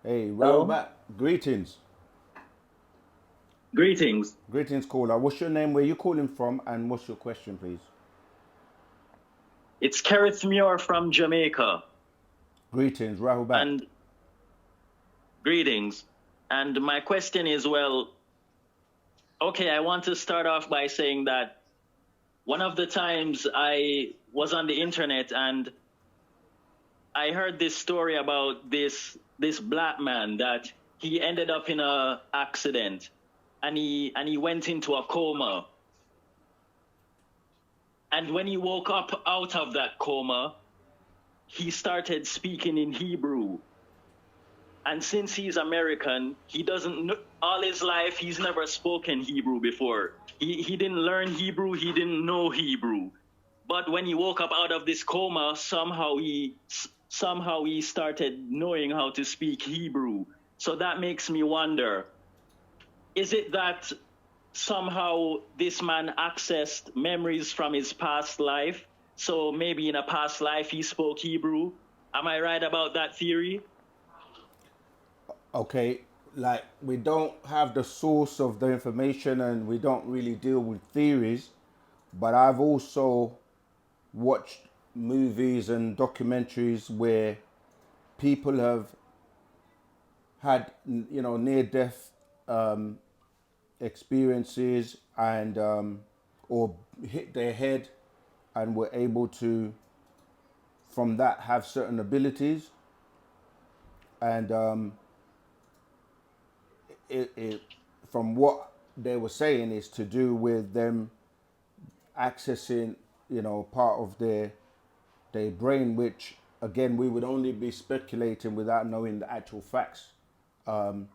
Hey, Hello, Rahubat, greetings. greetings. Greetings, caller. What's your name, where you calling from, and what's your question, please? It's Kerith Muir from Jamaica, Greetings, Rahubat. and greetings. And my question is, well, okay, I want to start off by saying that one of the times I was on the internet and I heard this story about this black man that he ended up in a accident and he went into a coma. And when he woke up out of that coma, he started speaking in Hebrew. And since he's American, he doesn't know, all his life he's never spoken Hebrew before. He didn't learn Hebrew, he didn't know Hebrew. But when he woke up out of this coma, somehow he started knowing how to speak Hebrew. So that makes me wonder, is it that somehow this man accessed memories from his past life? So maybe in a past life he spoke Hebrew? Am I right about that theory? Okay, like we don't have the source of the information and we don't really deal with theories, but I've also watched movies and documentaries where people have had, near death experiences and or hit their head and were able to from that have certain abilities and it from what they were saying is to do with them accessing part of their brain, which again we would only be speculating without knowing the actual facts of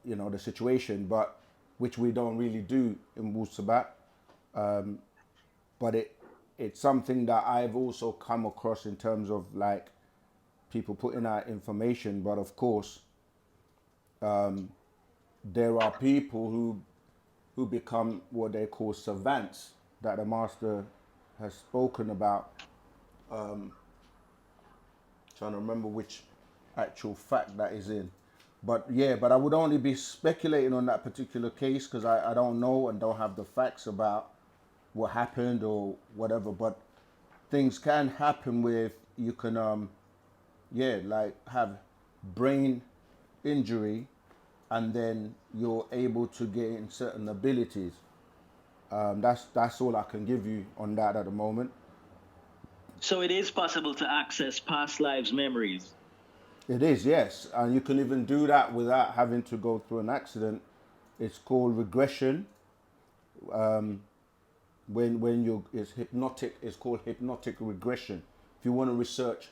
the situation, but which we don't really do in Wu-Sabat. But it's something that I've also come across in terms of like people putting out information. But of course, there are people who become what they call savants that the master has spoken about. Trying to remember which actual fact that is in. But yeah, but I would only be speculating on that particular case because I don't know and don't have the facts about what happened or whatever. But things can happen with you can yeah, like have brain injury and then you're able to gain certain abilities. That's all I can give you on that at the moment. So it is possible to access past lives memories. It is, yes, and you can even do that without having to go through an accident. It's called regression. When you it's hypnotic, it's called hypnotic regression. If you want to research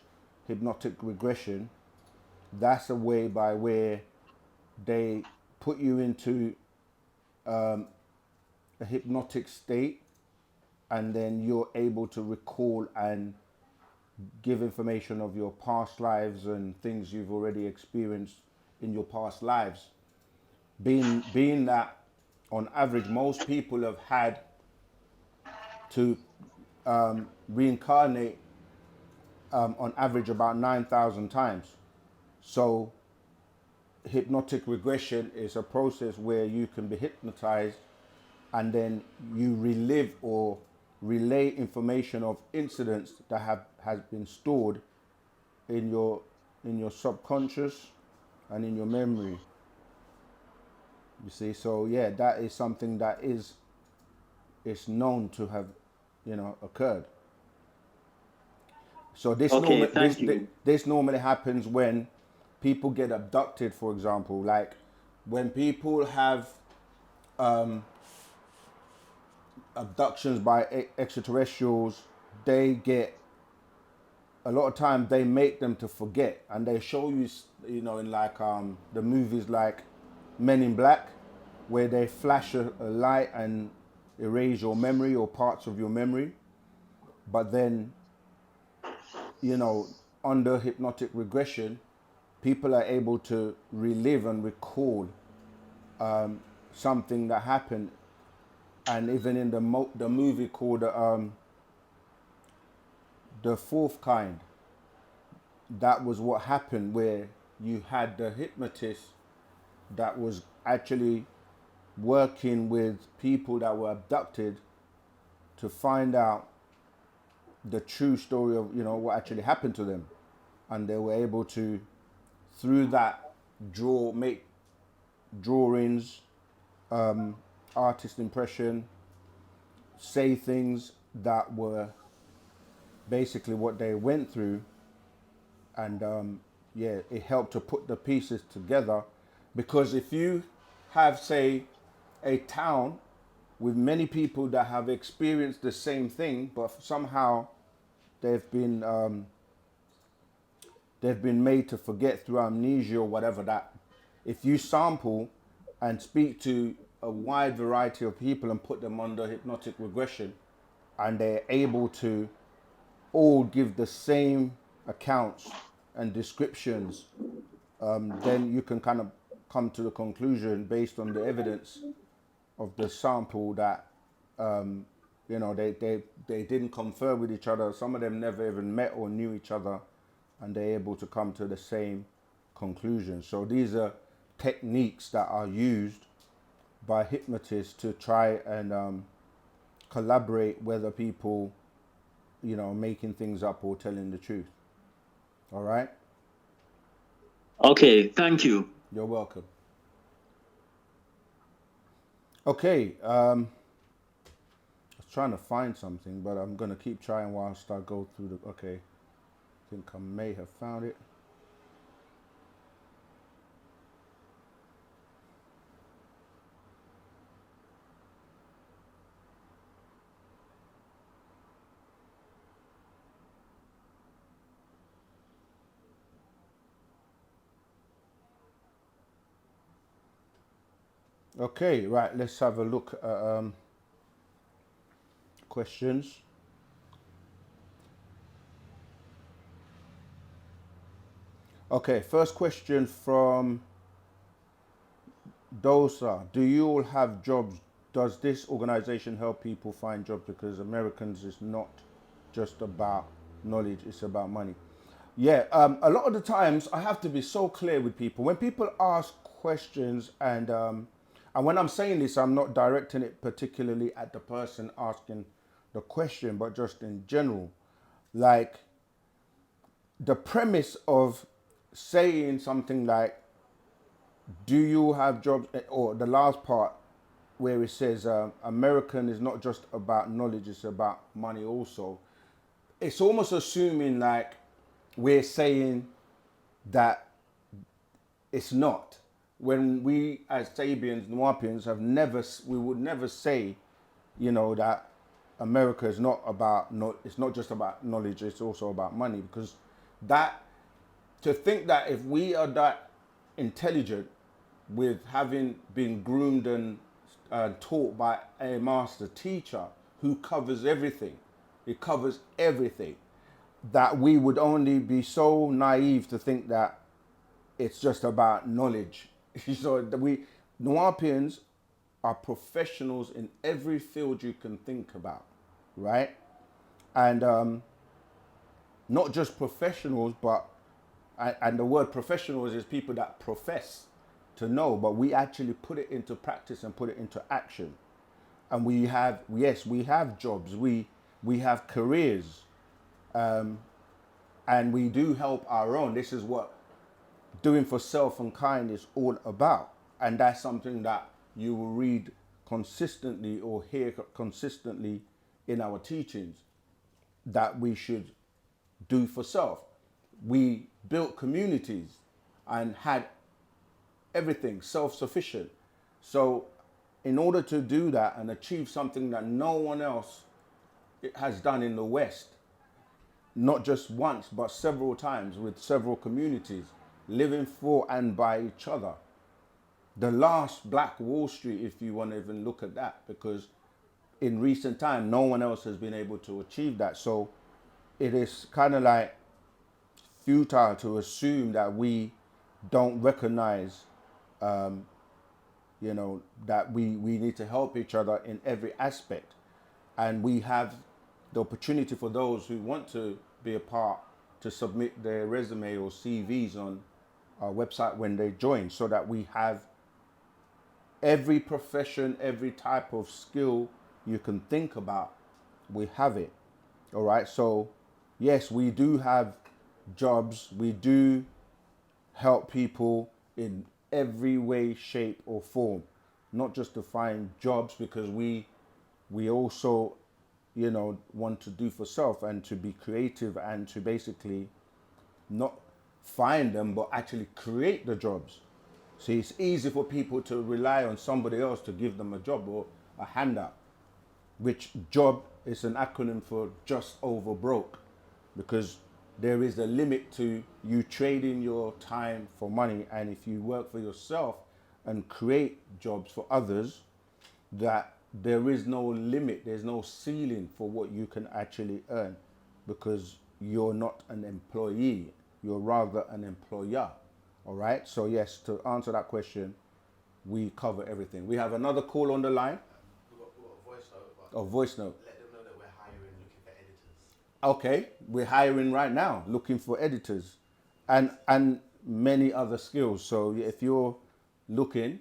hypnotic regression, that's a way by where they put you into a hypnotic state, and then you're able to recall and give information of your past lives and things you've already experienced in your past lives. Being that on average most people have had to reincarnate on average about 9,000 times. So hypnotic regression is a process where you can be hypnotized and then you relive or relay information of incidents that have has been stored in your subconscious and in your memory. You see, so yeah, that is something that is known to have occurred. So Okay, thank you. this normally happens when people get abducted, for example, like when people have abductions by extraterrestrials, they get a lot of time they make them to forget, and they show you, in like the movies like Men in Black, where they flash a light and erase your memory or parts of your memory, but then you know under hypnotic regression, people are able to relive and recall something that happened, and even in the movie called the Fourth Kind, that was what happened where you had the hypnotist that was actually working with people that were abducted to find out the true story of, you know, what actually happened to them. And they were able to, through that, make drawings, artist impression, say things that were basically what they went through. And yeah, it helped to put the pieces together. Because if you have, say, a town with many people that have experienced the same thing, but somehow they've been made to forget through amnesia or whatever, that if you sample and speak to a wide variety of people and put them under hypnotic regression, and they're able to all give the same accounts and descriptions, then you can kind of come to the conclusion based on the evidence of the sample that you know, they didn't confer with each other. Some of them never even met or knew each other, and they're able to come to the same conclusion. So these are techniques that are used by hypnotists to try and collaborate whether people, you know, making things up or telling the truth. All right? Okay, thank you. You're welcome. Okay, I was trying to find something, but I'm going to keep trying whilst I go through the... Okay, I think I may have found it. Okay, right, let's have a look at questions. Okay, first question from Dosa. Do you all have jobs? Does this organization help people find jobs? Because Americans is not just about knowledge, it's about money. Yeah, a lot of the times I have to be so clear with people. When people ask questions, and when I'm saying this, I'm not directing it particularly at the person asking the question, but just in general. Like, the premise of saying something like, do you have jobs, or the last part where it says American is not just about knowledge, it's about money also. It's almost assuming like we're saying that it's not. When we as Sabians, Nuwapians we would never say, you know, that America is not about, it's not just about knowledge, it's also about money. Because that, to think that if we are that intelligent with having been groomed and taught by a master teacher who covers everything, it covers everything, that we would only be so naive to think that it's just about knowledge. So we Nuwapians are professionals in every field you can think about, right? And not just professionals, but and the word professionals is people that profess to know, but we actually put it into practice and put it into action. And we have, yes, we have jobs, we have careers, and we do help our own. This is what doing for self and kind is all about. And that's something that you will read consistently or hear consistently in our teachings, that we should do for self. We built communities and had everything self-sufficient. So in order to do that and achieve something that no one else has done in the West, not just once, but several times with several communities, living for and by each other. The last Black Wall Street, if you want to even look at that, because in recent time, no one else has been able to achieve that. So it is kind of like futile to assume that we don't recognize, you know, that we need to help each other in every aspect. And we have the opportunity for those who want to be a part to submit their resume or CVs on our website when they join, so that we have every profession, every type of skill you can think about, we have it. All right. So, yes, we do have jobs. We do help people in every way, shape, or form, not just to find jobs, because we also, want to do for self and to be creative and to basically not find them, but actually create the jobs. See, it's easy for people to rely on somebody else to give them a job or a handout, which job is an acronym for just over broke, because there is a limit to you trading your time for money. And if you work for yourself and create jobs for others, that there is no limit, there's no ceiling for what you can actually earn, because you're not an employee, you're rather an employer. All right. So yes, to answer that question, we cover everything. We have another call on the line. We've got a voice note, but A voice note. let them know that we're hiring, looking for editors. Okay, we're hiring right now, looking for editors, and many other skills. So if you're looking,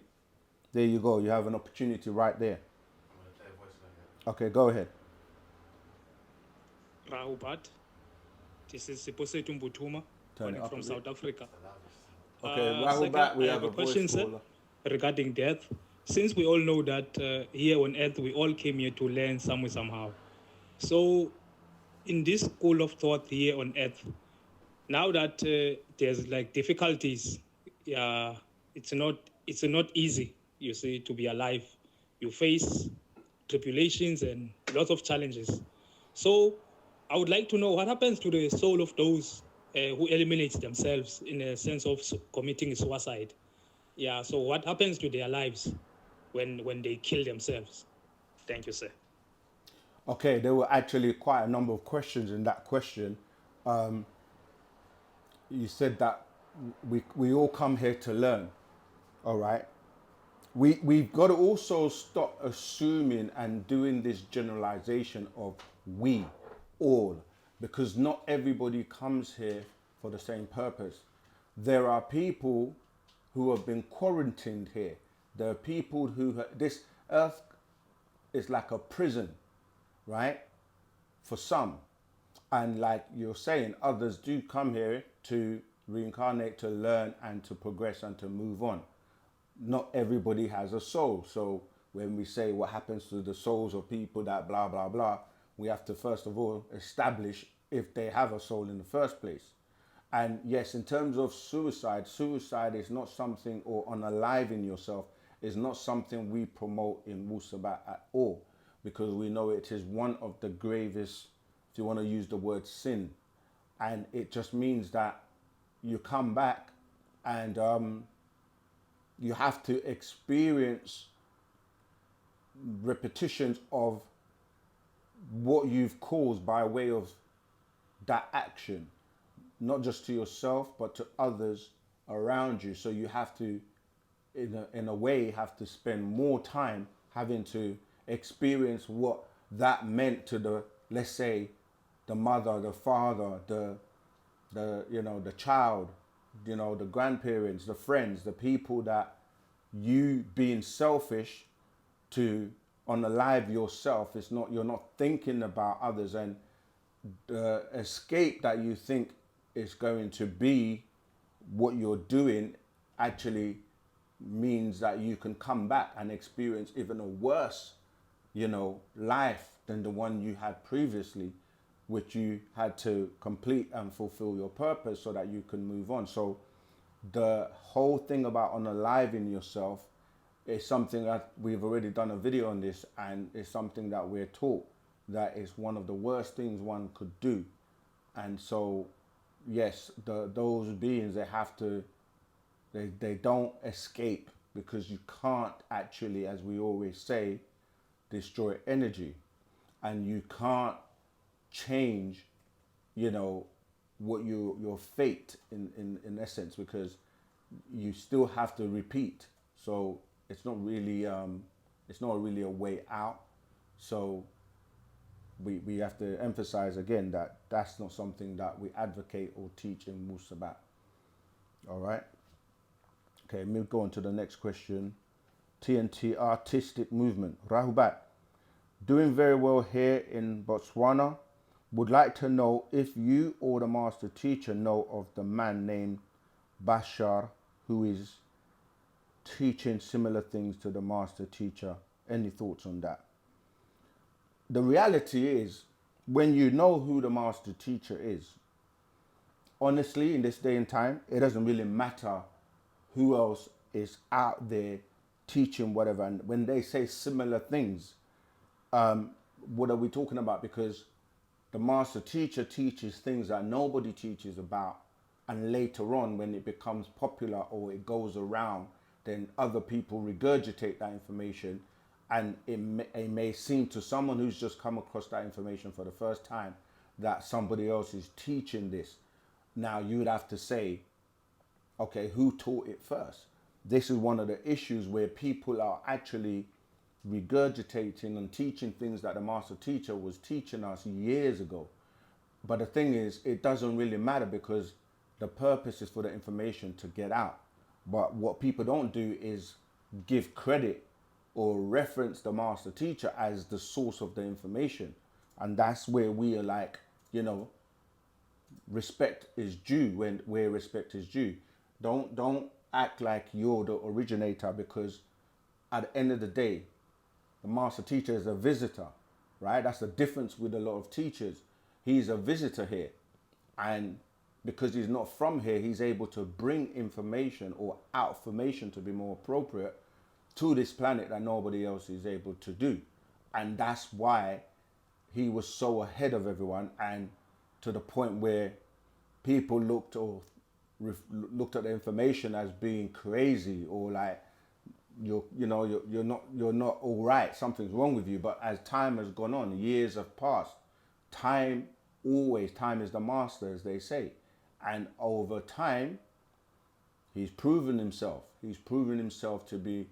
there you go. You have an opportunity right there. I'm going to play a voice note here. Okay, go ahead. Raubat. This is Siposetu Mbutuma, Turn it calling up from a bit. South Africa. Okay, right back. We I have have a a question, voice sir, caller. regarding death. Since we all know that here on Earth, we all came here to learn somewhere, somehow. So, in this school of thought here on Earth, now that there's like difficulties, it's not easy, you see, to be alive. You face tribulations and lots of challenges. So I would like to know what happens to the soul of those who eliminate themselves in a sense of committing suicide. Yeah, so what happens to their lives when they kill themselves? Thank you, sir. Okay, there were actually quite a number of questions in that question. You said that we all come here to learn. All right. We've got to also stop assuming and doing this generalization of we all, because not everybody comes here for the same purpose. There are people who have been quarantined here. There are people who this earth is like a prison, right? For some. And like you're saying, others do come here to reincarnate, to learn and to progress and to move on. Not everybody has a soul. So when we say what happens to the souls of people that blah, blah, blah, we have to first of all establish if they have a soul in the first place. And yes, in terms of suicide, suicide is not something, or unaliving yourself is not something we promote in Wu-Sabat at all, because we know it is one of the gravest, if you want to use the word, sin. And it just means that you come back and you have to experience repetitions of what you've caused by way of that action, not just to yourself, but to others around you. So you have to, in a way, have to spend more time having to experience what that meant to the, let's say, the mother, the father, the child, the grandparents, the friends, the people that you being selfish to unalive yourself. It's not, you're not thinking about others, and the escape that you think is going to be what you're doing actually means that you can come back and experience even a worse, life than the one you had previously, which you had to complete and fulfill your purpose so that you can move on. So the whole thing about unaliving yourself is something that we've already done a video on this, and it's something that we're taught that is one of the worst things one could do. And so, yes, those beings, they have to, they don't escape, because you can't actually, as we always say, destroy energy, and you can't change, what your fate in essence, because you still have to repeat. So it's not really a way out. So we have to emphasize again that that's not something that we advocate or teach in Wu-Sabat. All right. Okay, we'll go on to the next question. TNT Artistic Movement. Rahubat. Doing very well here in Botswana. Would like to know if you or the master teacher know of the man named Bashar who is teaching similar things to the master teacher. Any thoughts on that? The reality is, when you know who the master teacher is, honestly, in this day and time, it doesn't really matter who else is out there teaching whatever. And when they say similar things, what are we talking about? Because the master teacher teaches things that nobody teaches about, and later on when it becomes popular or it goes around, then other people regurgitate that information, and it may seem to someone who's just come across that information for the first time that somebody else is teaching this. Now you would have to say, okay, who taught it first? This is one of the issues where people are actually regurgitating and teaching things that the master teacher was teaching us years ago. But the thing is, it doesn't really matter because the purpose is for the information to get out. But what people don't do is give credit or reference the master teacher as the source of the information. And that's where we are like, you know, respect is due where respect is due. Don't act like you're the originator, because at the end of the day, the master teacher is a visitor, right? That's the difference with a lot of teachers. He's a visitor here. And because he's not from here, he's able to bring information, or outformation to be more appropriate, to this planet that nobody else is able to do. And that's why he was so ahead of everyone, and to the point where people looked at the information as being crazy, or like you're not all right, something's wrong with you. But as time has gone on, years have passed, time is the master, as they say. And over time, he's proven himself to be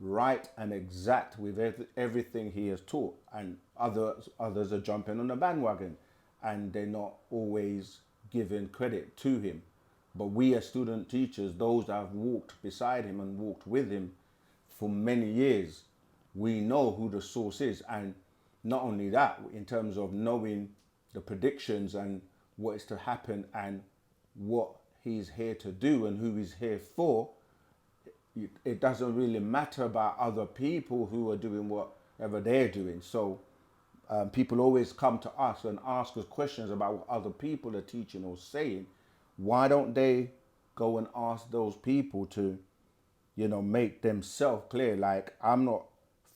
right and exact with everything he has taught. And others are jumping on the bandwagon, and they're not always giving credit to him. But we as student teachers, those that have walked beside him and walked with him for many years, we know who the source is. And not only that, in terms of knowing the predictions and what is to happen and what he's here to do and who he's here for, it doesn't really matter about other people who are doing whatever they're doing. So people always come to us and ask us questions about what other people are teaching or saying. Why don't they go and ask those people to, make themselves clear? Like, I'm not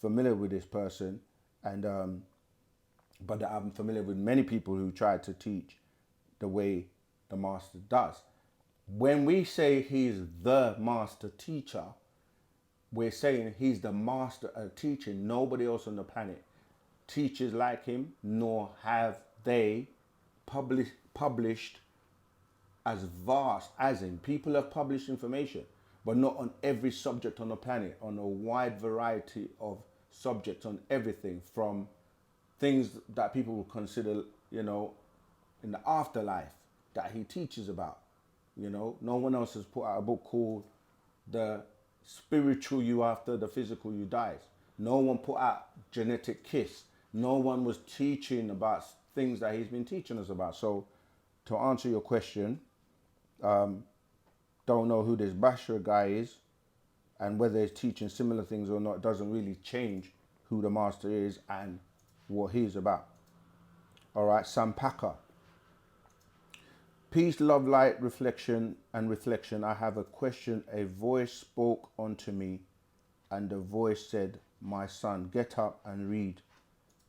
familiar with this person, and but I'm familiar with many people who try to teach the way the master does. When we say he's the master teacher, we're saying he's the master of teaching. Nobody else on the planet teaches like him, nor have they published as vast as him. People have published information, but not on every subject on the planet, on a wide variety of subjects, on everything from things that people would consider, in the afterlife that he teaches about. No one else has put out a book called The Spiritual You After the Physical You Dies. No one put out Genetic Kiss. No one was teaching about things that he's been teaching us about. So to answer your question, don't know who this Bashar guy is, and whether he's teaching similar things or not doesn't really change who the master is and what he's about. All right, Sampaka. Peace, love, light, reflection. I have a question. A voice spoke unto me, and the voice said, my son, get up and read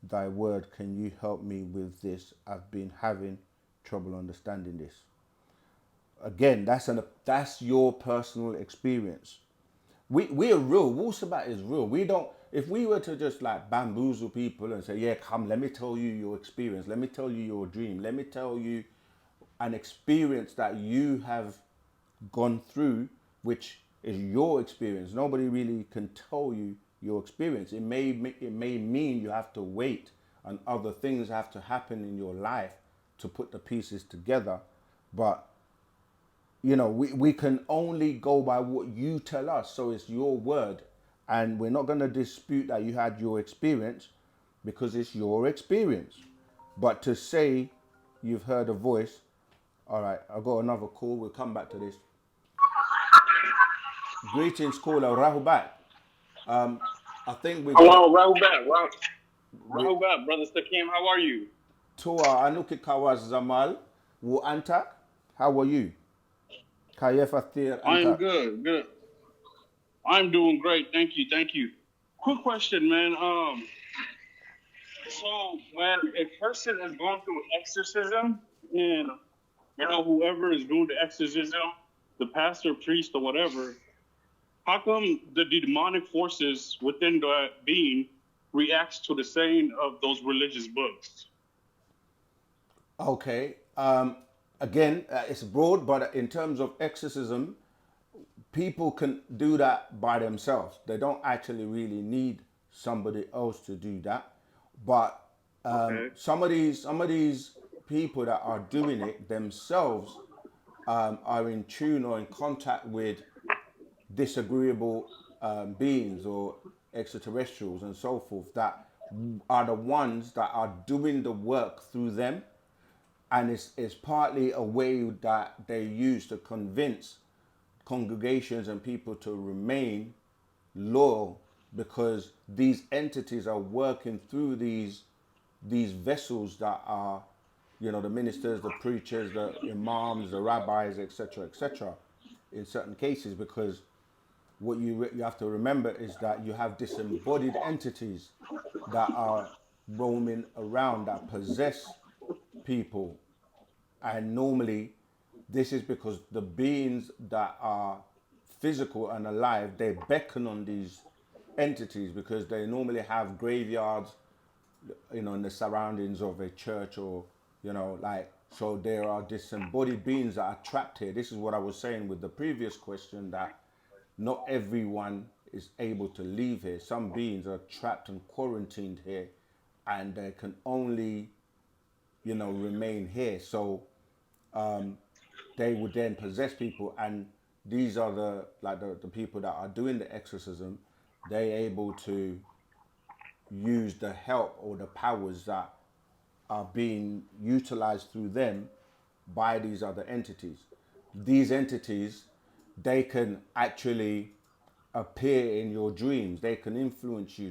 thy word. Can you help me with this? I've been having trouble understanding this. Again, that's your personal experience. We are real. Wu-Sabat is real. We don't. If we were to just like bamboozle people and say, yeah, come, let me tell you your experience. Let me tell you your dream. Let me tell you an experience that you have gone through, which is your experience. Nobody really can tell you your experience. It may mean you have to wait and other things have to happen in your life to put the pieces together. But we can only go by what you tell us. So it's your word. And we're not going to dispute that you had your experience because it's your experience. But to say you've heard a voice, all right, I've got another call. We'll come back to this. Greetings, caller. Rahubat. I think we got Hello, Rahubat, brother Stakim, how are you? Tua Anuki Kawas Zamal. Wu Antak. How are you? Kayefatir I am Antak. good. I'm doing great, thank you. Quick question, man. So when a person is going through exorcism, and whoever is doing the exorcism, the pastor, priest, or whatever, how come the demonic forces within that being reacts to the saying of those religious books? Okay. Again, it's broad, but in terms of exorcism, people can do that by themselves. They don't actually really need somebody else to do that. But Okay. some of these people that are doing it themselves are in tune or in contact with disagreeable beings or extraterrestrials and so forth that are the ones that are doing the work through them, and it's partly a way that they use to convince congregations and people to remain loyal, because these entities are working through these vessels that are, the ministers, the preachers, the imams, the rabbis, etc., in certain cases. Because what you have to remember is that you have disembodied entities that are roaming around that possess people, and normally this is because the beings that are physical and alive, they beckon on these entities because they normally have graveyards, in the surroundings of a church, or so there are disembodied beings that are trapped here. This is what I was saying with the previous question, that not everyone is able to leave here. Some beings are trapped and quarantined here, and they can only remain here. So they would then possess people, and these are the people that are doing the exorcism. They're able to use the help or the powers that are being utilized through them by these other entities. These entities, they can actually appear in your dreams. They can influence you.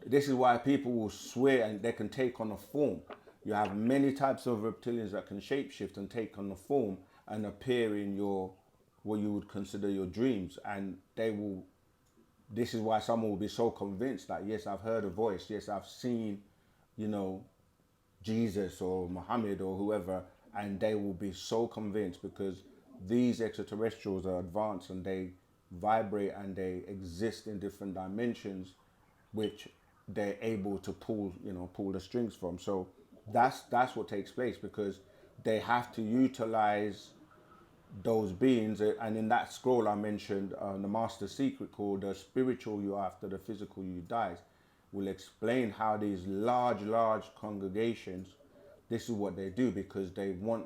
This is why people will swear, and they can take on a form. You have many types of reptilians that can shapeshift and take on a form and appear in what you would consider your dreams. And this is why someone will be so convinced that, yes, I've heard a voice. Yes, I've seen, Jesus or Muhammad or whoever, and they will be so convinced because these extraterrestrials are advanced and they vibrate and they exist in different dimensions, which they're able to pull the strings from. So that's what takes place, because they have to utilize those beings. And in that scroll I mentioned, the master secret called the spiritual you after the physical you dies, will explain how these large congregations, this is what they do, because they want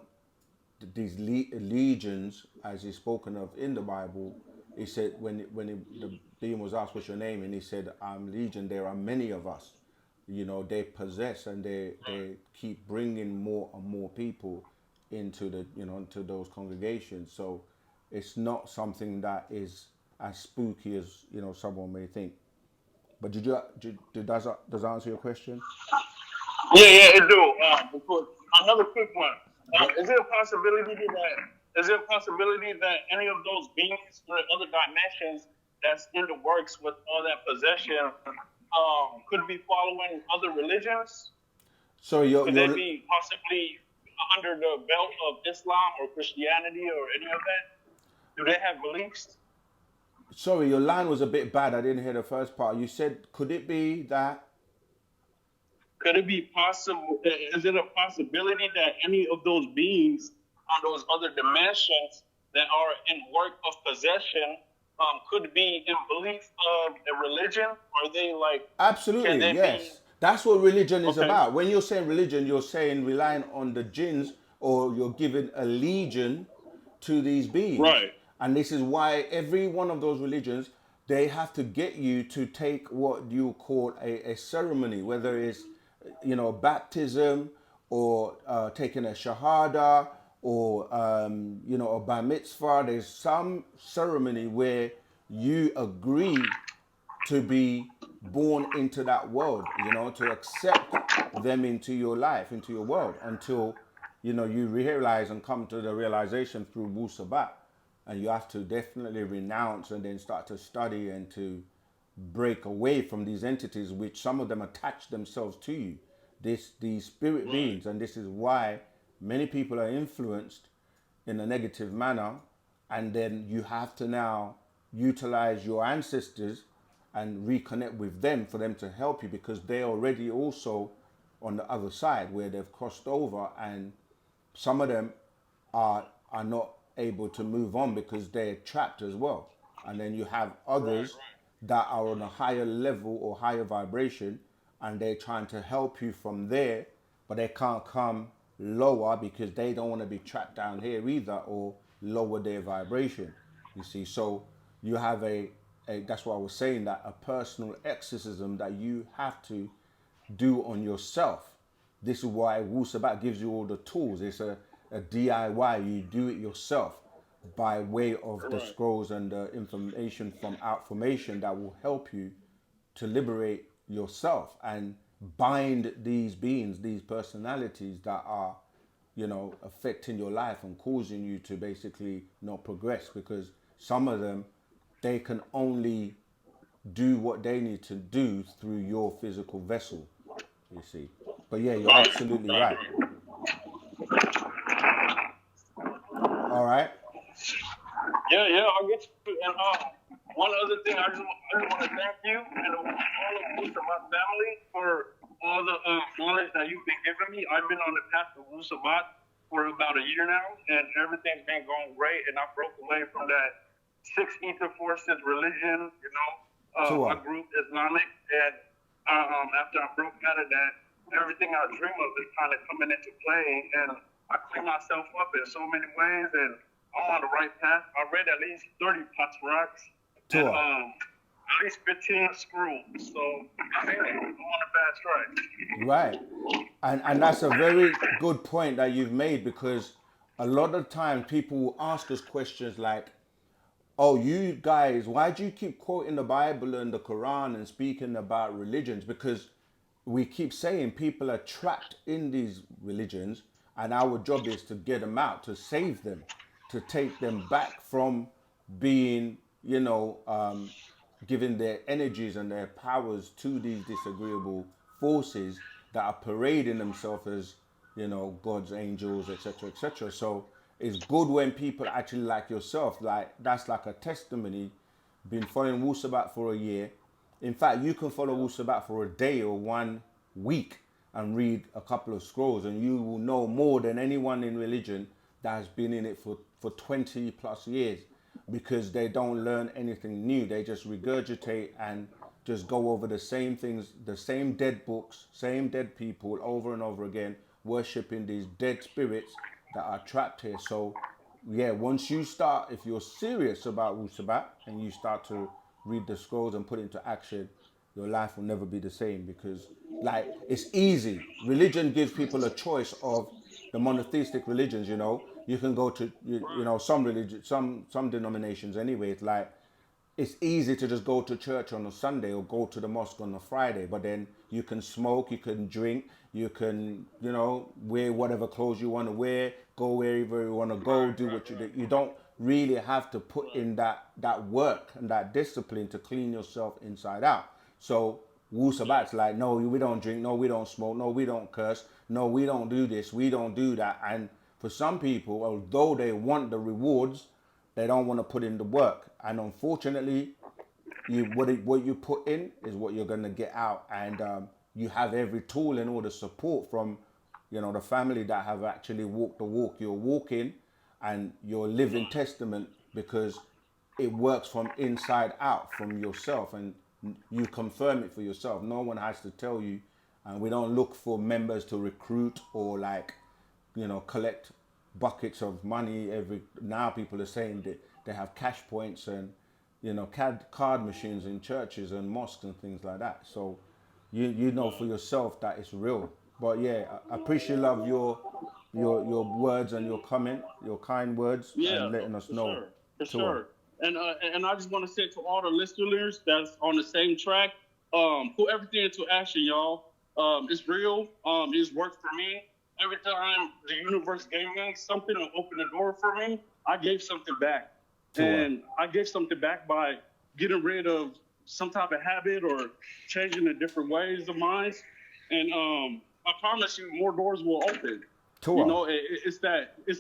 these legions, as is spoken of in the Bible. He said the being was asked, what's your name, and he said, I'm Legion. There are many of us. They possess, and they keep bringing more and more people into into those congregations. So it's not something that is as spooky as someone may think. But does that answer your question? Yeah, it do. Another quick one. Is there a possibility that any of those beings or other dimensions that's in the works with all that possession could be following other religions? So Could they be possibly under the belt of Islam or Christianity or any of that? Do they have beliefs? Sorry, your line was a bit bad. I didn't hear the first part. You said, could it be that? Could it be possible? Is it a possibility that any of those beings on those other dimensions that are in work of possession could be in belief of a religion? Are they like? Absolutely, yes. That's what religion is Okay. about. When you're saying religion, you're saying relying on the jinns, or you're giving a legion to these beings. Right. And this is why every one of those religions, they have to get you to take what you call a ceremony, whether it's, baptism or taking a shahada or, a bar mitzvah. There's some ceremony where you agree to be born into that world, to accept them into your life, into your world, until, you realize and come to the realization through Wu-Sabat. And you have to definitely renounce and then start to study and to break away from these entities, which some of them attach themselves to you, these spirit beings. And this is why many people are influenced in a negative manner. And then you have to now utilize your ancestors and reconnect with them for them to help you, because they're already also on the other side where they've crossed over, and some of them are not able to move on because they're trapped as well. And then you have others that are on a higher level or higher vibration, and they're trying to help you from there, but they can't come lower because they don't want to be trapped down here either, or lower their vibration, you see. So you have a that's why I was saying that a personal exorcism that you have to do on yourself. This is why Wu-Sabat gives you all the tools. It's a DIY. You do it yourself by way of the scrolls and the information from outformation that will help you to liberate yourself and bind these beings, these personalities that are, affecting your life and causing you to basically not progress, because some of them, they can only do what they need to do through your physical vessel, you see. But yeah, you're absolutely right. All right. Yeah, I'll get you. And one other thing, I just want to thank you and all of Wu-Sabat family for all the knowledge that you've been giving me. I've been on the path of Wu-Sabat for about a year now, and everything's been going great. And I broke away from that six ether forces religion, a group Islamic, and after I broke out of that, everything I dream of is kind of coming into play, and I clean myself up in so many ways, and I'm on the right path. I read at least 30 Patraks and at least 15 scrolls, so I'm on a bad track. Right. And that's a very good point that you've made, because a lot of times people will ask us questions like, oh, you guys, why do you keep quoting the Bible and the Quran and speaking about religions? Because we keep saying people are trapped in these religions, and our job is to get them out, to save them, to take them back from being, giving their energies and their powers to these disagreeable forces that are parading themselves as, God's angels, etc., etc. So it's good when people actually like yourself, like that's like a testimony, been following Wu-Sabat for a year. In fact, you can follow Wu-Sabat for a day or 1 week and read a couple of scrolls, and you will know more than anyone in religion that has been in it for 20 plus years, because they don't learn anything new. They just regurgitate and just go over the same things, the same dead books, same dead people over and over again, worshipping these dead spirits that are trapped here. So yeah, once you start, if you're serious about Wu-Sabat and you start to read the scrolls and put it into action, your life will never be the same, because like it's easy. Religion gives people a choice of the monotheistic religions, you can go to, some religion, some denominations anyway. It's like, it's easy to just go to church on a Sunday or go to the mosque on a Friday, but then you can smoke, you can drink, you can, wear whatever clothes you want to wear, go wherever you want to go, do what you do. You don't really have to put in that work and that discipline to clean yourself inside out. So Wu-Sabat's like, no, we don't drink, no, we don't smoke, no, we don't curse, no, we don't do this, we don't do that. And for some people, although they want the rewards, they don't want to put in the work. And unfortunately, what you put in is what you're going to get out. And you have every tool and all the support from, the family that have actually walked the walk you're walking, and your living testament, because it works from inside out, from yourself, and you confirm it for yourself. No one has to tell you, and we don't look for members to recruit or collect buckets of money. Now people are saying that they have cash points and card machines in churches and mosques and things like that. So you know for yourself that it's real. But yeah, I appreciate love your words and your comment, your kind words, Yeah, and letting us for know. sure, for Tour. sure. And I just want to say to all the listeners that's on the same track, put everything into action, y'all. It's real. It's worked for me. Every time the universe gave me something to open the door for me, I gave something back, Tour. and I gave something back by getting rid of some type of habit or changing the different ways of mine. And I promise you, more doors will open. You Tour. know, it's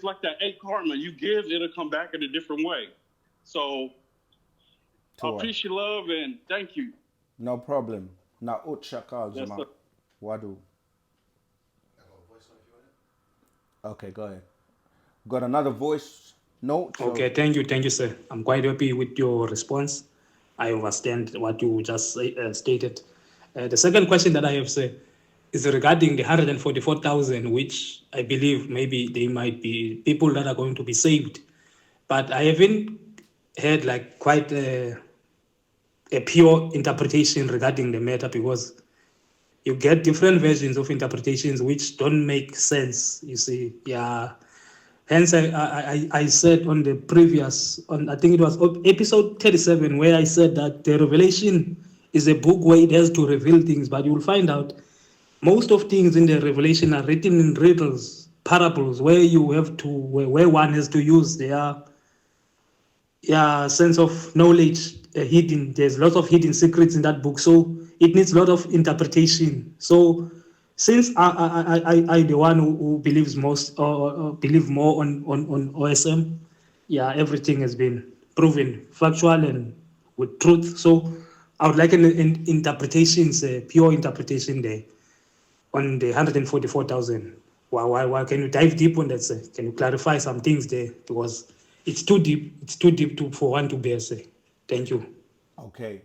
like that eight karma. You give, it'll come back in a different way. So I Tour. appreciate love and thank you. No problem. Na utshakal Yes, zama. sir. Wadu. I got a voice note if you want it. Okay, go ahead. Got another voice note. So Okay, thank you, sir. I'm quite happy with your response. I understand what you just stated. The second question that I have, sir, is regarding the 144,000, which I believe maybe they might be people that are going to be saved. But I haven't heard like quite a pure interpretation regarding the matter, because you get different versions of interpretations which don't make sense. You see, yeah. Hence, I said on the previous, on I think it was episode 37, where I said that the Revelation is a book where it has to reveal things, but you'll find out most of things in the Revelation are written in riddles, parables, where you have to, where one has to use their sense of knowledge hidden. There's lots of hidden secrets in that book, so it needs a lot of interpretation. So since I the one who believes most or believe more on OSM, yeah, everything has been proven factual and with truth. So I would like an interpretations, pure interpretation there on the 144,000. Why can you dive deep on that, sir? Can you clarify some things there? Because it's too deep. It's too deep for one to bear, sir. Thank you. okay.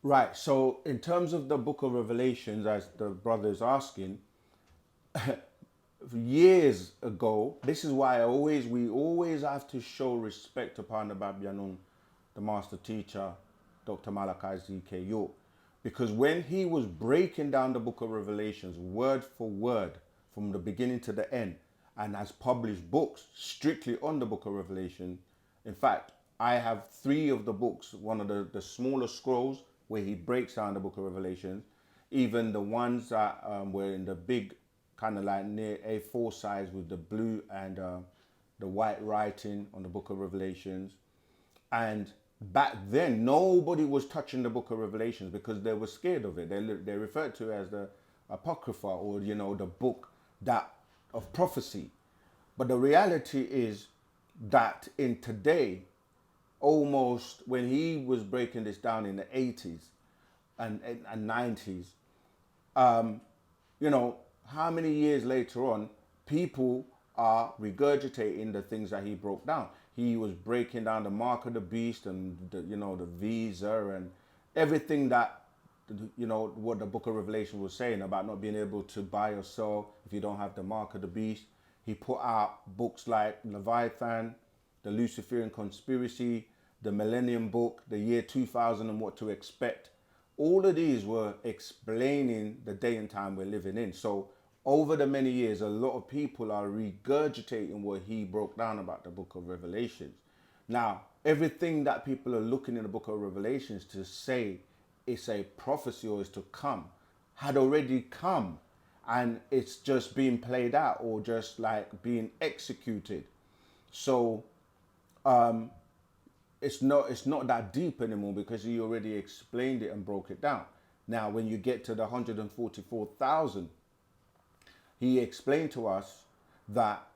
Right. So in terms of the book of Revelations, as the brother is asking, years ago, this is why we always have to show respect upon the Babyanun, the master teacher, Dr. Malachi Z.K. York. Because when he was breaking down the book of Revelations, word for word, from the beginning to the end, and has published books strictly on the book of Revelation. In fact, I have 3 of the books, one of the smaller scrolls where he breaks down the book of Revelation, even the ones that were in the big kind of like near A4 size with the blue and the white writing on the book of Revelations. And back then, nobody was touching the book of Revelations because they were scared of it. They referred to it as the Apocrypha, or, the book that of prophecy. But the reality is that in today, almost when he was breaking this down in the 80s and 90s, how many years later on, people are regurgitating the things that he broke down. He was breaking down the mark of the beast and the visa and everything that what the book of Revelation was saying about not being able to buy or sell if you don't have the mark of the beast. He put out books like Leviathan, the Luciferian Conspiracy, the Millennium Book, the year 2000 and what to expect. All of these were explaining the day and time we're living in. So over the many years, a lot of people are regurgitating what he broke down about the book of Revelations. Now, everything that people are looking in the book of Revelations to say it's a prophecy or is to come had already come, and it's just being played out or just like being executed. So it's not that deep anymore because he already explained it and broke it down. Now, when you get to the 144,000, he explained to us that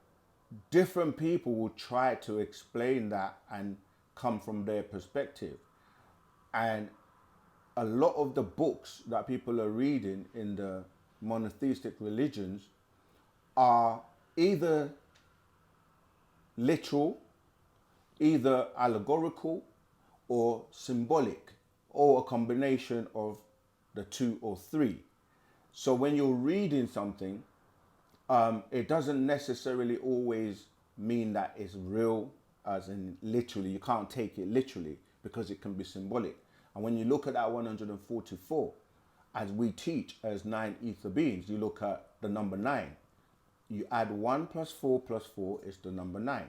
different people will try to explain that and come from their perspective. And a lot of the books that people are reading in the monotheistic religions are either literal, either allegorical, or symbolic, or a combination of the 2 or 3. So when you're reading something, it doesn't necessarily always mean that it's real, as in literally. You can't take it literally because it can be symbolic. And when you look at that 144, as we teach as 9 ether beings, you look at the number 9. You add 1 plus 4 plus 4 is the number 9.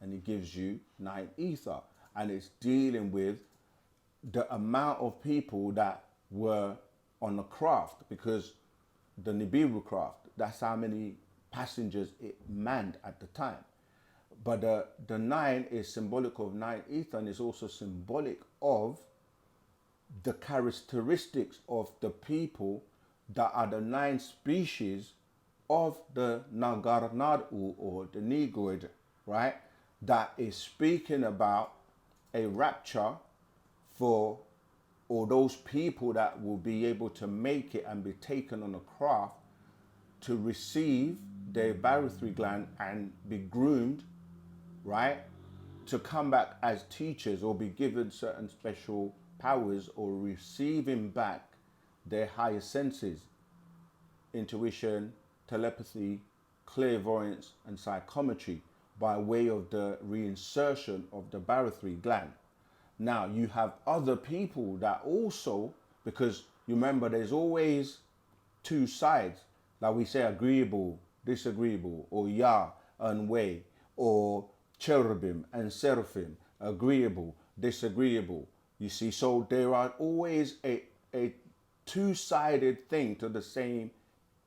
And it gives you 9 ether. And it's dealing with the amount of people that were on the craft, because the Nibiru craft, that's how many passengers it manned at the time. But the 9 is symbolic of 9 ether, and is also symbolic of the characteristics of the people that are the 9 species of the Nagarnadu, or the Negroid, right? That is speaking about a rapture for all those people that will be able to make it and be taken on a craft to receive their barythry gland and be groomed, right, to come back as teachers or be given certain special powers or receiving back their higher senses, intuition, telepathy, clairvoyance, and psychometry by way of the reinsertion of the barythry gland. Now, you have other people that also, because you remember there's always two sides, like we say agreeable, disagreeable, or Yah and Way, or cherubim and seraphim, agreeable, disagreeable. You see, so there are always a two-sided thing to the same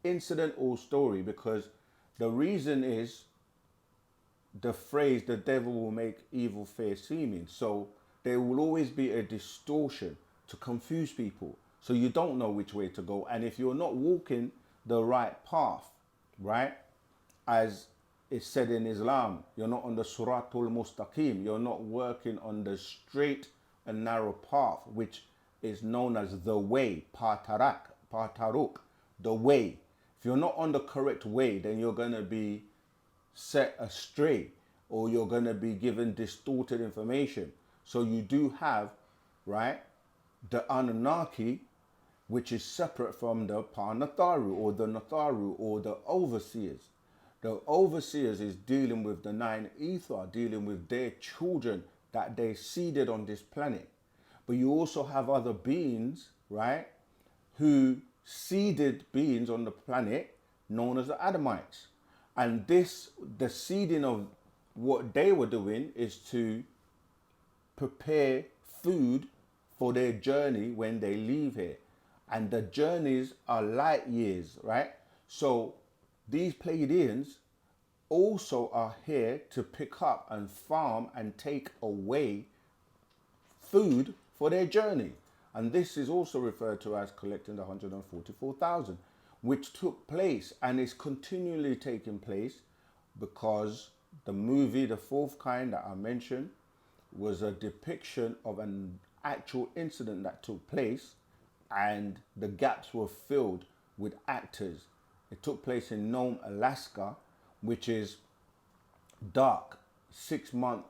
incident or story, because the reason is the phrase, the devil will make evil fair seeming. So there will always be a distortion to confuse people. So you don't know which way to go. And if you're not walking the right path, right, as it's said in Islam, you're not on the Suratul Mustaqim, you're not working on the straight and narrow path, which is known as the way, Pataruk, the way. If you're not on the correct way, then you're going to be set astray, or you're going to be given distorted information. So you do have, right, the Anunnaki, which is separate from the Panatharu, or the Natharu, or the overseers. The overseers is dealing with the 9 ether, dealing with their children that they seeded on this planet. But you also have other beings, right, who seeded beings on the planet known as the Adamites. And this, the seeding of what they were doing is to prepare food for their journey when they leave here. And the journeys are light years, right? So these Pleiadians also are here to pick up and farm and take away food for their journey. And this is also referred to as collecting the 144,000, which took place and is continually taking place, because the movie, The Fourth Kind, that I mentioned, was a depiction of an actual incident that took place, and the gaps were filled with actors. It took place in Nome, Alaska, which is dark, 6 months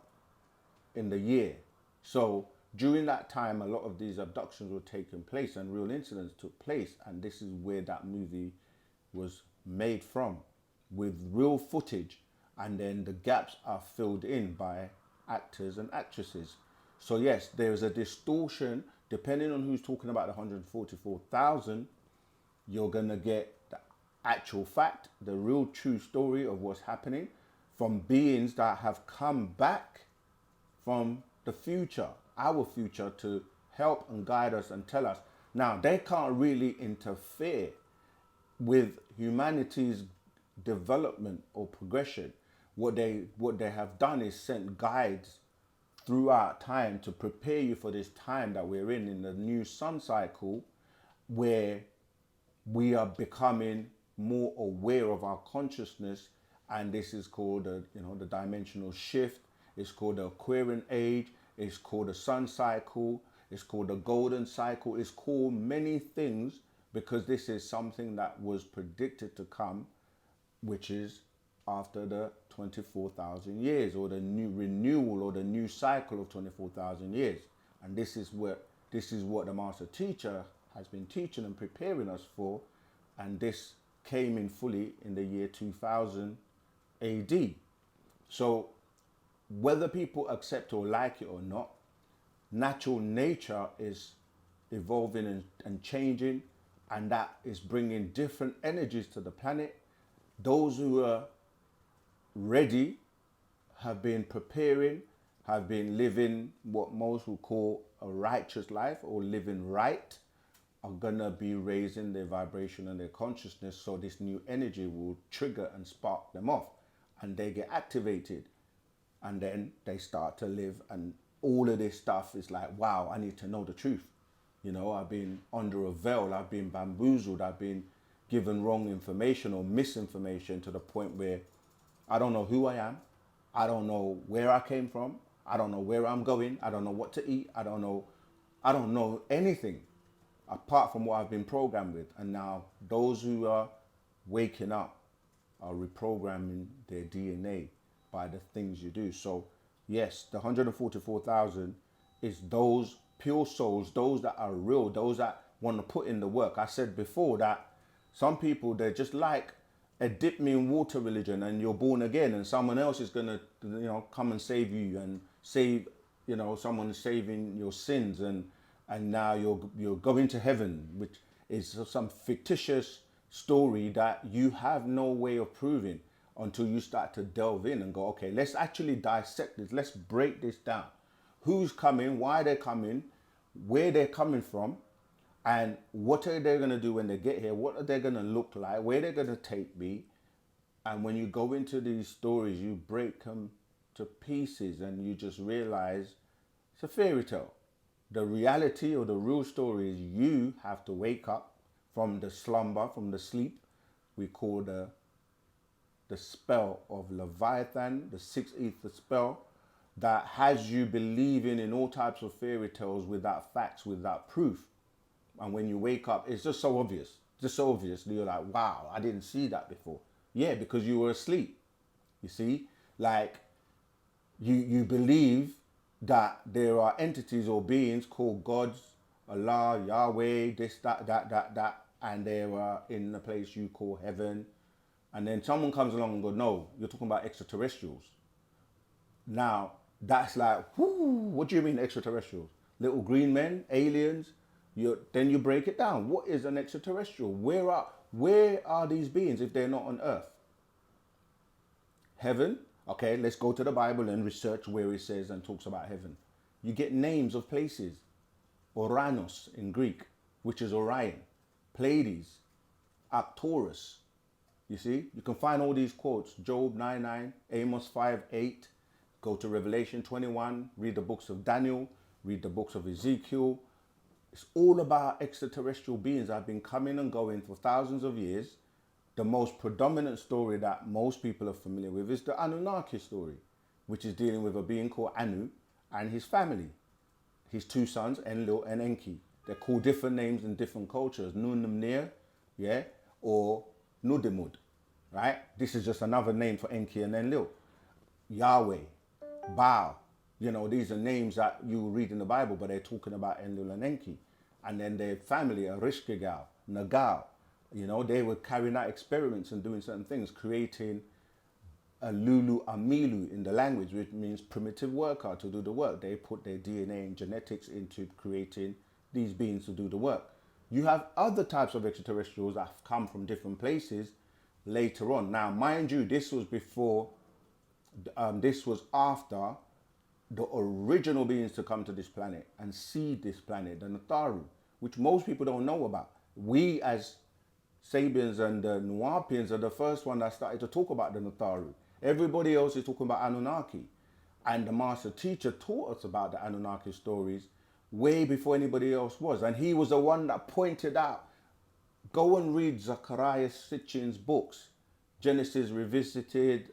in the year. So during that time, a lot of these abductions were taking place and real incidents took place. And this is where that movie was made from, with real footage. And then the gaps are filled in by actors and actresses. So yes, there is a distortion. Depending on who's talking about the 144,000, you're going to get the actual fact, the real true story of what's happening from beings that have come back from the future, our future, to help and guide us and tell us. Now, they can't really interfere with humanity's development or progression. What they have done is sent guides throughout time to prepare you for this time that we're in the new sun cycle, where we are becoming more aware of our consciousness. And this is called the dimensional shift. It's called the Aquarian age. It's called the sun cycle. It's called the golden cycle. It's called many things, because this is something that was predicted to come, which is after the 24,000 years, or the new renewal, or the new cycle of 24,000 years. And this is what the master teacher has been teaching and preparing us for. And this came in fully in the year 2000 AD. So whether people accept or like it or not, natural nature is evolving and changing, and that is bringing different energies to the planet. Those who are ready have been preparing, have been living what most would call a righteous life or living right, are gonna be raising their vibration and their consciousness, so this new energy will trigger and spark them off, and they get activated, and then they start to live, and all of this stuff is like, wow, I need to know the truth. You know, I've been under a veil, I've been bamboozled, I've been given wrong information or misinformation to the point where I don't know who I am, I don't know where I came from, I don't know where I'm going, I don't know what to eat, I don't know anything apart from what I've been programmed with. And now those who are waking up are reprogramming their DNA by the things you do. So yes, the 144,000 is those pure souls, those that are real, those that want to put in the work. I said before that some people, they're just like a dip me in water religion, and you're born again and someone else is going to, you know, come and save you and save, you know, someone saving your sins, and now you're going to heaven, which is some fictitious story that you have no way of proving until you start to delve in and go, okay, let's actually dissect this, let's break this down. Who's coming, why they're coming, where they're coming from, and what are they going to do when they get here, what are they going to look like, where they're going to take me. And when you go into these stories, you break them to pieces and you just realize it's a fairy tale. The reality or the real story is you have to wake up from the slumber, from the sleep. We call the spell of Leviathan, the sixth ether spell, that has you believing in all types of fairy tales without facts, without proof. And when you wake up, it's just so obvious. Just so obvious. You're like, wow, I didn't see that before. Yeah, because you were asleep. You see? Like, you believe that there are entities or beings called gods, Allah, Yahweh, this, that, and they are in the place you call heaven. And then someone comes along and goes, no, you're talking about extraterrestrials. Now, that's like, whoo, what do you mean extraterrestrials? Little green men, aliens? Then you break it down. What is an extraterrestrial? Where are these beings if they're not on Earth? Heaven? Okay, let's go to the Bible and research where it says and talks about heaven. You get names of places. Oranos in Greek, which is Orion. Pleiades, Arcturus. You see, you can find all these quotes. Job 9:9, Amos 5:8. Go to Revelation 21, read the books of Daniel, read the books of Ezekiel. It's all about extraterrestrial beings that have been coming and going for thousands of years. The most predominant story that most people are familiar with is the Anunnaki story, which is dealing with a being called Anu and his family. His two sons, Enlil and Enki. They're called different names in different cultures. Nunamnir, yeah, or Nudimud, right? This is just another name for Enki and Enlil. Yahweh, Baal, you know, these are names that you read in the Bible, but they're talking about Enlil and Enki. And then their family, Erishkigal, Nagal, you know, they were carrying out experiments and doing certain things, creating a Lulu Amilu in the language, which means primitive worker to do the work. They put their DNA and genetics into creating these beings to do the work. You have other types of extraterrestrials that have come from different places later on. Now, mind you, this was before, this was after the original beings to come to this planet and see this planet, the Natharu, which most people don't know about. We as Sabians and the Nuwapians are the first one that started to talk about the Natharu. Everybody else is talking about Anunnaki. And the master teacher taught us about the Anunnaki stories way before anybody else was. And he was the one that pointed out, go and read Zachariah Sitchin's books, Genesis Revisited,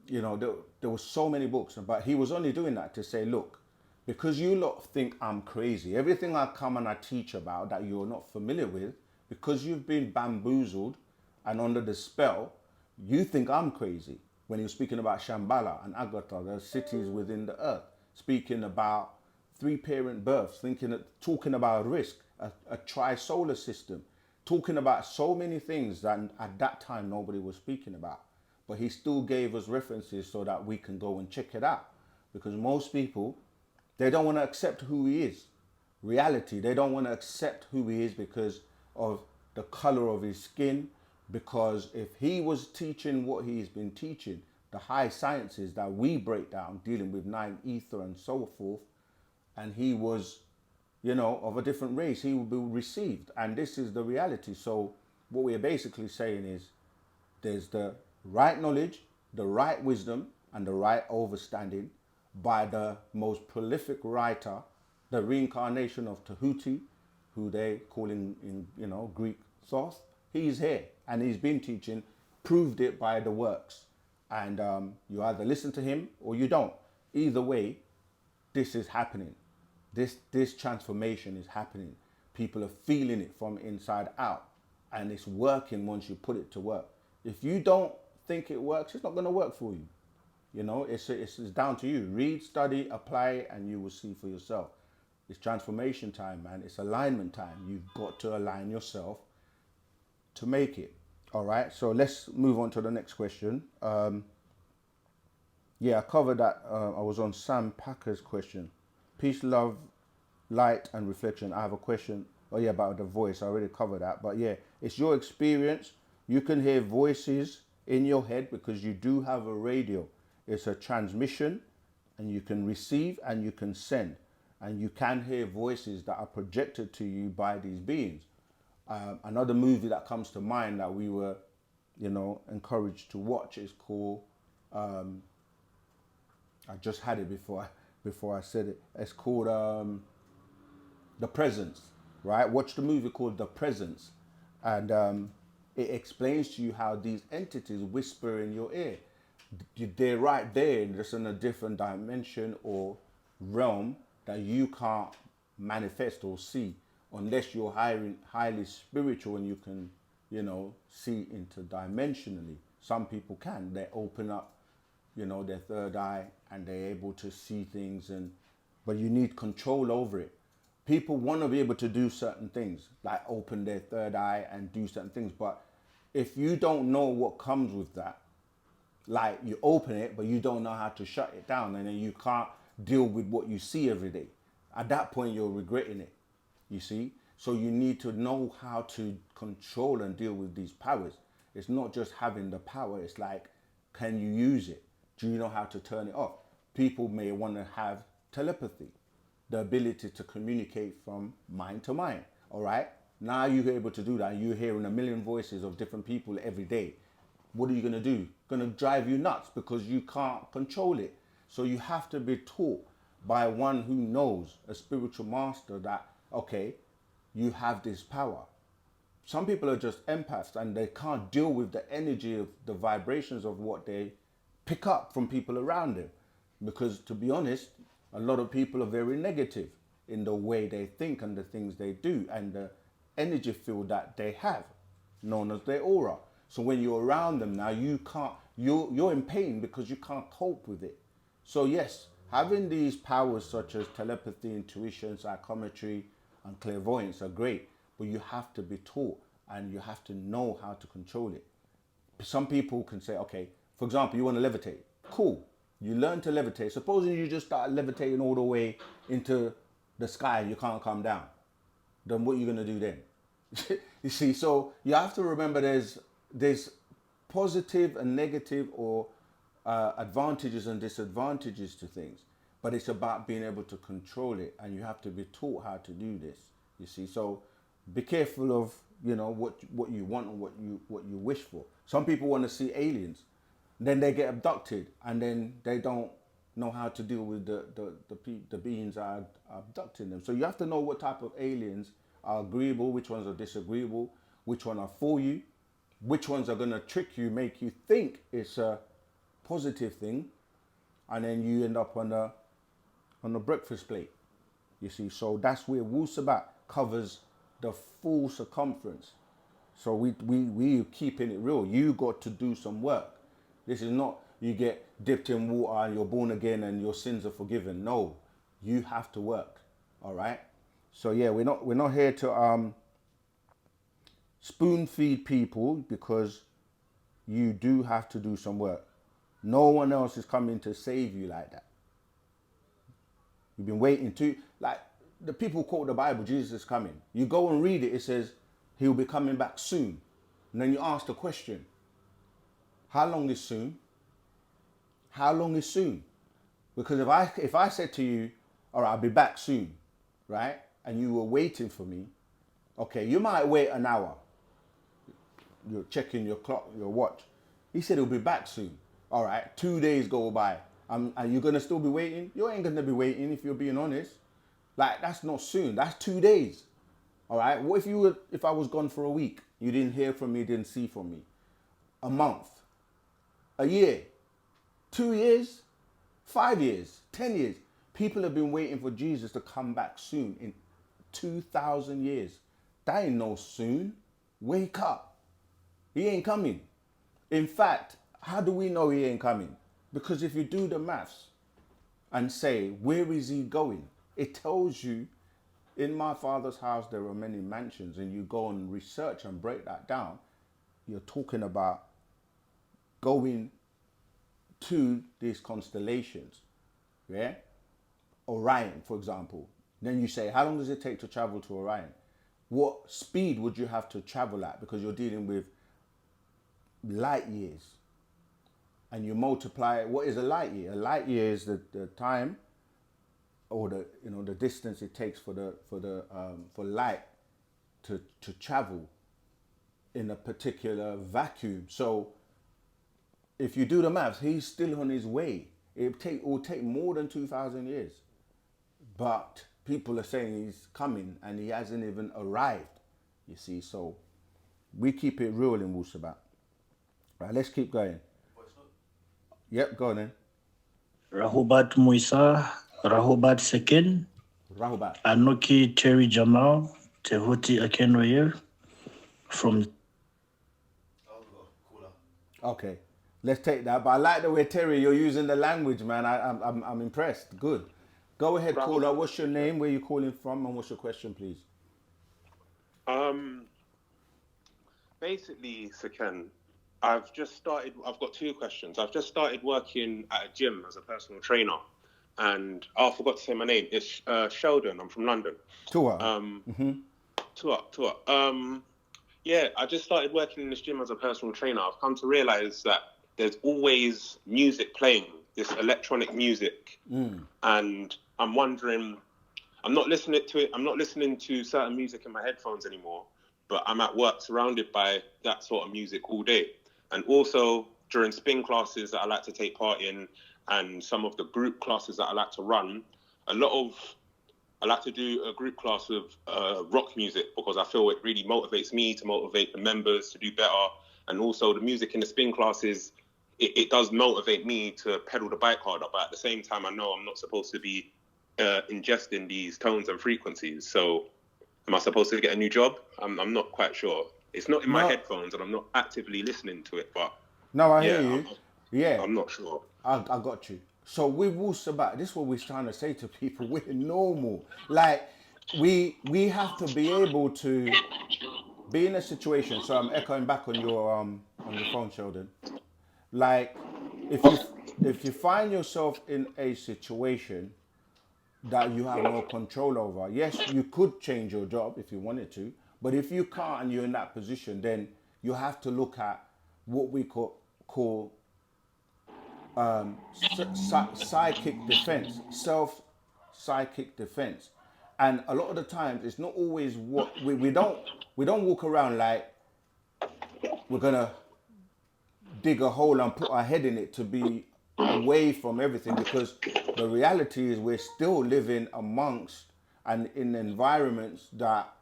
you know, there were so many books, but he was only doing that to say, look, because you lot think I'm crazy, everything I come and I teach about that you're not familiar with, because you've been bamboozled and under the spell, you think I'm crazy. When he was speaking about Shambhala and Agartha, the cities within the earth, speaking about 3-parent births, talking about risk, a tri-solar system, talking about so many things that at that time nobody was speaking about. but he still gave us references so that we can go and check it out. Because most people, they don't want to accept who he is. Reality, they don't want to accept who he is because of the color of his skin. Because if he was teaching what he's been teaching, the high sciences that we break down, dealing with nine ether and so forth, and he was, you know, of a different race, he will be received. And this is the reality. So what we're basically saying is there's the right knowledge, the right wisdom, and the right understanding by the most prolific writer, the reincarnation of Tahuti, who they call in you know, Greek Thoth. He's here and he's been teaching, proved it by the works. And you either listen to him or you don't. Either way, this is happening. This transformation is happening. People are feeling it from inside out, and it's working once you put it to work. If you don't think it works, it's not going to work for you. You know, it's down to you. Read, study, apply, and you will see for yourself. It's transformation time, man. It's alignment time. You've got to align yourself to make it. All right, so let's move on to the next question. Yeah, I covered that. I was on Sam Packer's question. Peace, love, light, and reflection. I have a question. Oh yeah, about the voice. I already covered that. But yeah, it's your experience. You can hear voices in your head because you do have a radio. It's a transmission, and you can receive and you can send. And you can hear voices that are projected to you by these beings. Another movie that comes to mind that we were, you know, encouraged to watch is called, I just had it before I said it. It's called The Presence, right? Watch the movie called The Presence. And it explains to you how these entities whisper in your ear. They're right there, just in a different dimension or realm that you can't manifest or see unless you're highly spiritual and you can, you know, see interdimensionally. Some people can. They open up, you know, their third eye and they're able to see things, but you need control over it. People want to be able to do certain things, like open their third eye and do certain things. But if you don't know what comes with that, like you open it, but you don't know how to shut it down, and then you can't deal with what you see every day. At that point, you're regretting it, you see? So you need to know how to control and deal with these powers. It's not just having the power. It's like, can you use it? Do you know how to turn it off? People may want to have telepathy, the ability to communicate from mind to mind, all right? Now you're able to do that. You're hearing a million voices of different people every day. What are you going to do? Going to drive you nuts because you can't control it. So you have to be taught by one who knows, a spiritual master, that, okay, you have this power. Some people are just empaths and they can't deal with the energy of the vibrations of what they pick up from people around them. Because to be honest, a lot of people are very negative in the way they think and the things they do and the energy field that they have, known as their aura. So when you're around them now, you're in pain because you can't cope with it. So yes, having these powers such as telepathy, intuition, psychometry, and clairvoyance are great, but you have to be taught and you have to know how to control it. Some people can say, okay, for example, you want to levitate. Cool. You learn to levitate. Supposing you just start levitating all the way into the sky and you can't come down. Then what are you going to do then? You see, so you have to remember there's positive and negative or advantages and disadvantages to things, but it's about being able to control it, and you have to be taught how to do this. You see, so be careful of, you know, what you want and what you wish for. Some people want to see aliens, then they get abducted, and then they don't know how to deal with the beings that are abducting them. So you have to know what type of aliens are agreeable, which ones are disagreeable, which ones are for you, which ones are going to trick you, make you think it's a positive thing, and then you end up on a breakfast plate. You see, so that's where Wu-Sabat covers the full circumference. So we keeping it real. You got to do some work. This is not you get dipped in water and you're born again and your sins are forgiven. No, you have to work. All right. So yeah, we're not here to spoon feed people, because you do have to do some work. No one else is coming to save you like that. You've been waiting to, like, the people quote the Bible, Jesus is coming. You go and read it, it says he'll be coming back soon. And then you ask the question, how long is soon? How long is soon? Because if I said to you, all right, I'll be back soon, right? And you were waiting for me, okay, you might wait an hour. You're checking your clock, your watch. He said he'll be back soon. All right, 2 days go by. Are you gonna still be waiting? You ain't gonna be waiting if you're being honest. Like, that's not soon. That's 2 days. All right. What if I was gone for a week? You didn't hear from me, didn't see from me. A month, a year, 2 years, 5 years, 10 years. People have been waiting for Jesus to come back soon in 2,000 years. That ain't no soon. Wake up. He ain't coming. In fact, how do we know he ain't coming? Because if you do the maths and say, where is he going? It tells you, in my Father's house there are many mansions, and you go and research and break that down, you're talking about going to these constellations, yeah? Orion, for example. Then you say, how long does it take to travel to Orion? What speed would you have to travel at? Because you're dealing with light years. And you multiply it. What is a light year? A light year is the time, or the distance it takes for light to travel in a particular vacuum. So if you do the maths, he's still on his way. It will take more than 2,000 years. But people are saying he's coming and he hasn't even arrived. You see, so we keep it real in Wu-Sabat. Right, let's keep going. Yep, go on then. Rahubat Muisa, Rahubat Sekin, Rahubat. Anoki Terry Jamal, Tehuti Akenroyer from. Okay, let's take that. But I like the way, Terry, you're using the language, man. I'm impressed. Good. Go ahead, caller. What's your name? Where you calling from? And what's your question, please? Basically, Saken, I've got two questions. I've just started working at a gym as a personal trainer. And I forgot to say my name. It's Sheldon. I'm from London. Tua. Tua. Yeah, I just started working in this gym as a personal trainer. I've come to realize that there's always music playing, this electronic music. And I'm wondering, I'm not listening to certain music in my headphones anymore, but I'm at work surrounded by that sort of music all day. And also during spin classes that I like to take part in, and some of the group classes that I like to run, I like to do a group class of rock music, because I feel it really motivates me to motivate the members to do better. And also the music in the spin classes, it does motivate me to pedal the bike harder. But at the same time, I know I'm not supposed to be ingesting these tones and frequencies. So am I supposed to get a new job? I'm not quite sure. It's not in my headphones and I'm not actively listening to it. But no, I hear you. I'm not sure. I got you. So with Wu-Sabat, this is what we're trying to say to people. We're normal. Like, we have to be able to be in a situation. So I'm echoing back on your phone, Sheldon. Like, if you find yourself in a situation that you have no control over, yes, you could change your job if you wanted to. But if you can't and you're in that position, then you have to look at what we call psychic defense, self-psychic defense. And a lot of the times it's not always what we don't walk around like we're gonna dig a hole and put our head in it to be away from everything, because the reality is we're still living amongst and in environments that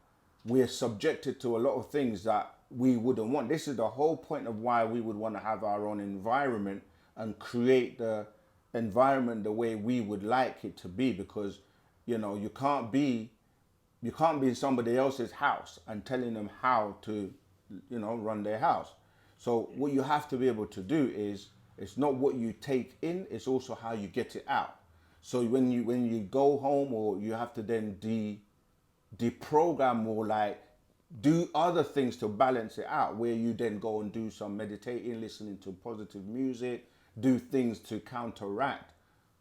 we're subjected to a lot of things that we wouldn't want. This is the whole point of why we would want to have our own environment and create the environment the way we would like it to be, because you can't be in somebody else's house and telling them how to run their house. So what you have to be able to do is, it's not what you take in, it's also how you get it out. So when you go home, or you have to then deprogram, or like do other things to balance it out, where you then go and do some meditating, listening to positive music, do things to counteract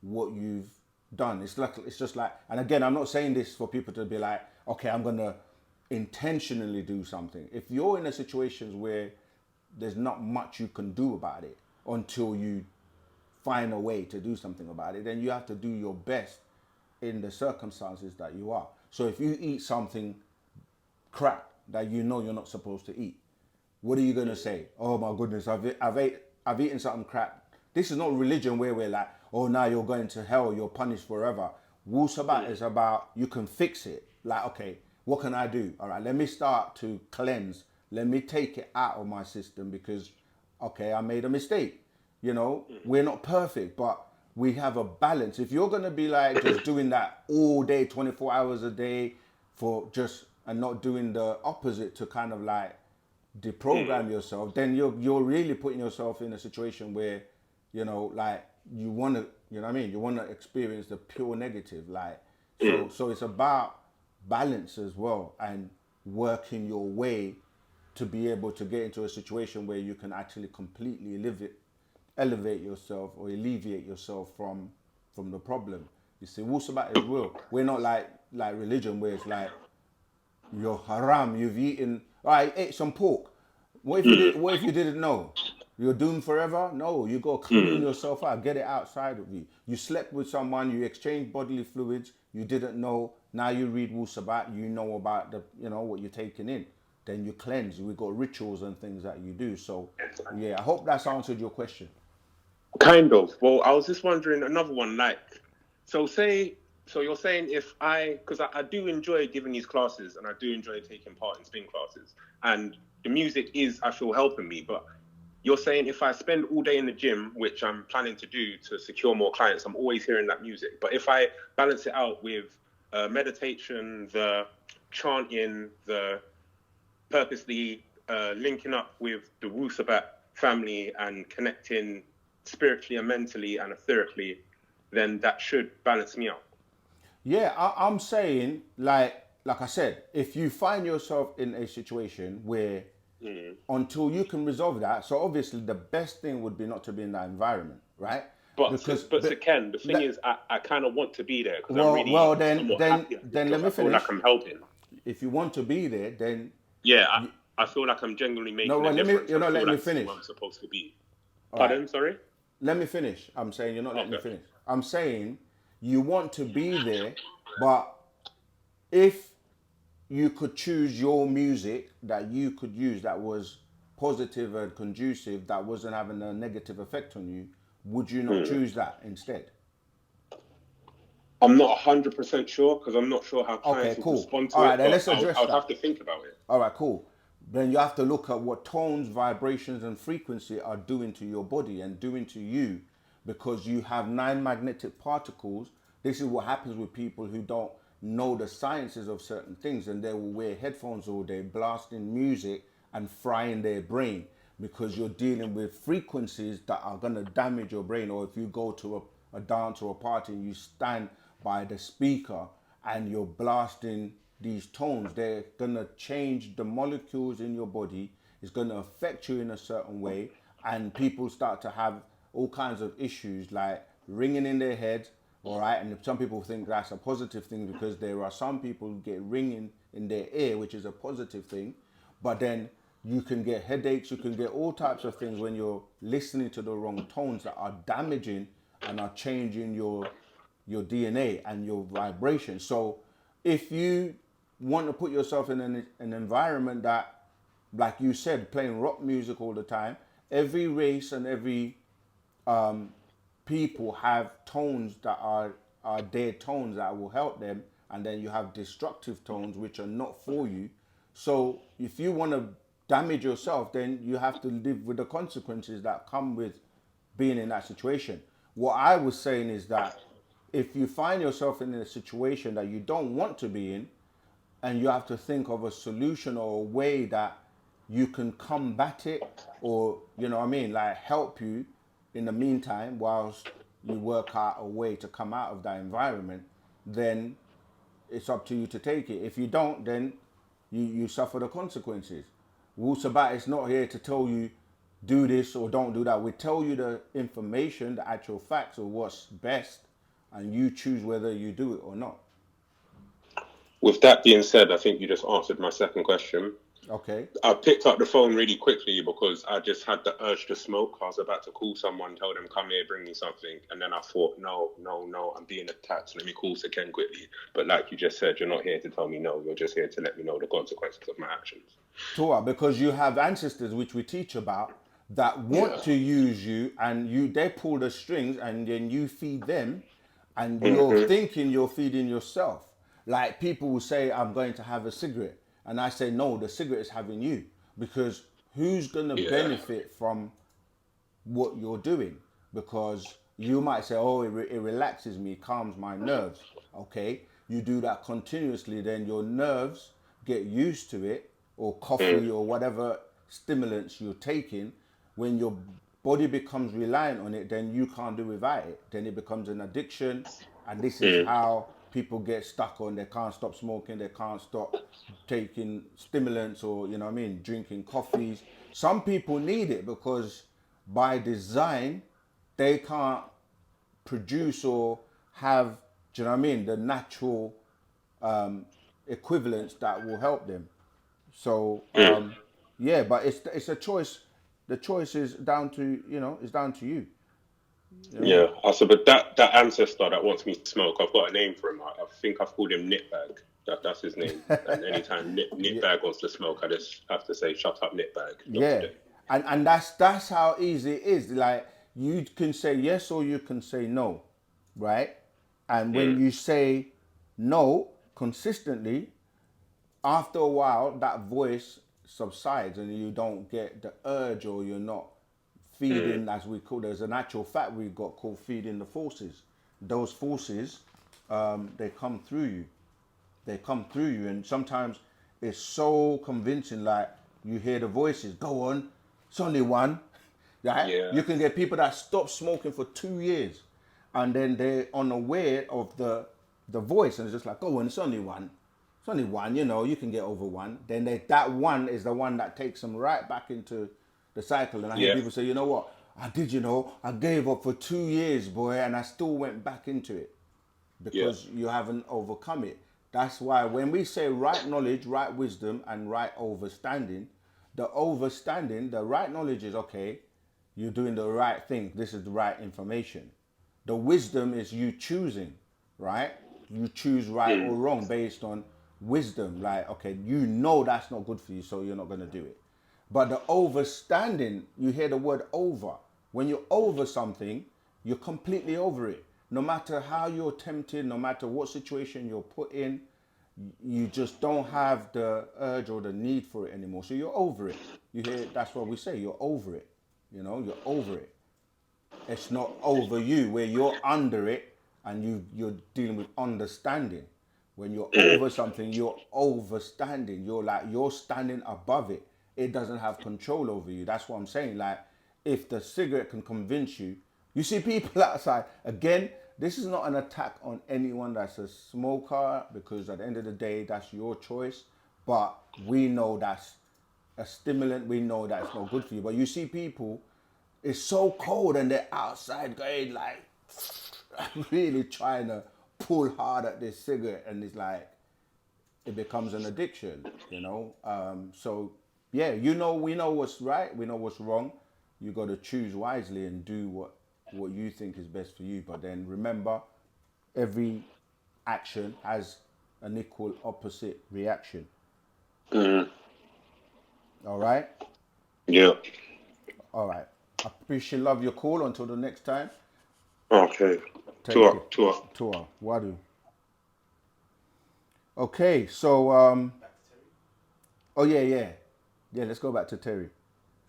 what you've done. It's just like, and again, I'm not saying this for people to be like, okay, I'm gonna intentionally do something. If you're in a situation where there's not much you can do about it until you find a way to do something about it, then you have to do your best in the circumstances that you are. So if you eat something crap that you know you're not supposed to eat, what are you going to say? Oh my goodness, I've eaten something crap. This is not religion where we're like, oh, now you're going to hell, you're punished forever. Wu-Sabat is about, you can fix it. Like, okay, what can I do? All right, let me start to cleanse. Let me take it out of my system because, okay, I made a mistake. You know, we're not perfect, but we have a balance. If you're going to be like just doing that all day, 24 hours a day for just, and not doing the opposite to kind of like deprogram yourself, then you're really putting yourself in a situation where, you know, like you want to, you know what I mean? You want to experience the pure negative. Like, so it's about balance as well, and working your way to be able to get into a situation where you can actually completely elevate yourself or alleviate yourself from the problem. You see, Wu-Sabat is real. We're not like religion where it's like, you're haram, you've eaten, I ate some pork. What if you didn't know? You're doomed forever? No, you go clean yourself out, get it outside of you. You slept with someone, you exchanged bodily fluids, you didn't know. Now you read Wu-Sabat, you know about the, you know, what you're taking in. Then you cleanse. We've got rituals and things that you do. So yeah, I hope that's answered your question. Kind of. Well, I was just wondering another one. Like, so you're saying if because I do enjoy giving these classes and I do enjoy taking part in spin classes, and the music is, I feel, helping me. But you're saying if I spend all day in the gym, which I'm planning to do to secure more clients, I'm always hearing that music. But if I balance it out with meditation, the chanting, the purposely linking up with the Wu-Sabat family and connecting spiritually and mentally and etherically, then that should balance me out. Yeah, I'm saying, like I said, if you find yourself in a situation where until you can resolve that, so obviously the best thing would be not to be in that environment, right? But Ken, the thing is, I kind of want to be there because I'm really somewhat happy then let me I feel finish. like I'm helping. If you want to be there, then yeah, I feel like I'm genuinely making a difference. You're not letting me like finish. Where I'm supposed to be. All Pardon? Sorry. Let me finish. I'm saying you're not letting me Okay. finish. I'm saying you want to be there, but if you could choose your music that you could use that was positive and conducive, that wasn't having a negative effect on you, would you not choose that instead? I'm not 100% sure because I'm not sure how clients Okay, will cool. respond to All it. right, then But let's address I would that. have to think about it. All right, cool. Then you have to look at what tones, vibrations, and frequency are doing to your body and doing to you, because you have 9 magnetic particles. This is what happens with people who don't know the sciences of certain things, and they will wear headphones all day, blasting music and frying their brain, because you're dealing with frequencies that are going to damage your brain. Or if you go to a dance or a party and you stand by the speaker and you're blasting these tones, they're going to change the molecules in your body. It's going to affect you in a certain way, and people start to have all kinds of issues like ringing in their head. All right, and some people think that's a positive thing, because there are some people who get ringing in their ear, which is a positive thing, but then you can get headaches, you can get all types of things when you're listening to the wrong tones that are damaging and are changing your DNA and your vibration. So if you want to put yourself in an environment that, like you said, playing rock music all the time, every race and every people have tones that are their tones that will help them, and then you have destructive tones which are not for you. So if you want to damage yourself, then you have to live with the consequences that come with being in that situation. What I was saying is that if you find yourself in a situation that you don't want to be in, and you have to think of a solution or a way that you can combat it, or, you know what I mean, like help you in the meantime whilst you work out a way to come out of that environment, then it's up to you to take it. If you don't, then you suffer the consequences. Wu-Sabat is not here to tell you do this or don't do that. We tell you the information, the actual facts of what's best, and you choose whether you do it or not. With that being said, I think you just answered my second question. Okay. I picked up the phone really quickly because I just had the urge to smoke. I was about to call someone, tell them, come here, bring me something. And then I thought, no, I'm being attacked. Let me call Ken quickly. But like you just said, you're not here to tell me no. You're just here to let me know the consequences of my actions. Torah, because you have ancestors, which we teach about, that want to use you, and they pull the strings, and then you feed them, and you're thinking you're feeding yourself. Like people will say, I'm going to have a cigarette. And I say, no, the cigarette is having you. Because who's going to benefit from what you're doing? Because you might say, oh, it relaxes me, calms my nerves. Okay, you do that continuously, then your nerves get used to it, or coffee or whatever stimulants you're taking. When your body becomes reliant on it, then you can't do without it. Then it becomes an addiction. And this is how people get stuck on, they can't stop smoking, they can't stop taking stimulants, or, you know what I mean, drinking coffees. Some people need it because by design, they can't produce or have, do you know what I mean, the natural equivalents that will help them. So, yeah, but it's a choice. The choice is down to, it's down to you. Yeah, also, but that ancestor that wants me to smoke, I've got a name for him. I think I've called him Nitbag. That's his name. And anytime Nitbag wants to smoke, I just have to say, "Shut up, Nitbag." Yeah, and that's how easy it is. Like, you can say yes or you can say no, right? And when you say no consistently, after a while, that voice subsides, and you don't get the urge, or you're not feeding, as we call, there's an actual fact we've got called feeding the forces. Those forces, they come through you. They come through you, and sometimes it's so convincing. Like, you hear the voices, go on, it's only one, right? Yeah. You can get people that stop smoking for 2 years, and then they're unaware of the voice, and it's just like, go on, it's only one. It's only one, you can get over one. Then that one is the one that takes them right back into the cycle. And I hear people say, you know what, I gave up for 2 years, boy, and I still went back into it because you haven't overcome it. That's why when we say right knowledge, right wisdom, and right overstanding, the right knowledge is, okay, you're doing the right thing. This is the right information. The wisdom is you choosing, right? You choose right or wrong based on wisdom. Like, okay, that's not good for you, so you're not going to do it. But the overstanding, you hear the word over. When you're over something, you're completely over it. No matter how you're tempted, no matter what situation you're put in, you just don't have the urge or the need for it anymore. So you're over it. You hear, that's what we say, you're over it. You're over it. It's not over you, where you're under it and you're dealing with understanding. When you're over something, you're overstanding. You're standing above it. It doesn't have control over you. That's what I'm saying. Like, if the cigarette can convince you, you see people outside. Again, this is not an attack on anyone that's a smoker, because at the end of the day, that's your choice. But we know that's a stimulant. We know that it's not good for you. But you see people, it's so cold and they're outside going like, really trying to pull hard at this cigarette, and it's like, it becomes an addiction, So, yeah, we know what's right, we know what's wrong. You got to choose wisely and do what you think is best for you. But then remember, every action has an equal opposite reaction. All right? Yeah. All right. I appreciate, love your call. Until the next time. Okay. Tua. Wadu. Okay, so oh yeah. Let's go back to Terry.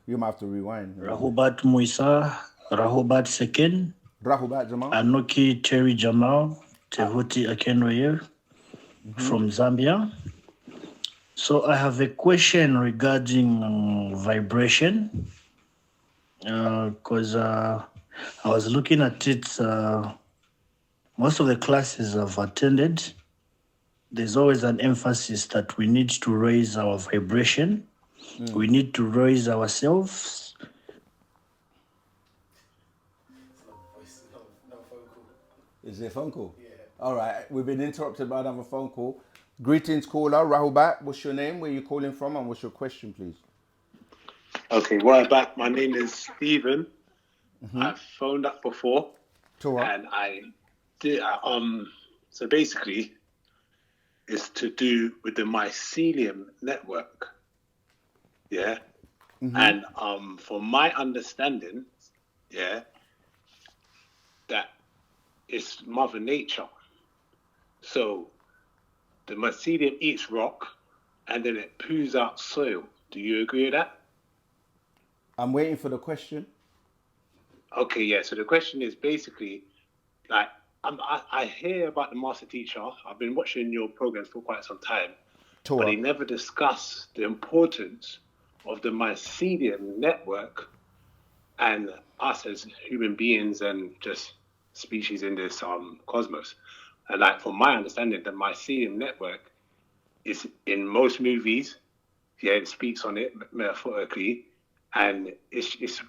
You might have to rewind. Rahubat Muisa, Rahubat Sekin, Rahubat Jamal. Anuki Terry Jamal, Tehuti Akenroyer from Zambia. So I have a question regarding vibration, because I was looking at it. Most of the classes I've attended, there's always an emphasis that we need to raise our vibration. We need to raise ourselves. No phone call. Is there a phone call? Yeah. All right, we've been interrupted by another phone call. Greetings, caller. Rahubat, what's your name? Where you calling from? And what's your question, please? Okay, well, back. My name is Stephen. I've phoned up before, Torah. and I did. So basically, it's to do with the mycelium network. Yeah, and from my understanding, yeah, that it's Mother Nature. So the mycelium eats rock, and then it poos out soil. Do you agree with that? I'm waiting for the question. Okay, yeah. So the question is basically, like, I hear about the master teacher. I've been watching your programs for quite some time, but Torah. they never discuss the importance of the mycelium network and us as human beings and just species in this cosmos. And like, from my understanding, the mycelium network is in most movies. Yeah, it speaks on it metaphorically, and it's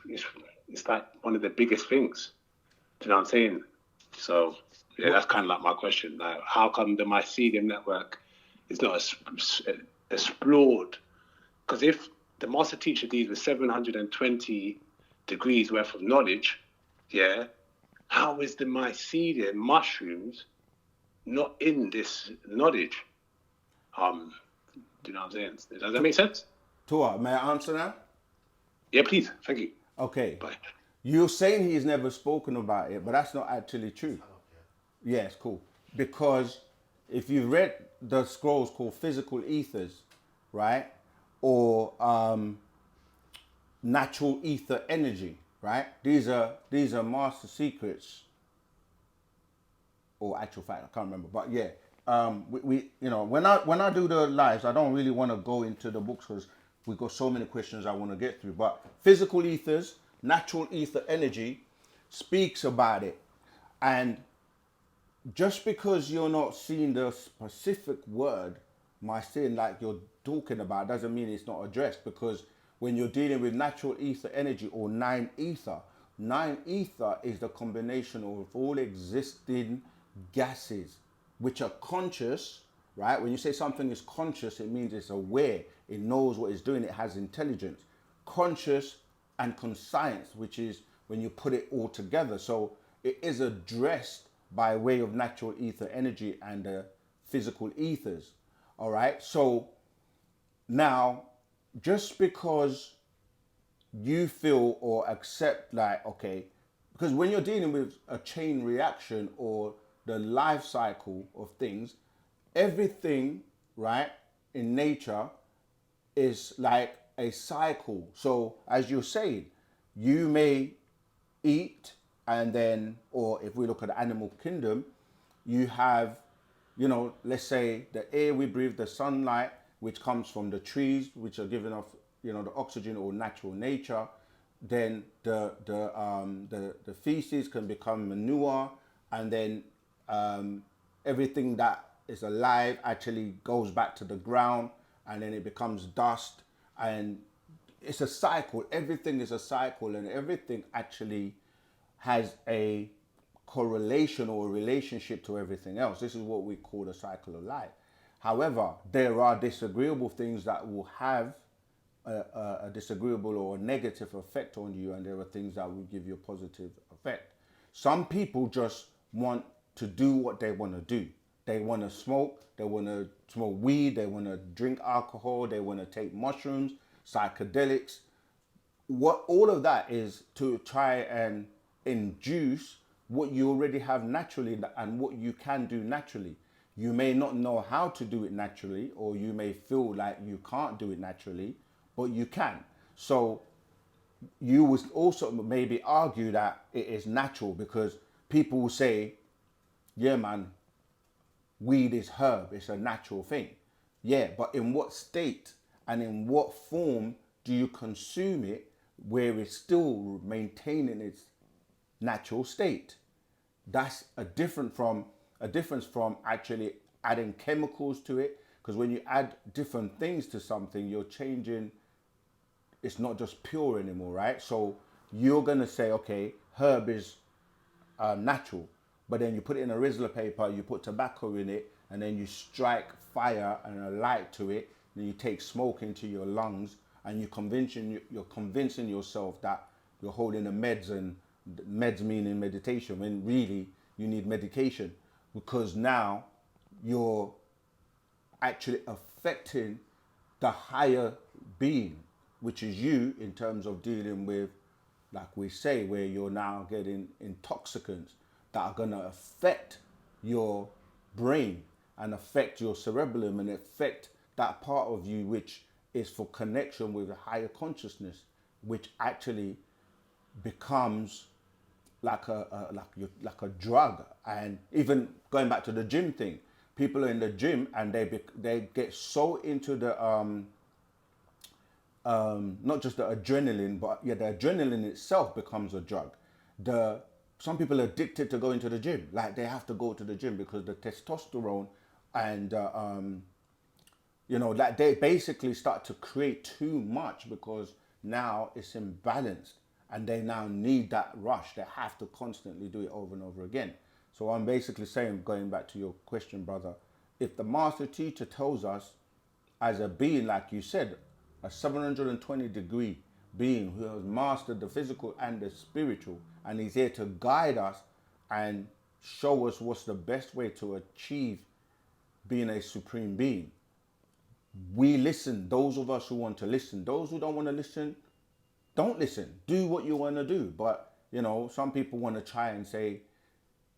like one of the biggest things. Do you know what I'm saying? So yeah, that's kind of like my question. Like, how come the mycelium network is not explored? Because if the master teacher deals with 720 degrees worth of knowledge, yeah, how is the mycelium mushrooms not in this knowledge? Do you know what I'm saying? Does that make sense? Torah, may I answer now? Yeah, please. Thank you. Okay. Bye. You're saying he's never spoken about it, but that's not actually true. Yes, cool. Because if you read the scrolls called physical ethers, right, or natural ether energy, right? These are master secrets, or actual fact, I can't remember. But yeah, we you know, when I do the lives, I don't really want to go into the books because we've got so many questions I want to get through. But physical ethers, natural ether energy, speaks about it, and just because you're not seeing the specific word, mycelium, like you're talking about, doesn't mean it's not addressed. Because when you're dealing with natural ether energy or nine ether is the combination of all existing gases which are conscious, right? When you say something is conscious, it means it's aware, it knows what it's doing, it has intelligence. Conscious and conscience, which is when you put it all together. So it is addressed by way of natural ether energy and physical ethers. All right. So now, just because you feel or accept, like, okay, because when you're dealing with a chain reaction or the life cycle of things, everything, right, in nature is like a cycle. So as you're saying, you may eat, and then, or if we look at the animal kingdom, you have, you know, let's say the air we breathe, the sunlight, which comes from the trees, which are giving off, you know, the oxygen or natural nature. Then the feces can become manure, and then everything that is alive actually goes back to the ground, and then it becomes dust, and it's a cycle. Everything is a cycle, and everything actually has a correlation or a relationship to everything else. This is what we call the cycle of life. However, there are disagreeable things that will have a disagreeable or a negative effect on you, and there are things that will give you a positive effect. Some people just want to do what they want to do. They want to smoke, they want to smoke weed, they want to drink alcohol, they want to take mushrooms, psychedelics. What all of that is to try and induce what you already have naturally and what you can do naturally. You may not know how to do it naturally, or you may feel like you can't do it naturally, but you can. So you would also maybe argue that it is natural, because people will say, yeah man, weed is herb, it's a natural thing. Yeah, but in what state and in what form do you consume it where it's still maintaining its natural state? That's a difference from actually adding chemicals to it. Because when you add different things to something, you're changing, it's not just pure anymore, right? So you're going to say, okay, herb is natural, but then you put it in a Rizzler paper, you put tobacco in it, and then you strike fire and a light to it, then you take smoke into your lungs, and you're convincing yourself that you're holding the meds, and meds meaning meditation, when really you need medication, because now you're actually affecting the higher being, which is you, in terms of dealing with, like we say, where you're now getting intoxicants that are going to affect your brain and affect your cerebellum and affect that part of you which is for connection with a higher consciousness, which actually becomes like a drug. And even going back to the gym thing, people are in the gym and they get so into the not just the adrenaline, but yeah, the adrenaline itself becomes a drug. Some people are addicted to going to the gym, like they have to go to the gym because the testosterone and that they basically start to create too much, because now it's imbalanced and they now need that rush. They have to constantly do it over and over again. So I'm basically saying, going back to your question, brother, if the master teacher tells us, as a being, like you said, a 720-degree being who has mastered the physical and the spiritual, and he's here to guide us and show us what's the best way to achieve being a supreme being, we listen. Those of us who want to listen. Those who don't want to listen, don't listen. Do what you want to do. But, some people want to try and say,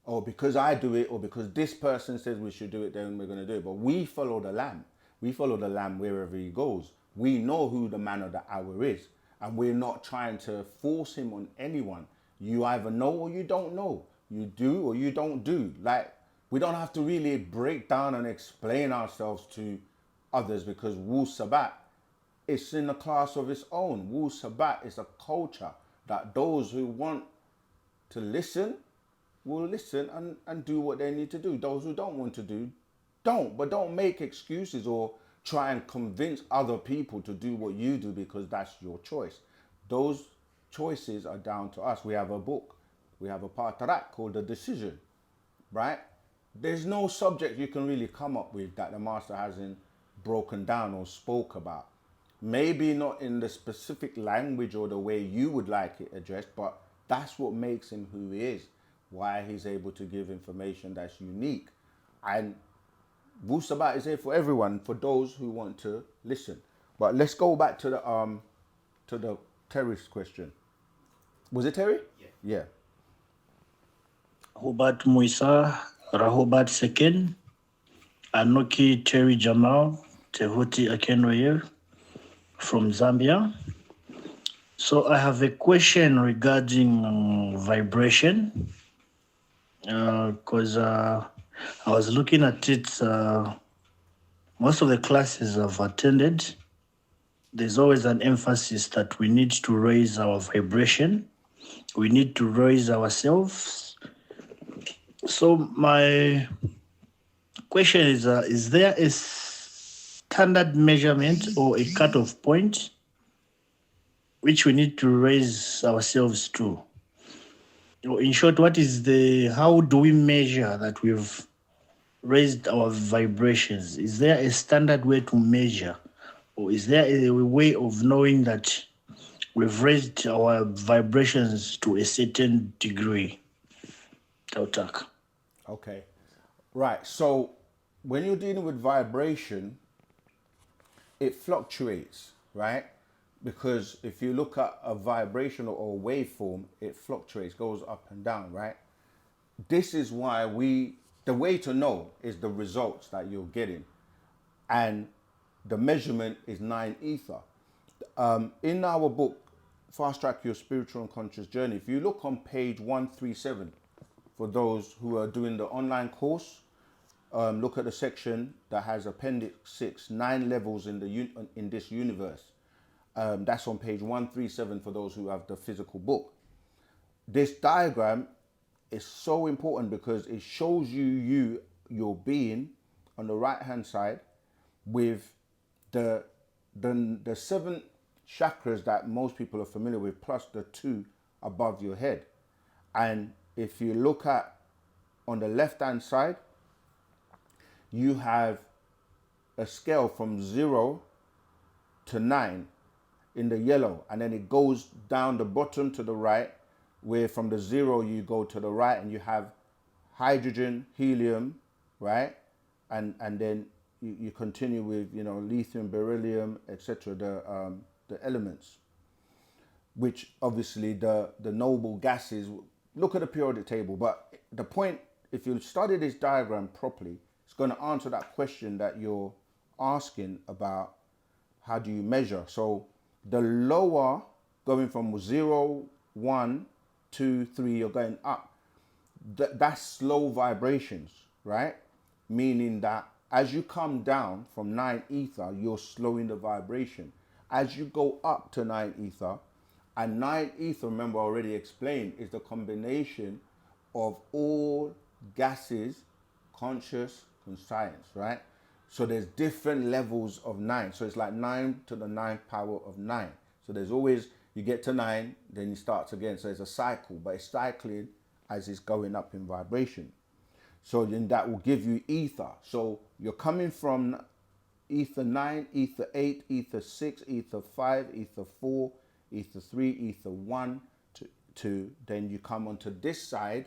oh, because I do it, or because this person says we should do it, then we're going to do it. But we follow the Lamb. We follow the Lamb wherever he goes. We know who the man of the hour is. And we're not trying to force him on anyone. You either know or you don't know. You do or you don't do. Like, we don't have to really break down and explain ourselves to others, because Wu-Sabat is in a class of its own. Wu-Sabat is a culture that those who want to listen will listen and do what they need to do. Those who don't want to do, don't. But don't make excuses or try and convince other people to do what you do, because that's your choice. Those choices are down to us. We have a book. We have a patarak called The Decision, right? There's no subject you can really come up with that the master hasn't broken down or spoke about. Maybe not in the specific language or the way you would like it addressed, but that's what makes him who he is, why he's able to give information that's unique. And Wu-Sabat is here for everyone, for those who want to listen. But let's go back to the Terry's question. Was it Terry? Yeah. Hubert Muisa, Rahobat Seken, Anoki Terry Jamal, Tehuti Akenroye from Zambia. So I have a question regarding vibration, because I was looking at it, most of the classes I've attended, there's always an emphasis that we need to raise our vibration. We need to raise ourselves. So my question is there a standard measurement or a cutoff point which we need to raise ourselves to? In short, how do we measure that we've raised our vibrations? Is there a standard way to measure? Or is there a way of knowing that we've raised our vibrations to a certain degree? Tautak. Okay. Right. So when you're dealing with vibration, it fluctuates, right? Because if you look at a vibration or waveform, it fluctuates, goes up and down, right? This is why the way to know is the results that you're getting. And the measurement is 9 ether. In our book, Fast Track Your Spiritual and Conscious Journey, if you look on page 137, for those who are doing the online course, look at the section that has Appendix 6, 9 levels in this universe. That's on page 137 for those who have the physical book. This diagram is so important because it shows you your being on the right hand side with the the 7 chakras that most people are familiar with, plus the 2 above your head. And if you look at on the left hand side, you have a scale from 0 to 9 in the yellow, and then it goes down the bottom to the right, where from the 0 you go to the right and you have hydrogen, helium, right? And then you continue with, you know, lithium, beryllium, etc., the elements, which obviously the noble gases. Look at the periodic table. But the point, if you study this diagram properly, it's going to answer that question that you're asking about how do you measure. So the lower, going from 0, 1, 2, 3, you're going up. That's slow vibrations, right? Meaning that as you come down from 9 ether, you're slowing the vibration. As you go up to 9 ether, and 9 ether, remember I already explained, is the combination of all gases, conscious and science, right? So there's different levels of 9. So it's like 9 to the 9th power of 9. So there's always, you get to 9, then it starts again. So it's a cycle, but it's cycling as it's going up in vibration. So then that will give you ether. So you're coming from ether 9, ether 8, ether 6, ether 5, ether 4, ether 3, ether 1, to then you come onto this side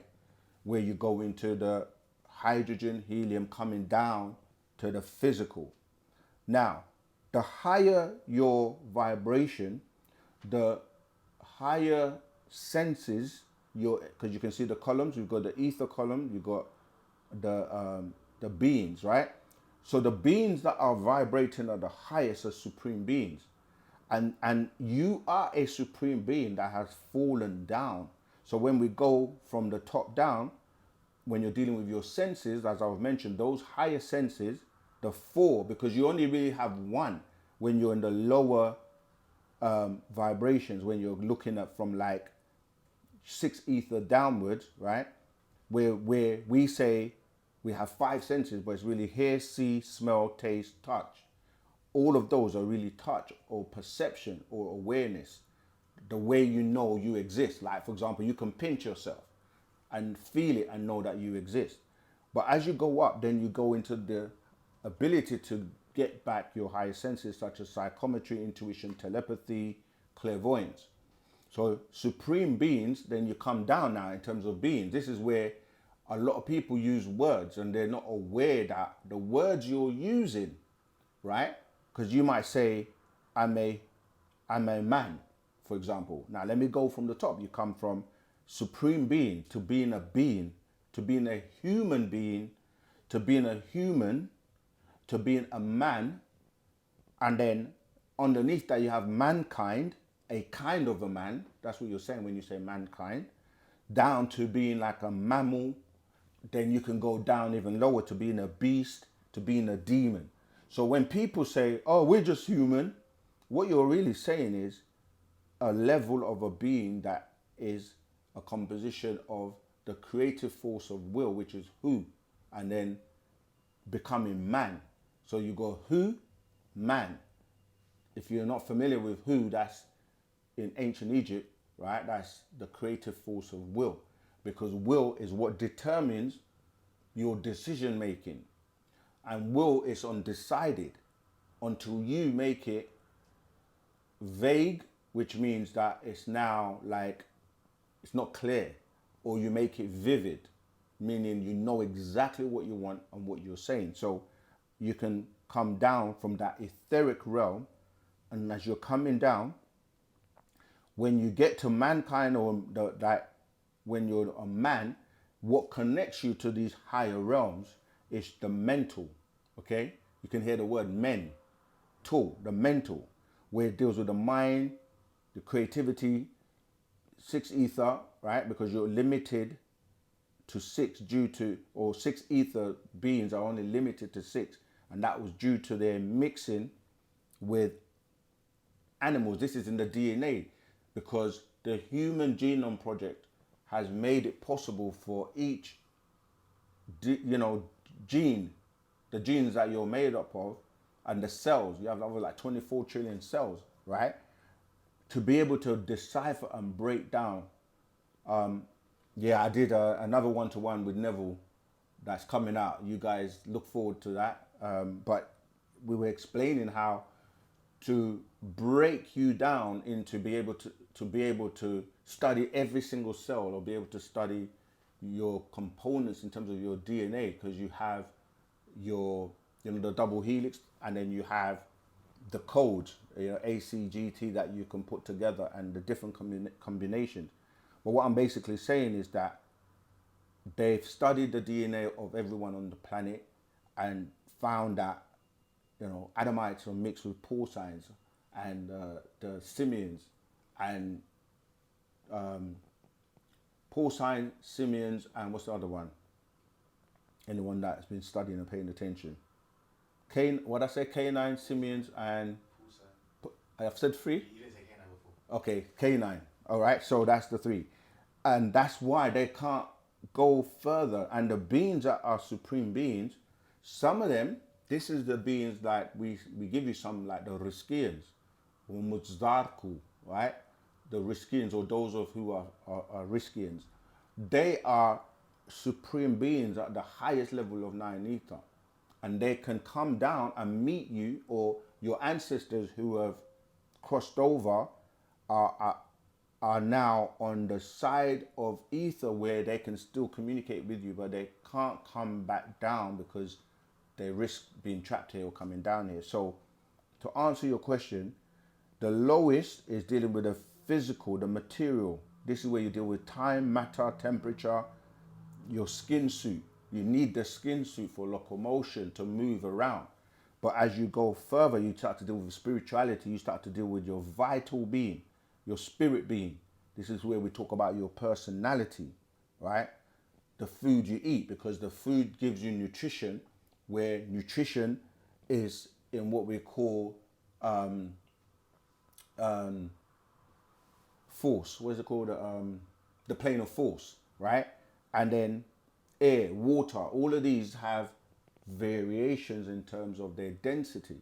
where you go into the hydrogen, helium, coming down to the physical. Now, the higher your vibration, the higher senses your, because you can see the columns. You've got the ether column, you've got the beings, right? So the beings that are vibrating at the highest are supreme beings. And you are a supreme being that has fallen down. So when we go from the top down, when you're dealing with your senses, as I've mentioned, those higher senses, the 4, because you only really have 1 when you're in the lower vibrations, when you're looking at from like 6 ether downwards, right? Where we say we have 5 senses, but it's really hear, see, smell, taste, touch. All of those are really touch or perception or awareness, the way you know you exist. Like, for example, you can pinch yourself and feel it and know that you exist. But as you go up, then you go into the ability to get back your higher senses, such as psychometry, intuition, telepathy, clairvoyance. So supreme beings, then you come down now in terms of beings. This is where a lot of people use words and they're not aware that the words you're using, right? Because you might say, I'm a man, for example. Now let me go from the top. You come from supreme being to being a being, to being a human being, to being a human, to being a man. And then underneath that you have mankind, a kind of a man. That's what you're saying when you say mankind. Down to being like a mammal. Then you can go down even lower to being a beast, to being a demon. So when people say, oh, we're just human, what you're really saying is a level of a being that is a composition of the creative force of will, which is who, and then becoming man. So you go who, man. If you're not familiar with who, that's in ancient Egypt, right? That's the creative force of will, because will is what determines your decision making. And will is undecided until you make it vague, which means that it's now like, it's not clear, or you make it vivid, meaning you know exactly what you want and what you're saying. So you can come down from that etheric realm, and as you're coming down, when you get to mankind, or that when you're a man, what connects you to these higher realms is the mental, okay? You can hear the word the mental, where it deals with the mind, the creativity, 6 ether, right? Because you're limited to 6 due to, or 6 ether beings are only limited to 6. And that was due to their mixing with animals. This is in the DNA, because the Human Genome Project has made it possible for each, gene the genes that you're made up of, and the cells, you have over like 24 trillion cells, right? To be able to decipher and break down. Yeah, I did another one-to-one with Neville that's coming out. You guys look forward to that. But we were explaining how to break you down into be able to study every single cell, or be able to study your components in terms of your DNA, because you have your, you know, the double helix, and then you have the code, you know, ACGT, that you can put together, and the different combinations. But what I'm basically saying is that they've studied the DNA of everyone on the planet and found that, you know, Adamites are mixed with porcines and the simians, and porcine, simians, and what's the other one? Anyone that's been studying and paying attention. What I say? Canine, simians, and I've said three? You didn't say canine before. Okay, canine. All right, so that's the three. And that's why they can't go further. And the beings that are supreme beings, some of them, this is the beings like we give you some, like the Riskians, or Mutzdarku, right? The Riskians, or those of who are Riskians. They are supreme beings at the highest level of nine ether. And they can come down and meet you, or your ancestors who have crossed over are now on the side of ether where they can still communicate with you, but they can't come back down because they risk being trapped here or coming down here. So to answer your question, the lowest is dealing with the physical, the material. This is where you deal with time, matter, temperature, your skin suit. You need the skin suit for locomotion to move around. But as you go further, you start to deal with spirituality. You start to deal with your vital being, your spirit being. This is where we talk about your personality, right? The food you eat, because the food gives you nutrition, where nutrition is in what we call force. What is it called? The plane of force, right? And then air, water, all of these have variations in terms of their density.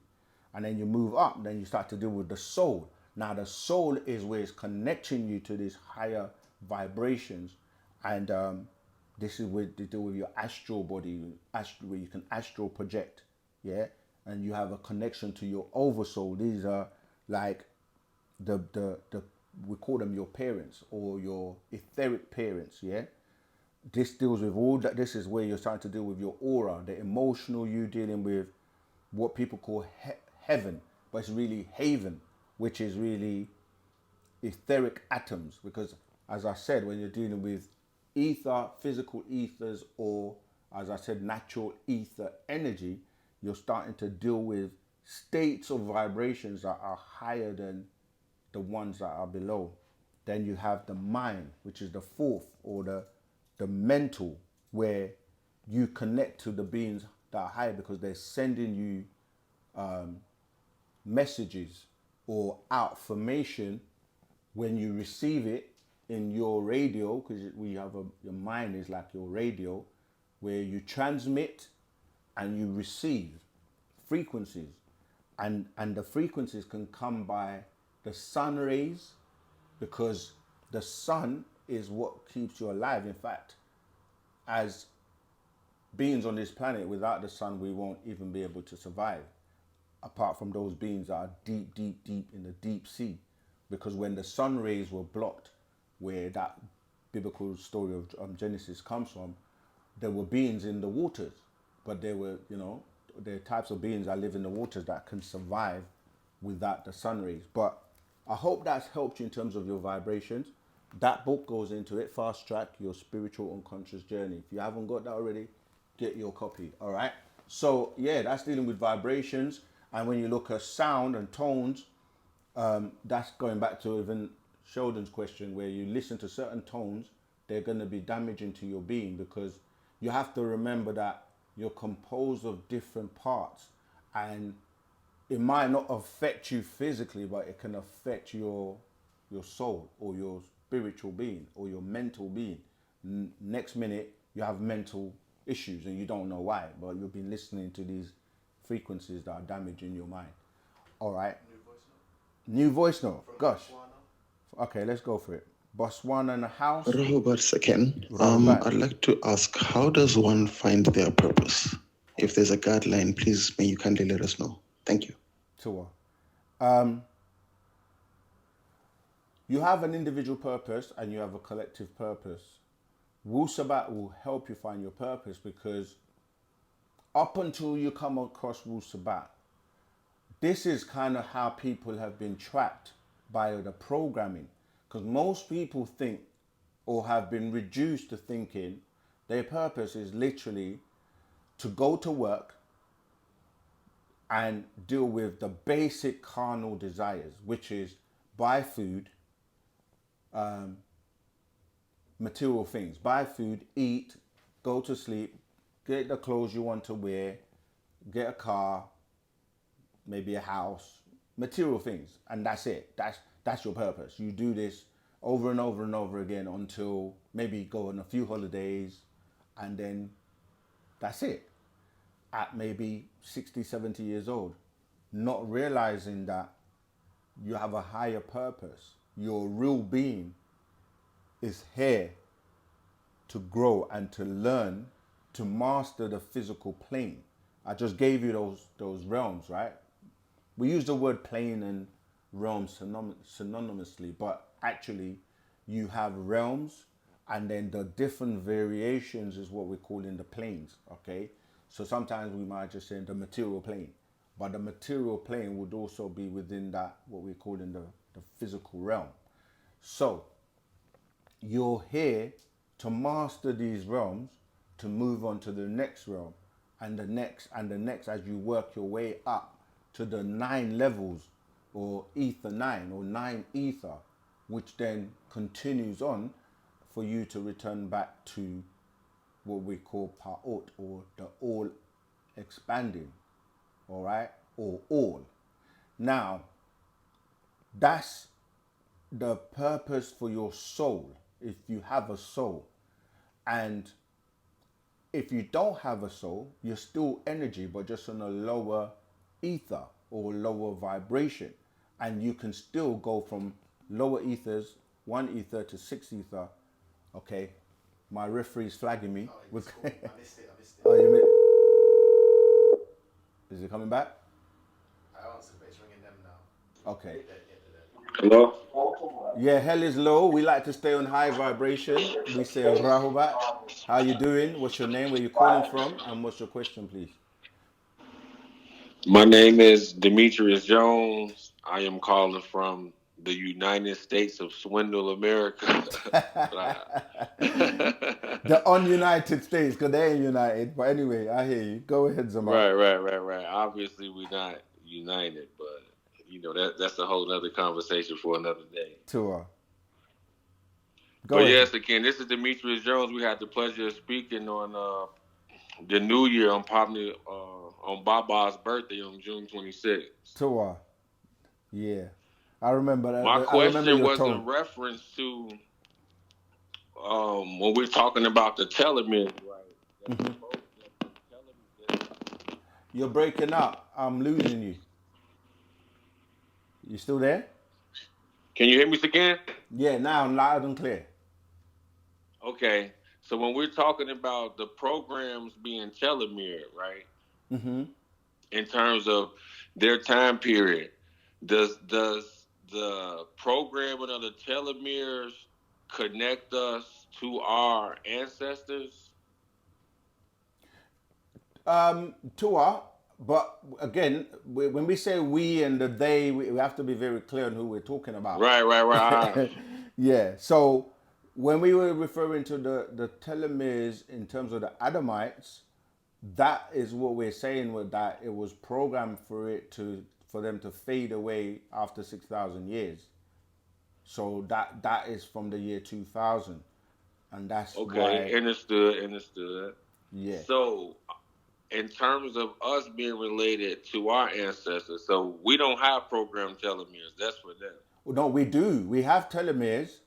And then you move up, then you start to deal with the soul. Now the soul is where it's connecting you to these higher vibrations. And this is where they deal with your astral body, where you can astral project, yeah? And you have a connection to your oversoul. These are like the we call them your parents, or your etheric parents, yeah? This deals with all that. This is where you're starting to deal with your aura, the emotional you, dealing with what people call heaven, but it's really haven, which is really etheric atoms. Because as I said, when you're dealing with ether, physical ethers, or as I said, natural ether energy, you're starting to deal with states of vibrations that are higher than the ones that are below. Then you have the mind, which is the fourth, or the mental, where you connect to the beings that are higher, because they're sending you messages or affirmation. When you receive it in your radio, because we have your mind is like your radio, where you transmit and you receive frequencies, and the frequencies can come by the sun rays, because the sun is what keeps you alive. In fact, as beings on this planet, without the sun, we won't even be able to survive, apart from those beings that are deep, deep, deep in the deep sea. Because when the sun rays were blocked, where that biblical story of Genesis comes from, there were beings in the waters, but there were, you know, there are types of beings that live in the waters that can survive without the sun rays. But I hope that's helped you in terms of your vibrations. That book goes into it, Fast Track Your Spiritual Unconscious Journey. If you haven't got that already, get your copy, all right? So yeah, that's dealing with vibrations. And when you look at sound and tones, that's going back to even Sheldon's question, where you listen to certain tones, they're going to be damaging to your being, because you have to remember that you're composed of different parts, and it might not affect you physically, but it can affect your soul, or your spiritual being, or your mental being. Next minute you have mental issues and you don't know why, but you've been listening to these frequencies that are damaging your mind. All right. New voice note. Gosh. Okay, let's go for it. Botswana in the house. Rahubat second. Rahubat. I'd like to ask, how does one find their purpose? If there's a guideline, please may you kindly let us know. Thank you. Tua. You have an individual purpose and you have a collective purpose. Wu-Sabat will help you find your purpose, because up until you come across Wu-Sabat, this is kind of how people have been trapped by the programming. Because most people think, or have been reduced to thinking, their purpose is literally to go to work and deal with the basic carnal desires, which is buy food, material things, buy food, eat, go to sleep, get the clothes you want to wear, get a car, maybe a house, material things, and that's it. That's your purpose. You do this over and over and over again until maybe go on a few holidays, and then that's it. At maybe 60, 70 years old, not realizing that you have a higher purpose. Your real being is here to grow and to learn, to master the physical plane. I just gave you those realms, right? We use the word plane and realm synonymously, but actually you have realms, and then the different variations is what we're calling the planes, okay? So sometimes we might just say the material plane, but the material plane would also be within that, what we're calling the physical realm. So you're here to master these realms, to move on to the next realm, and the next, and the next, as you work your way up to the 9 levels, or ether 9, or 9 ether, which then continues on for you to return back to what we call Pa'ot, or the all expanding, all right, or all. Now, that's the purpose for your soul, if you have a soul. And if you don't have a soul, you're still energy, but just on a lower ether or lower vibration. And you can still go from lower ethers, 1 ether to 6 ether. Okay, my referee's flagging me. Oh, it's cool. I missed it. Oh, you Is it coming back? I answered, but it's ringing them now. Okay. Hello? Yeah, hell is low. We like to stay on high vibration. We say Rahubat. How you doing? What's your name? Where you calling from? And what's your question, please? My name is Demetrius Jones. I am calling from the United States of Swindle, America. The un-United States, because they ain't united. But anyway, I hear you. Go ahead, Zamar. Right. Obviously, we're not united, but you know that's a whole other conversation for another day. Go but ahead. yes, again, this is Demetrius Jones. We had the pleasure of speaking on the New Year on probably on Baba's birthday on June 26th. Tua. Yeah. I remember that. My I question remember your was tone. in reference to when we're talking about the telomeres, right? Mm-hmm. You're breaking up. I'm losing you. You still there? Can you hear me again? Yeah, now loud and clear. Okay. So when we're talking about the programs being telomere, right? Mm-hmm. In terms of their time period, does the programming of the telomeres connect us to our ancestors? Tua, but again, when we say we and the they, we have to be very clear on who we're talking about. Right. Yeah. So when we were referring to the telomeres in terms of the Adamites, that is what we're saying with that. It was programmed for them to fade away after 6,000 years. So that is from the year 2000, and that's okay. Why. Understood. Yeah. So, in terms of us being related to our ancestors, so we don't have programmed telomeres. That's for them. No, we do. We have telomeres,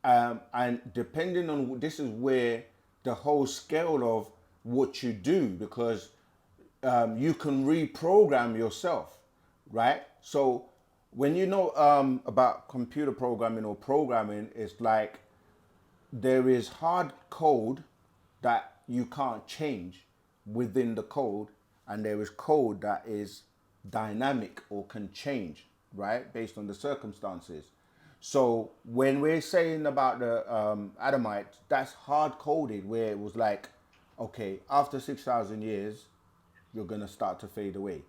and depending on this is where the whole scale of what you do, because you can reprogram yourself, right? So when you know about computer programming or programming, it's like there is hard code that you can't change within the code, and there is code that is dynamic or can change, right, based on the circumstances. So when we're saying about the Adamites, that's hard coded, where it was like, okay, after 6,000 years, you're gonna start to fade away.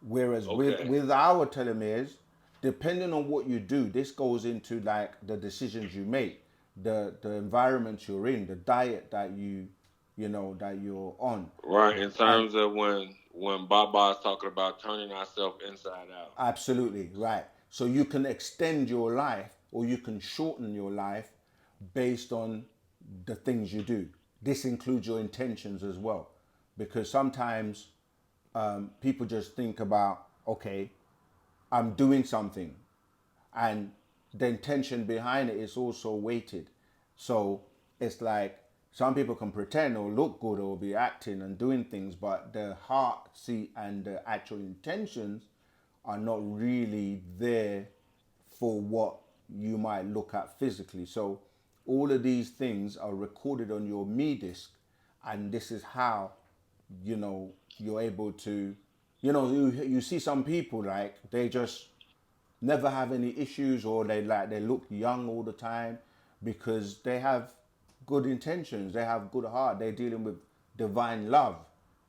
Whereas Okay. with our telomeres, depending on what you do, this goes into like the decisions you make, the environment you're in, the diet that that you're on. Right. In And terms of when Baba's talking about turning ourselves inside out. absolutely right. So you can extend your life or you can shorten your life based on the things you do. This includes your intentions as well, because sometimes people just think about, okay, I'm doing something, and the intention behind it is also weighted. So it's like some people can pretend or look good or be acting and doing things, but the heart, seat, and the actual intentions are not really there for what you might look at physically. So all of these things are recorded on your me disc, and this is how you're able to, you see some people like they just never have any issues, or they look young all the time because they have good intentions, they have good heart, they're dealing with divine love.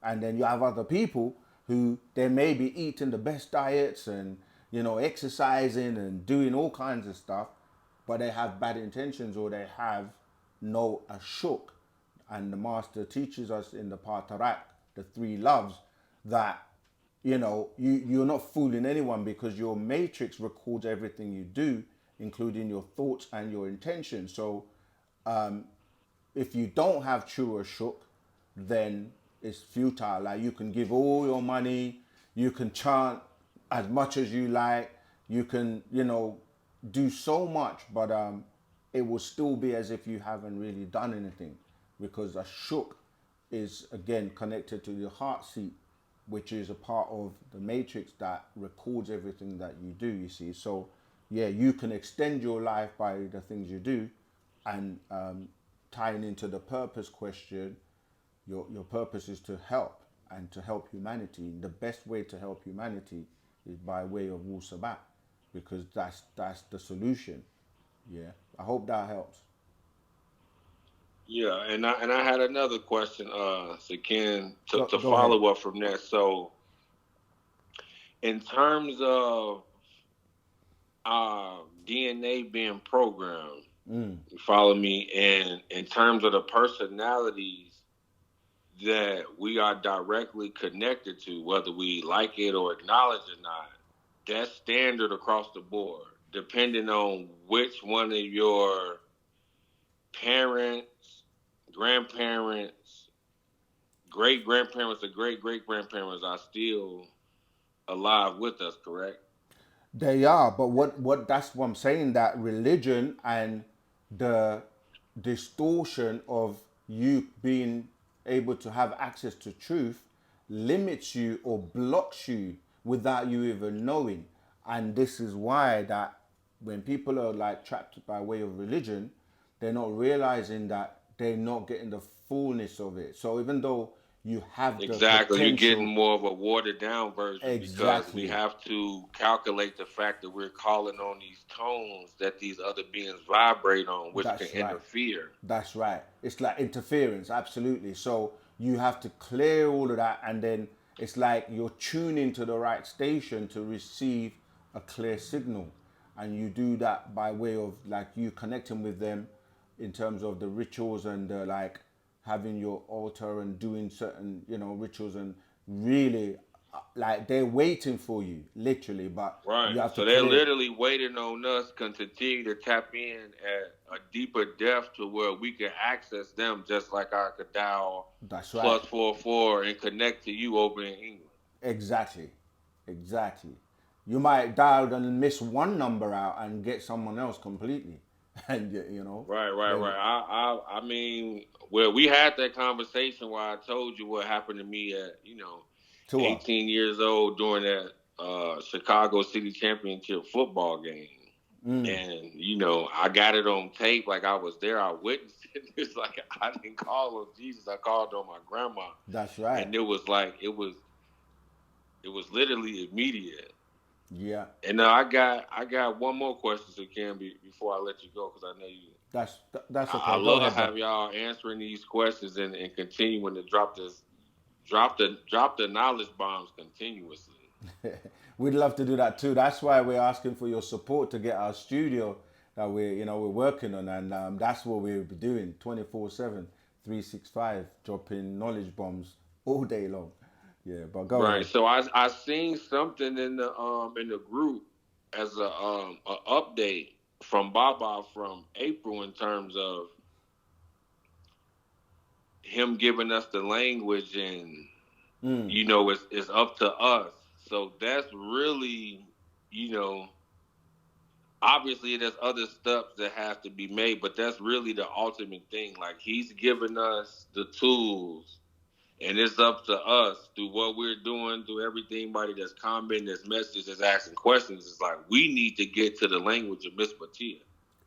And then you have other people who they may be eating the best diets and exercising and doing all kinds of stuff, but they have bad intentions, or they have no ashuk. And the master teaches us in the Patarak, the three loves, that you're not fooling anyone, because your matrix records everything you do, including your thoughts and your intentions. So if you don't have true ashuk, then it's futile. Like, you can give all your money, you can chant as much as you like, you can do so much, but it will still be as if you haven't really done anything, because ashuk is again connected to your heart seat, which is a part of the matrix that records everything that you do, you see. So yeah, you can extend your life by the things you do. And tying into the purpose question, your purpose is to help, and to help humanity. The best way to help humanity is by way of Wu-Sabat, because that's the solution. Yeah, I hope that helps. Yeah, and I had another question, Sakin, to Go ahead. follow up from that. So in terms of our DNA being programmed, you follow me, and in terms of the personalities that we are directly connected to, whether we like it or acknowledge it or not, that's standard across the board, depending on which one of your parents, grandparents, great grandparents, or great great grandparents are still alive with us, correct? They are, but what that's what I'm saying, that religion and the distortion of you being able to have access to truth limits you or blocks you without you even knowing. And this is why that when people are like trapped by way of religion, they're not realizing that they're not getting the fullness of it. So even though you have the Exactly. You're getting potential, more of a watered down version because we exactly. have to calculate the fact that we're calling on these tones that these other beings vibrate on, which can That's right. interfere. That's right. It's like interference, absolutely. So you have to clear all of that, and then it's like you're tuning to the right station to receive a clear signal. And you do that by way of like you connecting with them in terms of the rituals and like having your altar and doing certain, rituals, and really like they're waiting for you, literally, but Right. you have to So they're clear. literally waiting on us to continue to tap in at a deeper depth to where we can access them, just like I could dial That's right. +44 and connect to you over in England. Exactly. Exactly. You might dial and miss one number out and get someone else completely. And you know, Right. they- I mean, well, we had that conversation where I told you what happened to me at, to what? 18 years old during that Chicago City Championship football game. And, I got it on tape. Like I was there. I witnessed it. It's like I didn't call on Jesus. I called on my grandma. That's right. And it was like, it was literally immediate. Yeah. And I got one more question, so Cam, before I let you go, because I know you. That's I okay. Go love ahead, have bud. y'all answering these questions and continuing to drop the knowledge bombs continuously. We'd love to do that too. That's why we're asking for your support to get our studio that we're working on, and that's what we'll be doing 24/7, 365, dropping knowledge bombs all day long. Yeah, but go Right. ahead. So I seen something in the group as a update from Baba from April in terms of him giving us the language and it's up to us. So that's really, obviously there's other steps that have to be made, but that's really the ultimate thing. Like he's given us the tools and it's up to us through what we're doing, through everything, everybody that's commenting, that's messages, that's asking questions. It's like we need to get to the language of Miss Batia.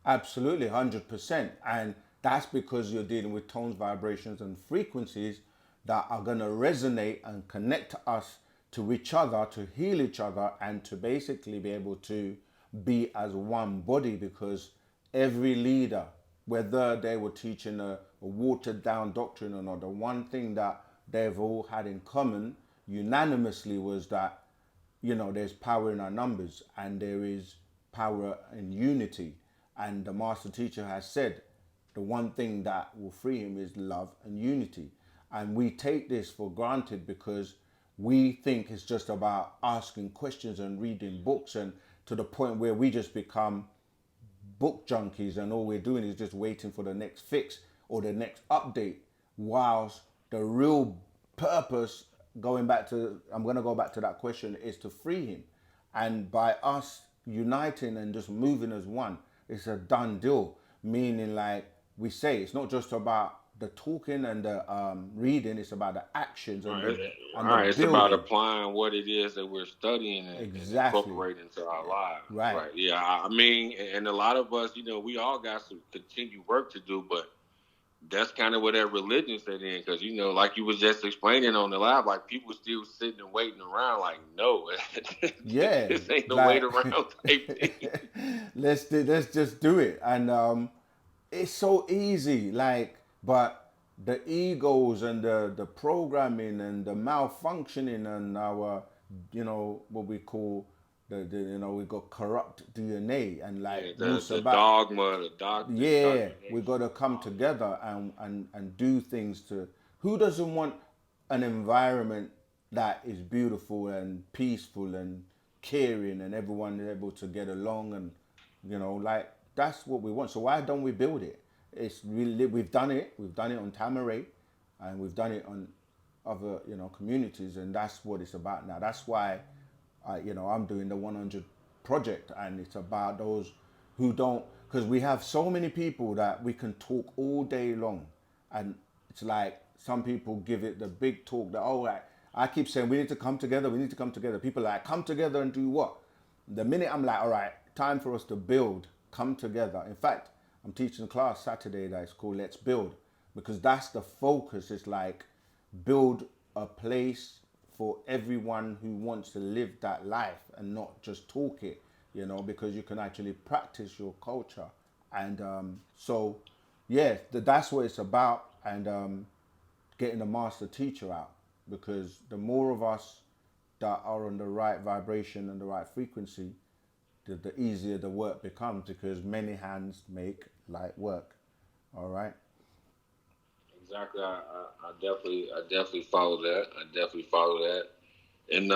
Absolutely, 100%. And that's because you're dealing with tones, vibrations, and frequencies that are going to resonate and connect us to each other, to heal each other, and to basically be able to be as one body. Because every leader, whether they were teaching a watered down doctrine or not, the one thing that they've all had in common unanimously was that, there's power in our numbers and there is power in unity. And the master teacher has said the one thing that will free him is love and unity. And we take this for granted because we think it's just about asking questions and reading books, and to the point where we just become book junkies and all we're doing is just waiting for the next fix or the next update, whilst the real purpose, I'm going to go back to that question, is to free him. And by us uniting and just moving as one, it's a done deal. Meaning, like we say, it's not just about the talking and the reading, it's about the actions and the It's about applying what it is that we're studying and incorporating into our lives. Right. Yeah, I mean, and a lot of us, we all got some continued work to do, but that's kind of what that religion set in, because like you was just explaining on the live, like people still sitting and waiting around, like no, yeah, this ain't no wait around type thing. let's just do it, and it's so easy, but the egos and the programming and the malfunctioning and our, what we call we got corrupt DNA and the dogma. Yeah, we got to come together and do things to. Who doesn't want an environment that is beautiful and peaceful and caring and everyone is able to get along, and that's what we want. So why don't we build it? We've done it. We've done it on Tamaray, and we've done it on other communities, and that's what it's about now. That's why I'm doing the 100 project, and it's about those who don't, because we have so many people that we can talk all day long, and it's like some people give it the big talk that I keep saying we need to come together, people are like, come together and do what? The minute I'm like, all right, time for us to build, come together. In fact, I'm teaching a class Saturday that is called Let's Build, because that's the focus. It's like build a place for everyone who wants to live that life and not just talk it, because you can actually practice your culture. And so, yeah, that's what it's about, and getting the master teacher out, because the more of us that are on the right vibration and the right frequency, the easier the work becomes, because many hands make light work. All right. Exactly. I definitely follow that. And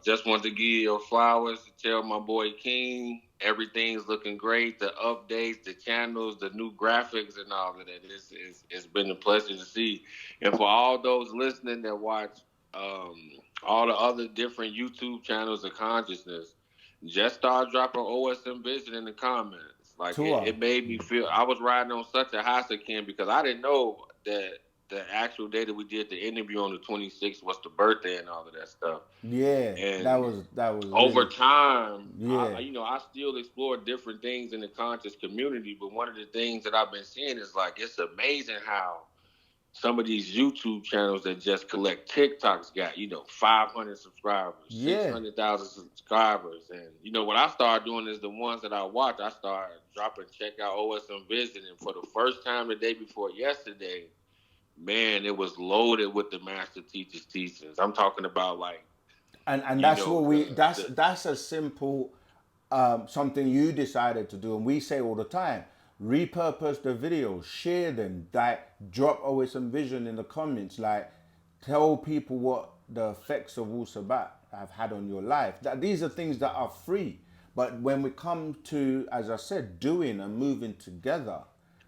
just want to give you your flowers, to tell my boy King everything's looking great. The updates, the channels, the new graphics, and all of that. It's been a pleasure to see. And for all those listening that watch all the other different YouTube channels of consciousness, just start dropping OSM Vision in the comments. Like Tour. it made me feel I was riding on such a high second because I didn't know that the actual day that we did the interview on the 26th was the birthday and all of that stuff. Yeah, that And was over really, time, yeah. I still explore different things in the conscious community. But one of the things that I've been seeing is like it's amazing how some of these YouTube channels that just collect TikToks got 500 subscribers, Yeah. 600,000 subscribers, and what I started doing is the ones that I watch. I started dropping check out OSM Vision, and for the first time the day before yesterday, man, it was loaded with the master teacher's teachings. I'm talking about like And you that's know what we the that's a simple something you decided to do, and we say all the time, repurpose the videos, share them, like drop always some vision in the comments, like tell people what the effects of Wu-Sabat have had on your life. That these are things that are free, but when we come to, as I said, doing and moving together,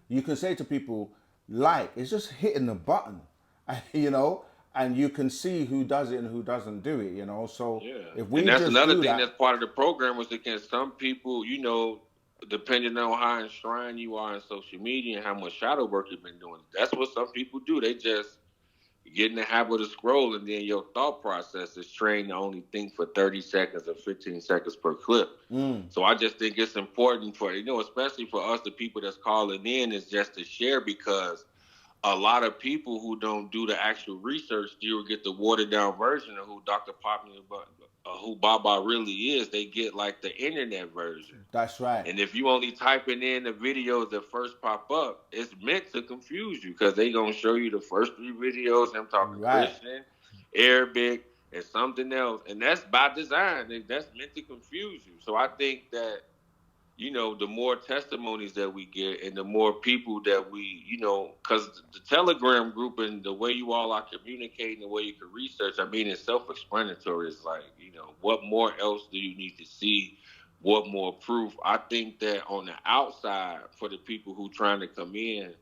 you can say to people, like, it's just hitting the button, and you can see who does it and who doesn't do it. So Yeah, if and we that's just another do thing that, that's part of the program was against some people, depending on how enshrined you are in social media and how much shadow work you've been doing. That's what some people do. They just get in the habit of scroll, and then your thought process is trained to only think for 30 seconds or 15 seconds per clip. So I just think it's important for, especially for us, the people that's calling in, is just to share, because a lot of people who don't do the actual research still get the watered down version of who Dr. Popular, who Baba really is. They get like the internet version. that's right. And if you only typing in the videos that first pop up, it's meant to confuse you, because they gonna show you the first 3 videos, them talking Right. Christian, Arabic, and something else, and that's by design. That's meant to confuse you. So I think that the more testimonies that we get and the more people that we, because the Telegram group and the way you all are communicating, the way you can research, I mean, it's self-explanatory. It's like, what more else do you need to see? What more proof? I think that on the outside, for the people who trying to come in,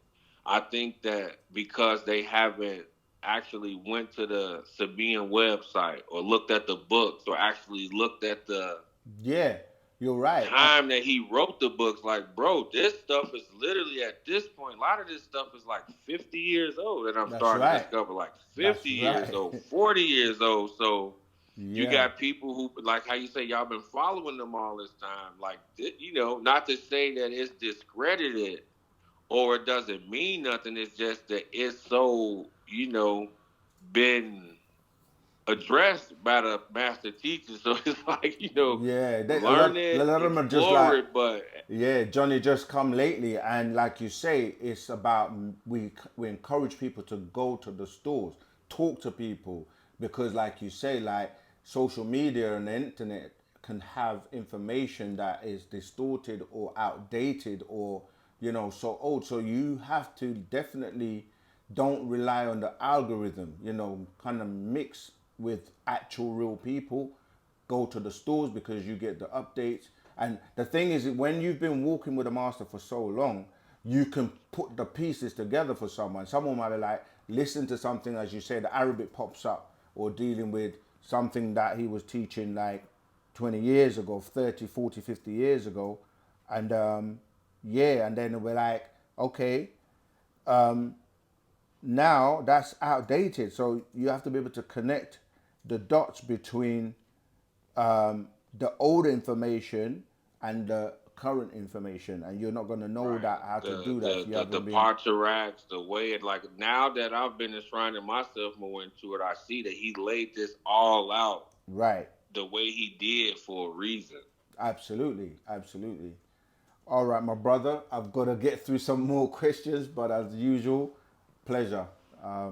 I think that because they haven't actually went to the Sabian website or looked at the books or actually looked at the Yeah, you're right. time that he wrote the books, like, bro, this stuff is literally at this point, a lot of this stuff is like 50 years old, and I'm That's starting to right. discover like That's 50 years right. old, 40 years old. So you Yeah. got people who, like how you say, y'all been following them all this time, like, not to say that it's discredited or it doesn't mean nothing. It's just that it's so, been addressed by the master teacher. So it's like, Yeah, learn a it, lot of them are just explore like, it, but yeah, Johnny just come lately, and like you say, it's about we encourage people to go to the stores, talk to people, because like you say, like social media and the internet can have information that is distorted or outdated or so old. So you have to definitely don't rely on the algorithm. Kind of mix with actual real people, go to the stores because you get the updates. And the thing is, when you've been walking with a master for so long, you can put the pieces together for someone. Someone might be like, listen to something, as you say, the Arabic pops up, or dealing with something that he was teaching like 20 years ago, 30, 40, 50 years ago. And and then we're like, okay, now that's outdated. So you have to be able to connect the dots between the old information and the current information, and you're not going to know that how to do that if you the haven't been Parcharax, the way it, like, now that I've been enshrining myself more into it, I see that he laid this all out right. the way he did for a reason. Absolutely, absolutely. All right, my brother, I've got to get through some more questions, but as usual, pleasure. I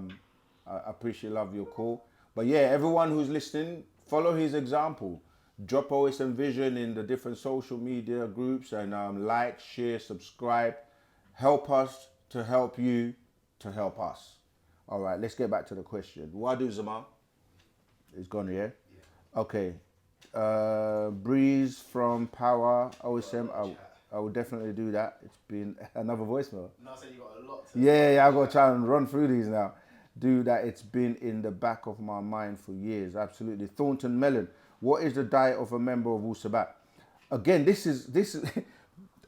appreciate, love your call. But yeah, everyone who's listening, follow his example. Drop OSM Vision in the different social media groups, and like, share, subscribe. Help us to help you to help us. All right, let's get back to the question. Wadu Zaman is gone, yeah? Okay. Breeze from Power OSM. I will definitely do that. It's been another voicemail. No, I said you got a lot to Yeah, I've got to try and run through these now. Do that. It's been in the back of my mind for years. Absolutely. Thornton Mellon. What is the diet of a member of Wu-Sabat? Again, this is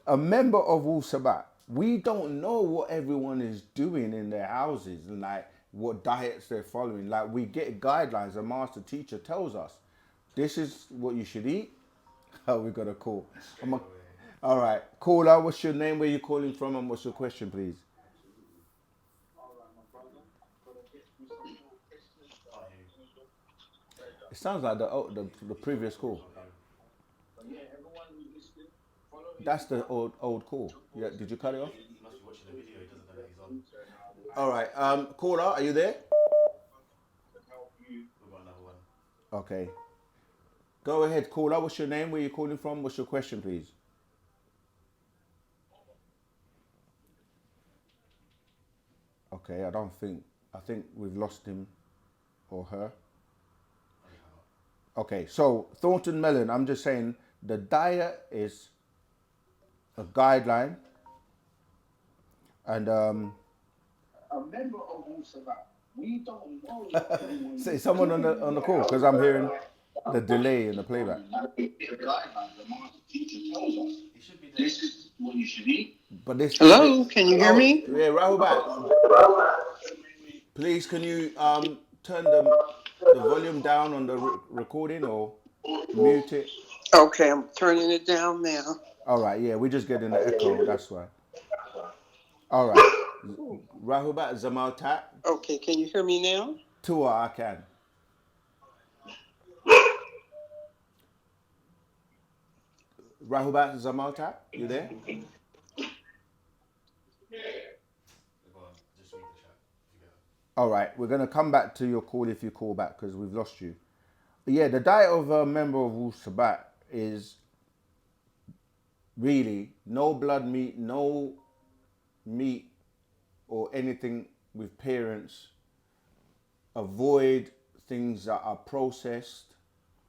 a member of Wu-Sabat, we don't know what everyone is doing in their houses and like what diets they're following. Like we get guidelines. A master teacher tells us, this is what you should eat. Oh, we got a call. All right, caller, what's your name? Where you calling from, and what's your question, please? It sounds like the previous call. That's the old call. Yeah, did you cut it off? He must be watching the video. He doesn't know that he's on. All right, caller, are you there? We've got another one. Okay. Go ahead, caller. What's your name? Where you calling from? What's your question, please? Okay, I think we've lost him or her. Okay, so Thornton Mellon, I'm just saying the diet is a guideline, and a member of Wu-Sabat, we don't know. Say someone on the call because I'm hearing the delay in the playback. This is what you should eat. But this. Hello, can you hear me? Yeah, Rahul back. Please, can you turn the volume down on the recording or mute it? Okay, I'm turning it down now. All right, yeah, we're just getting the echo, that's why. All right, Rahubat Zamal Tak. Okay, can you hear me now? Tua, I can. Rahubat Zamal Tak, you there? All right, we're going to come back to your call if you call back because we've lost you. But yeah, the diet of a member of Wu-Sabat is really no blood meat, no meat or anything with parents. Avoid things that are processed.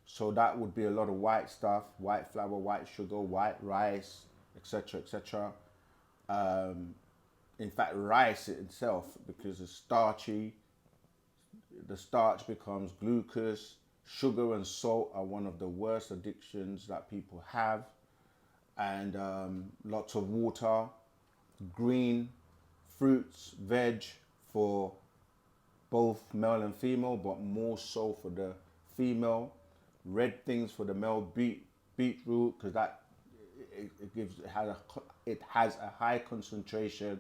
So that would be a lot of white stuff, white flour, white sugar, white rice, etc., etc. In fact, rice itself, because it's starchy, the starch becomes glucose. Sugar and salt are one of the worst addictions that people have. And lots of water, green fruits, veg for both male and female, but more so for the female. Red things for the male, beetroot, because that it has a high concentration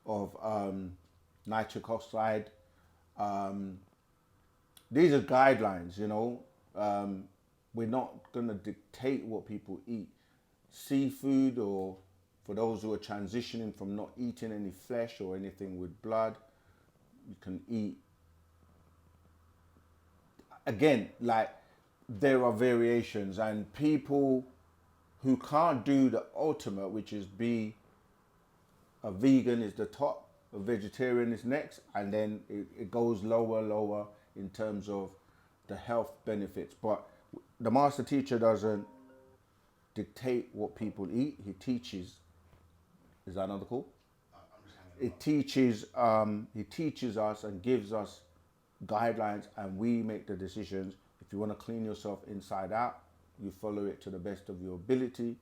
of nitric oxide. These are guidelines, you know. We're not going to dictate what people eat. Seafood, or for those who are transitioning from not eating any flesh or anything with blood, you can eat. Again, like, there are variations, and people who can't do the ultimate, which is be a vegan is the top, a vegetarian is next, and then it goes lower in terms of the health benefits. But the master teacher doesn't dictate what people eat. He teaches. Is that another call? It teaches. He teaches us and gives us guidelines, and we make the decisions. If you want to clean yourself inside out, you follow it to the best of your ability,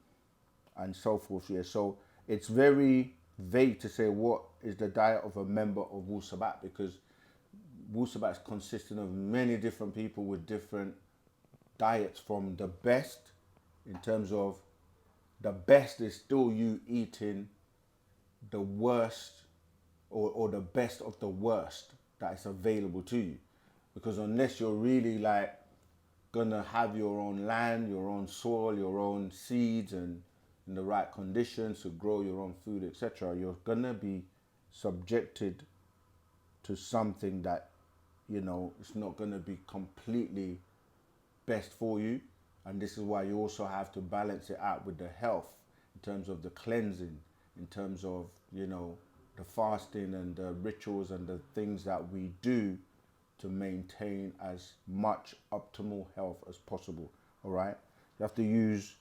and so forth. Yeah. So it's very vague to say what is the diet of a member of Wu-Sabat, because Wu-Sabat is consisting of many different people with different diets, from the best, in terms of the best is still you eating the worst or the best of the worst that is available to you. Because unless you're really like gonna have your own land, your own soil, your own seeds, and in the right conditions to grow your own food, etc., you're gonna be subjected to something that, you know, it's not gonna be completely best for you. And this is why you also have to balance it out with the health, in terms of the cleansing, in terms of, you know, the fasting and the rituals and the things that we do to maintain as much optimal health as possible. All right, you have to use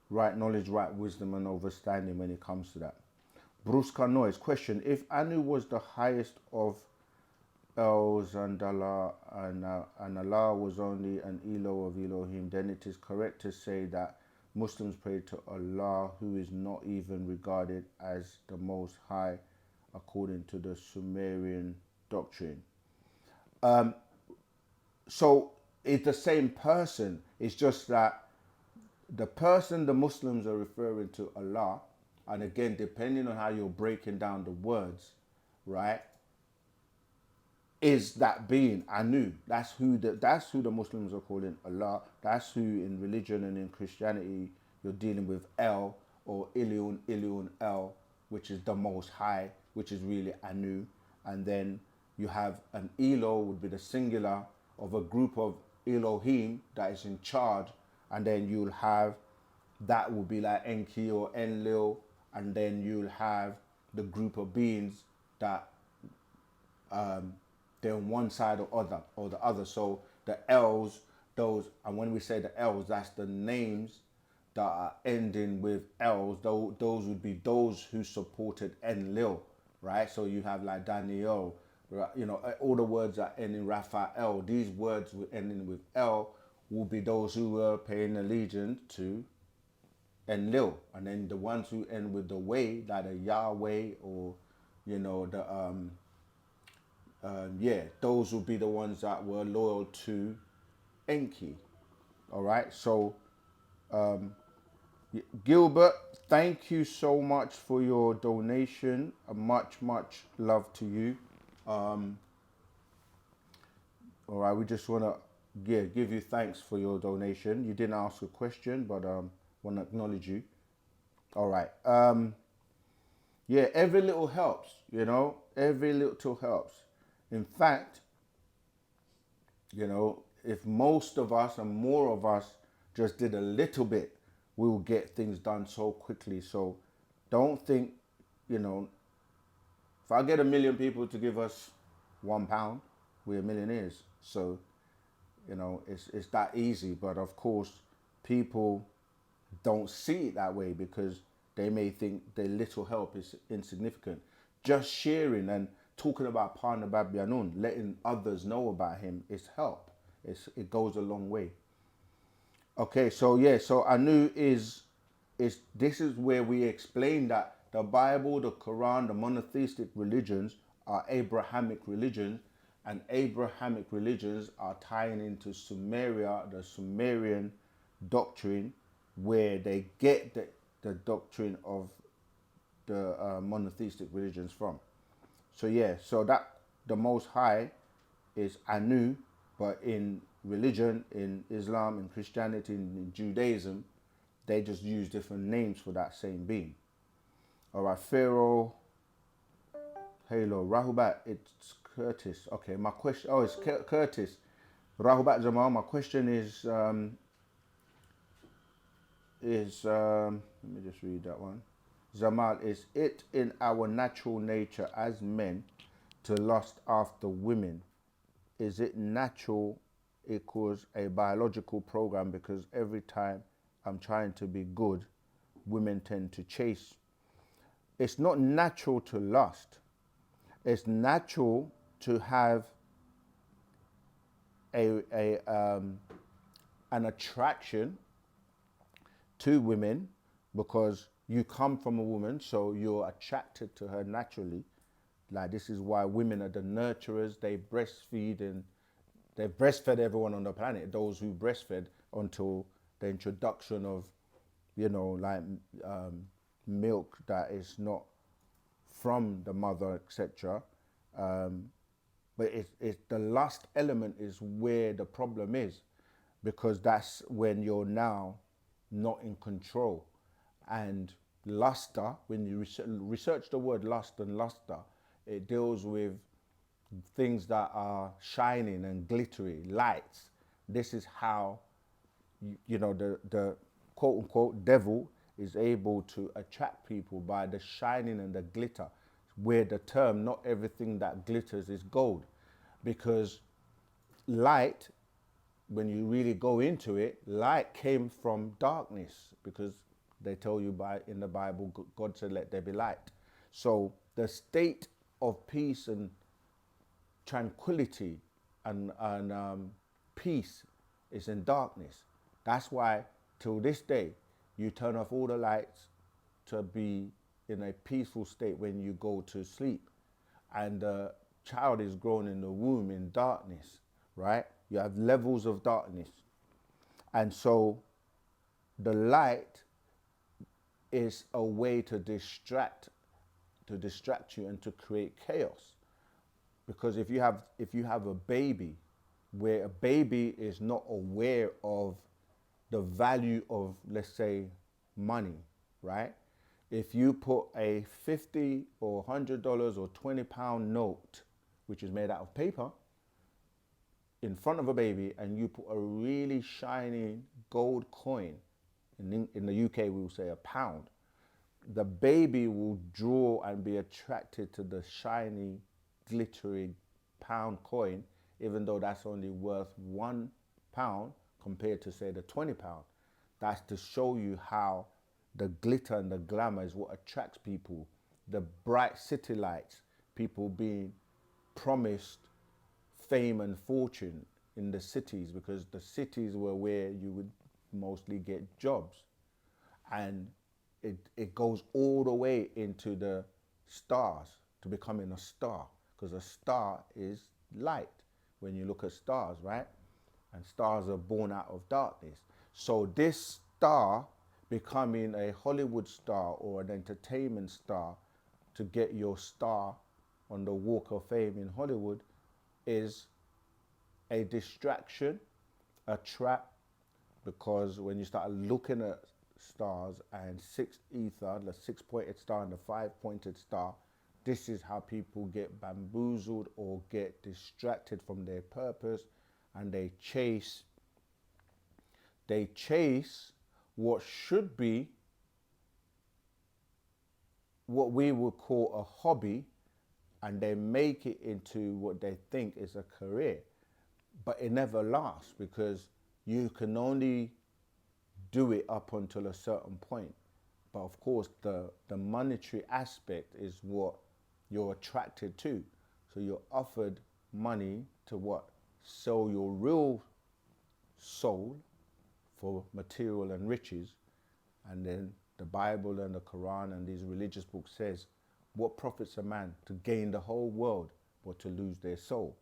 right knowledge, right wisdom, and understanding when it comes to that. Bruce Canoy's question: if Anu was the highest of Els and Allah, and Allah was only an Elo of Elohim, then it is correct to say that Muslims pray to Allah, who is not even regarded as the Most High, according to the Sumerian doctrine. So it's the same person. It's just that the person the Muslims are referring to Allah, and again, depending on how you're breaking down the words, right, is that being Anu. That's who the Muslims are calling Allah. That's who in religion and in Christianity you're dealing with El or Ilion El, which is the Most High, which is really Anu. And then you have an Elo, would be the singular of a group of Elohim that is in charge, and then you'll have that will be like Enki or Enlil, and then you'll have the group of beings that they're on one side or the other. So the L's, those, and when we say the L's, that's the names that are ending with L's. Those would be those who supported Enlil, right? So you have like Daniel, right? You know, all the words that end in Raphael. These words ending with L will be those who were paying allegiance to Enlil, and then the ones who end with the way, like the Yahweh or, you know, the those will be the ones that were loyal to Enki. All right, so Gilbert, thank you so much for your donation. Much love to you. All right, we just want to give you thanks for your donation. You didn't ask a question, but want to acknowledge you. All right. Yeah, every little helps, you know, every little helps. In fact, you know, if most of us and more of us just did a little bit, we will get things done so quickly. So don't think, you know, if I get 1 million people to give us £1, we're millionaires. So, you know, it's that easy. But of course, people don't see it that way because they may think their little help is insignificant. Just sharing and talking about Pana Babyanun, letting others know about him is help. It goes a long way. Okay, so yeah, so Anu is this is where we explain that the Bible, the Quran, the monotheistic religions are Abrahamic religions, and Abrahamic religions are tying into Sumeria, the Sumerian doctrine, where they get the doctrine of the monotheistic religions from. So yeah, so that the Most High is Anu, but in religion, in Islam, in Christianity, in Judaism, they just use different names for that same being. All right, Pharaoh, Halo, Rahubat, it's Curtis. Okay, my question, it's Curtis. Rahubat Jamal, my question is, let me just read that one. Zamal, is it in our natural nature as men to lust after women? Is it natural equals a biological program? Because every time I'm trying to be good, women tend to chase. It's not natural to lust. It's natural to have an attraction to women because you come from a woman, so you're attracted to her naturally. Like, this is why women are the nurturers. They breastfeed, and they've breastfed everyone on the planet, those who breastfed, until the introduction of, you know, like milk that is not from the mother, etc. But it's the lust element is where the problem is, because that's when you're now not in control. And luster, when you research the word lust and luster, it deals with things that are shining and glittery, lights. This is how, you know, the quote unquote devil is able to attract people by the shining and the glitter, where the term, not everything that glitters is gold. Because light, when you really go into it, light came from darkness, because they tell you in the Bible, God said, let there be light. So the state of peace and tranquility and peace is in darkness. That's why till this day, you turn off all the lights to be in a peaceful state when you go to sleep. And the child is grown in the womb in darkness, right? You have levels of darkness. And so the light is a way to distract you and to create chaos. Because if you have a baby where a baby is not aware of the value of, let's say, money, right? If you put a $50 or $100 or £20 note, which is made out of paper, in front of a baby, and you put a really shiny gold coin, in the UK we will say a pound, the baby will draw and be attracted to the shiny, glittery pound coin, even though that's only worth £1 compared to, say, the £20. That's to show you how the glitter and the glamour is what attracts people. The bright city lights, people being promised fame and fortune in the cities, because the cities were where you would mostly get jobs. And it goes all the way into the stars, to becoming a star, because a star is light when you look at stars, right? And stars are born out of darkness. So this star becoming a Hollywood star or an entertainment star to get your star on the Walk of Fame in Hollywood is a distraction, a trap, because when you start looking at stars and 6 ether, the 6-pointed star and the 5-pointed star, this is how people get bamboozled or get distracted from their purpose, and they chase what should be what we would call a hobby, and they make it into what they think is a career. But it never lasts, because you can only do it up until a certain point. But of course, the monetary aspect is what you're attracted to. So you're offered money to what? Sell your real soul for material and riches. And then the Bible and the Quran and these religious books says, what profits a man to gain the whole world but to lose their soul?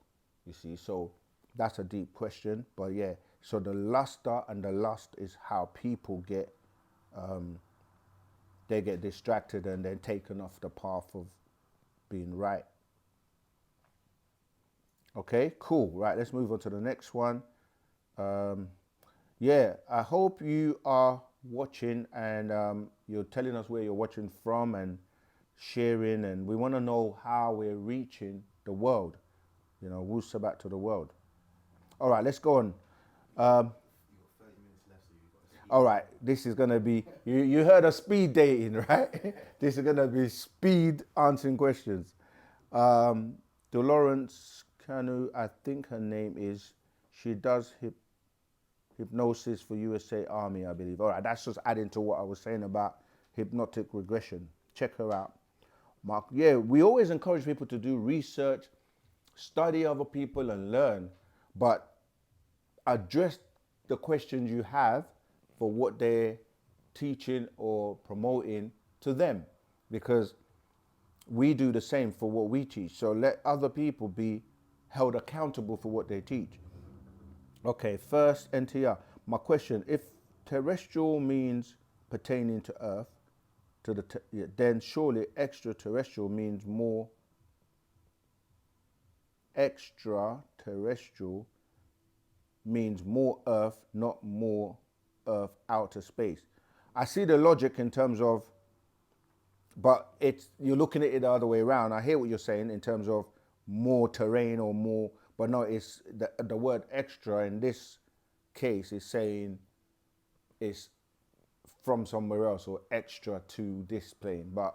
You see, so that's a deep question. But yeah, so the luster and the lust is how people get they get distracted and then taken off the path of being right. Okay, cool. Right, let's move on to the next one. Yeah, I hope you are watching and you're telling us where you're watching from and sharing, and we want to know how we're reaching the world. You know, Wu-Sabat to the world. All right, let's go on. All right, this is going to be, you heard of speed dating, right? This is going to be speed answering questions. Dolores Canu, I think her name is, she does hypnosis for USA Army, I believe. All right, that's just adding to what I was saying about hypnotic regression. Check her out. Mark, yeah, we always encourage people to do research, study other people and learn, but address the questions you have for what they're teaching or promoting to them, because we do the same for what we teach. So let other people be held accountable for what they teach. Okay, first NTR. My question, if terrestrial means pertaining to Earth, then surely extraterrestrial means more Earth, not more Earth outer space. I see the logic in terms of, but you're looking at it the other way around. I hear what you're saying in terms of more terrain or more, but no, it's the word extra in this case is saying it's from somewhere else or extra to this plane. But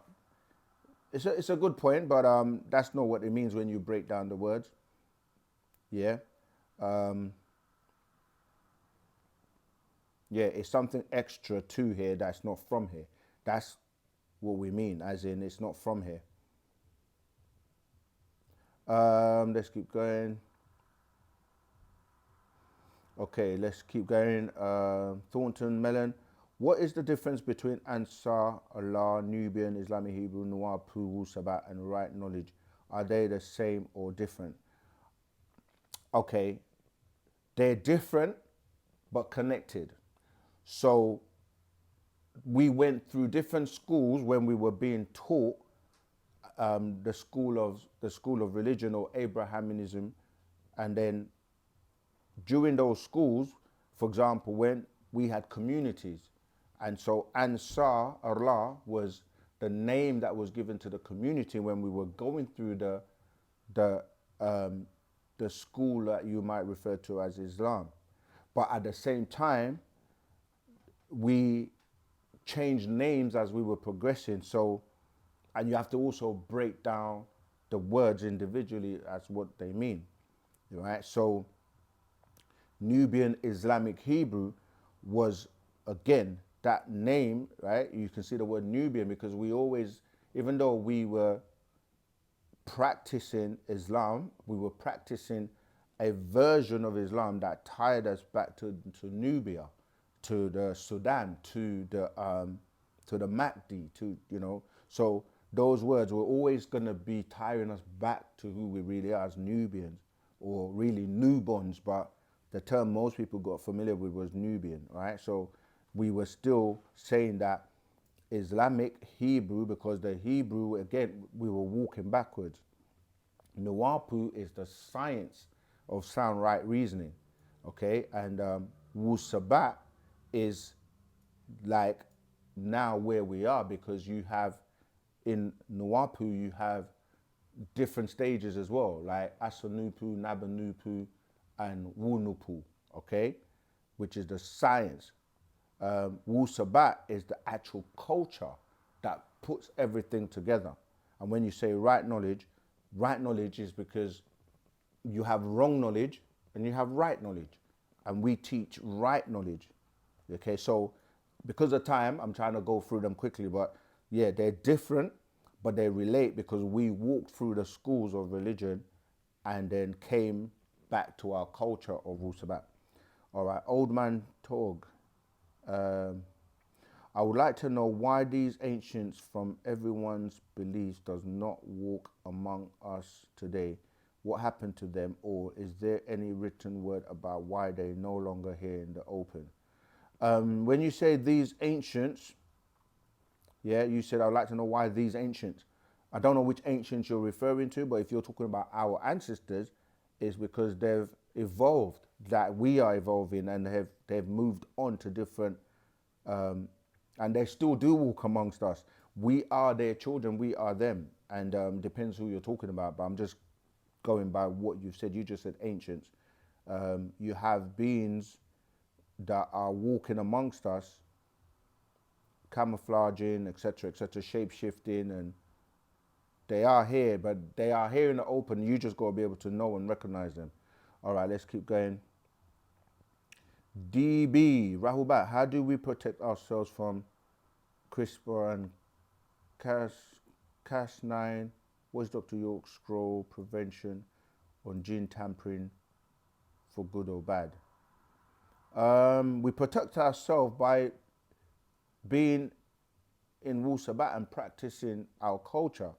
it's a good point, but that's not what it means when you break down the words. Yeah. Yeah, it's something extra to here that's not from here. That's what we mean, as in it's not from here. Let's keep going. Okay, let's keep going. Thornton Mellon, What is the difference between Ansar, Allah, Nubian, Islamic Hebrew, Nuwapu, Wu-Sabat, and right knowledge? Are they the same or different? Okay, they're different but connected. So we went through different schools when we were being taught the school of religion or Abrahamianism, and then during those schools, for example, when we had communities, and so Ansar Allah was the name that was given to the community when we were going through the school that you might refer to as Islam. But at the same time, we changed names as we were progressing. So, and you have to also break down the words individually as what they mean, right? So, Nubian Islamic Hebrew was, again, that name, right? You can see the word Nubian because we always, even though we were practicing Islam, we were practicing a version of Islam that tied us back to Nubia, to the Sudan, to the Mahdi, to, you know. So those words were always going to be tying us back to who we really are as Nubians, or really Nubons, but the term most people got familiar with was Nubian, right? So we were still saying that Islamic Hebrew, because the Hebrew, again, we were walking backwards. Nuwapu is the science of sound right reasoning, okay? And Wu-Sabat is like now where we are, because you have in Nuwapu, you have different stages as well, like Asanupu, Nabanupu, and Wu-Nuwapu, okay? Which is the science. Wu-Sabat is the actual culture that puts everything together. And when you say right knowledge is because you have wrong knowledge and you have right knowledge. And we teach right knowledge. Okay, so because of time, I'm trying to go through them quickly, but yeah, they're different, but they relate because we walked through the schools of religion and then came back to our culture of Wu-Sabat. All right, Old Man Tog. I would like to know why these ancients from everyone's beliefs does not walk among us today. What happened to them, or is there any written word about why they no longer here in the open? When you say these ancients, yeah, you said I'd like to know why these ancients. I don't know which ancients you're referring to, but if you're talking about our ancestors, it's because they've evolved, that we are evolving, and they've moved on to different, and they still do walk amongst us. We are their children, we are them, and depends who you're talking about, but I'm just going by what you've said. You just said ancients. You have beings that are walking amongst us, camouflaging, etc., shape-shifting, and they are here, but they are here in the open. You just got to be able to know and recognize them. All right, let's keep going. DB, Rahubat, how do we protect ourselves from CRISPR and Cas9? What's Dr. York's scroll prevention on gene tampering for good or bad? We protect ourselves by being in Wu-Sabat and practicing our culture,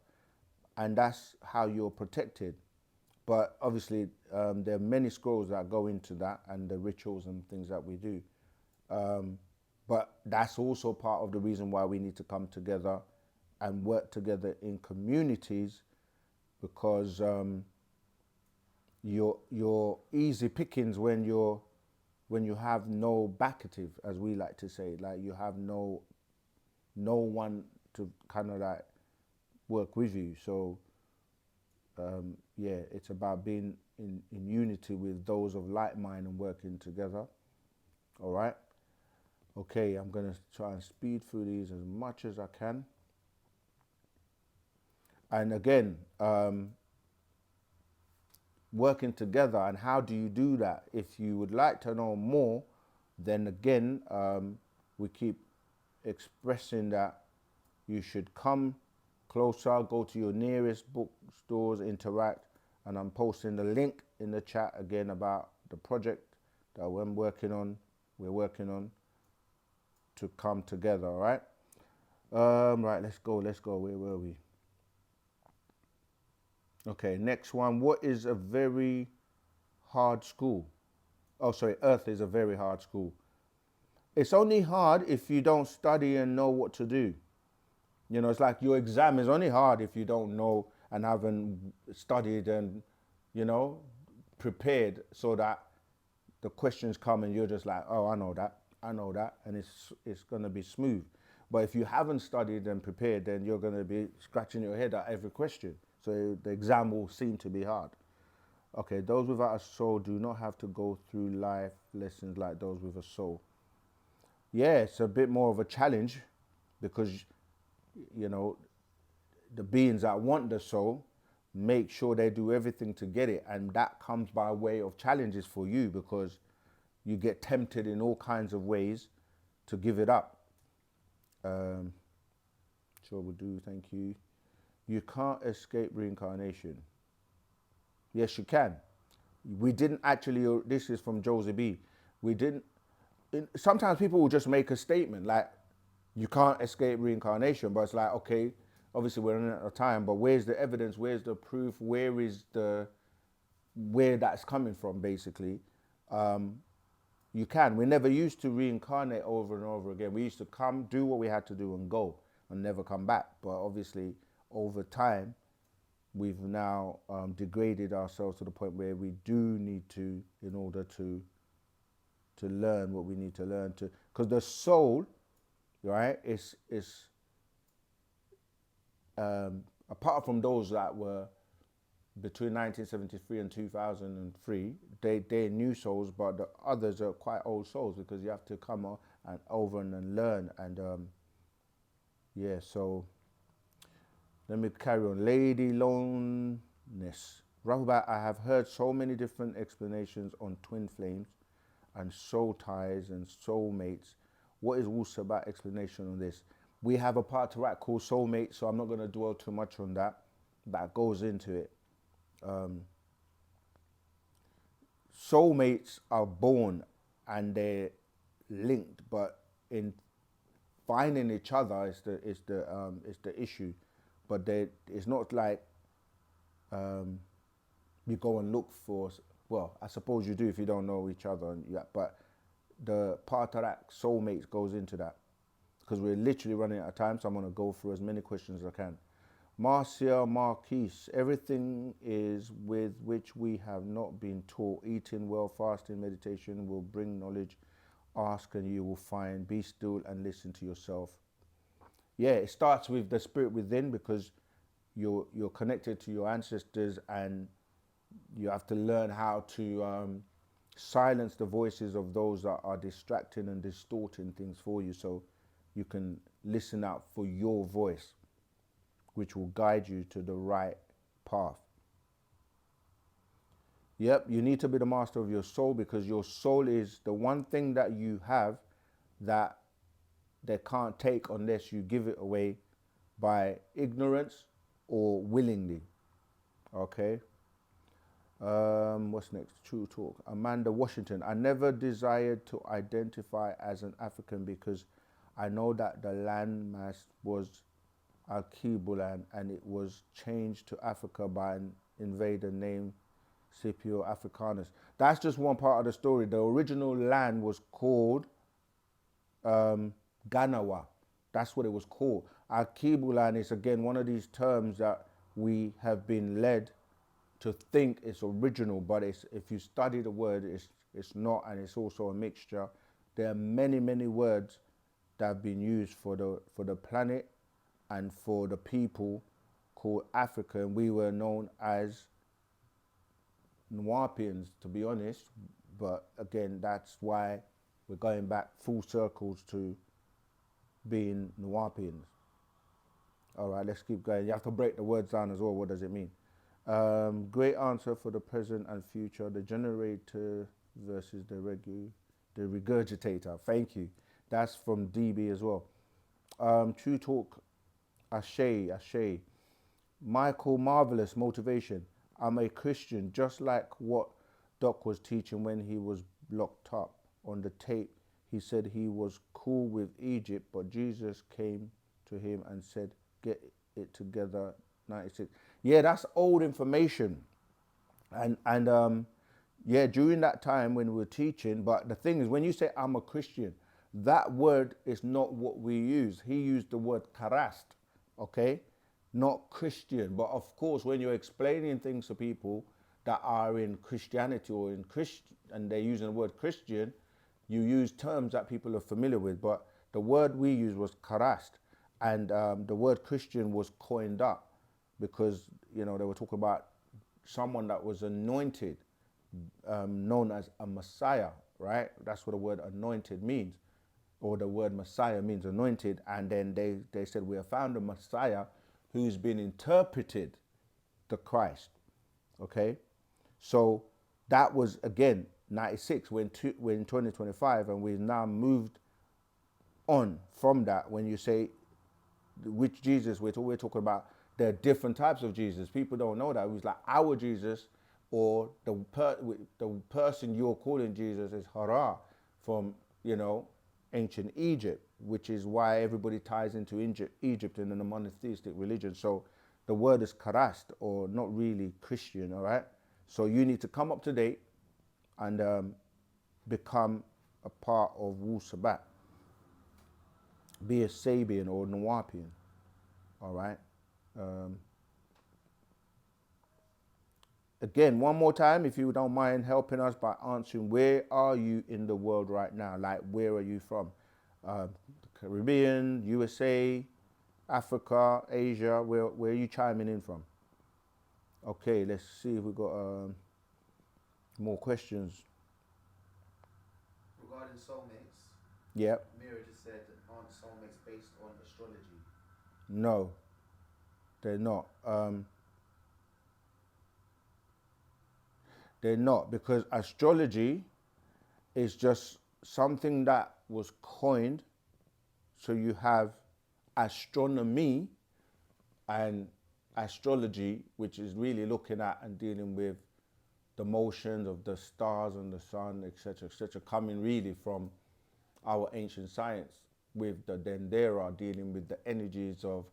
and that's how you're protected. But obviously, there are many scrolls that go into that and the rituals and things that we do. But that's also part of the reason why we need to come together and work together in communities, because you're easy pickings when you have no backative, as we like to say, like you have no one to kind of like work with you. So yeah, it's about being in unity with those of like mind and working together. All right. Okay, I'm going to try and speed through these as much as I can. And again, working together, and how do you do that? If you would like to know more, then again, we keep expressing that you should come closer, go to your nearest bookstores, interact, and I'm posting the link in the chat again about the project that we're working on. to come together, all right? Right, let's go. Where were we? Okay, next one. What is a very hard school? Oh, sorry, Earth is a very hard school. It's only hard if you don't study and know what to do. You know, it's like your exam is only hard if you don't know and haven't studied and, you know, prepared, so that the questions come and you're just like, oh, I know that, and it's going to be smooth. But if you haven't studied and prepared, then you're going to be scratching your head at every question. So the exam will seem to be hard. Okay, those without a soul do not have to go through life lessons like those with a soul. Yeah, it's a bit more of a challenge because, you know, the beings that want the soul make sure they do everything to get it. And that comes by way of challenges for you, because you get tempted in all kinds of ways to give it up. Sure will do, thank you. You can't escape reincarnation. Yes, you can. We didn't actually, this is from Josie B. We didn't, sometimes people will just make a statement like, you can't escape reincarnation, but it's like, okay, obviously we're in a time, but where's the evidence? Where's the proof? Where that's coming from, basically? You can. We never used to reincarnate over and over again. We used to come, do what we had to do and go and never come back. But obviously over time, we've now degraded ourselves to the point where we do need to, in order to learn what we need to learn, to, because the soul, right, is apart from those that were between 1973 and 2003, they're new souls, but the others are quite old souls, because you have to come over and learn. And yeah, so let me carry on. Lady Loneliness. Rahubat, I have heard so many different explanations on twin flames and soul ties and soulmates. What is Wu-Sabat explanation on this? We have a part to write called Soulmate, so I'm not going to dwell too much on that. That goes into it. Soulmates are born and they're linked, but in finding each other is the issue. But it's not like you go and look for. Well, I suppose you do if you don't know each other, but the part of that soulmates goes into that, because we're literally running out of time, so I'm going to go through as many questions as I can. Marcia Marquise, everything is with which we have not been taught. Eating well, fasting, meditation will bring knowledge. Ask and you will find. Be still and listen to yourself. Yeah, it starts with the spirit within, because you're connected to your ancestors, and you have to learn how to silence the voices of those that are distracting and distorting things for you, so you can listen out for your voice, which will guide you to the right path. Yep, you need to be the master of your soul, because your soul is the one thing that you have that they can't take unless you give it away by ignorance or willingly. Okay. What's next? True talk. Amanda Washington. I never desired to identify as an African because I know that the landmass was Alkebulan and it was changed to Africa by an invader named Scipio Africanus. That's just one part of the story. The original land was called Ganawa. That's what it was called. Alkebulan is again one of these terms that we have been led to think it's original, but if you study the word, it's not, and it's also a mixture. There are many words that have been used for the planet and for the people called Africa, and we were known as Nuwapians, to be honest. But again, that's why we're going back full circles to being Nuwapians. All right, let's keep going. You have to break the words down as well. What does it mean? Great answer for the present and future. The generator versus the regurgitator. Thank you. That's from DB as well. True talk. Ashe. Michael, marvelous motivation. I'm a Christian, just like what Doc was teaching when he was locked up. On the tape, he said he was cool with Egypt, but Jesus came to him and said, get it together, 96. Yeah, that's old information. And yeah, during that time when we were teaching, but the thing is, when you say I'm a Christian, that word is not what we use. He used the word karast, okay? Not Christian. But of course, when you're explaining things to people that are in Christianity or in Christian, and they're using the word Christian, you use terms that people are familiar with. But the word we used was karast, and the word Christian was coined up because, you know, they were talking about someone that was anointed, known as a Messiah, right? That's what the word anointed means, or the word Messiah means anointed. And then they said, we have found a Messiah who's been interpreted the Christ, okay? So that was, again, 96, we're in 2025, and we've now moved on from that. When you say which Jesus we're talking about, there are different types of Jesus. People don't know that. It was like our Jesus, or the person you're calling Jesus is Hara from, you know, ancient Egypt, which is why everybody ties into Egypt and in the monotheistic religion. So the word is Karast, or not really Christian, all right? So you need to come up to date and become a part of Wu-Sabat. Be a Sabian or Nuwapian, all right? Again, one more time, if you don't mind helping us by answering, where are you in the world right now? Like, where are you from? The Caribbean, USA, Africa, Asia, where are you chiming in from? Okay, let's see if we've got more questions. Regarding soulmates, Yep. Mira just said, aren't soulmates based on astrology? No, they're not. They're not, because astrology is just something that was coined. So you have astronomy and astrology, which is really looking at and dealing with the motions of the stars and the sun, etc., coming really from our ancient science, with the Dendera dealing with the energies of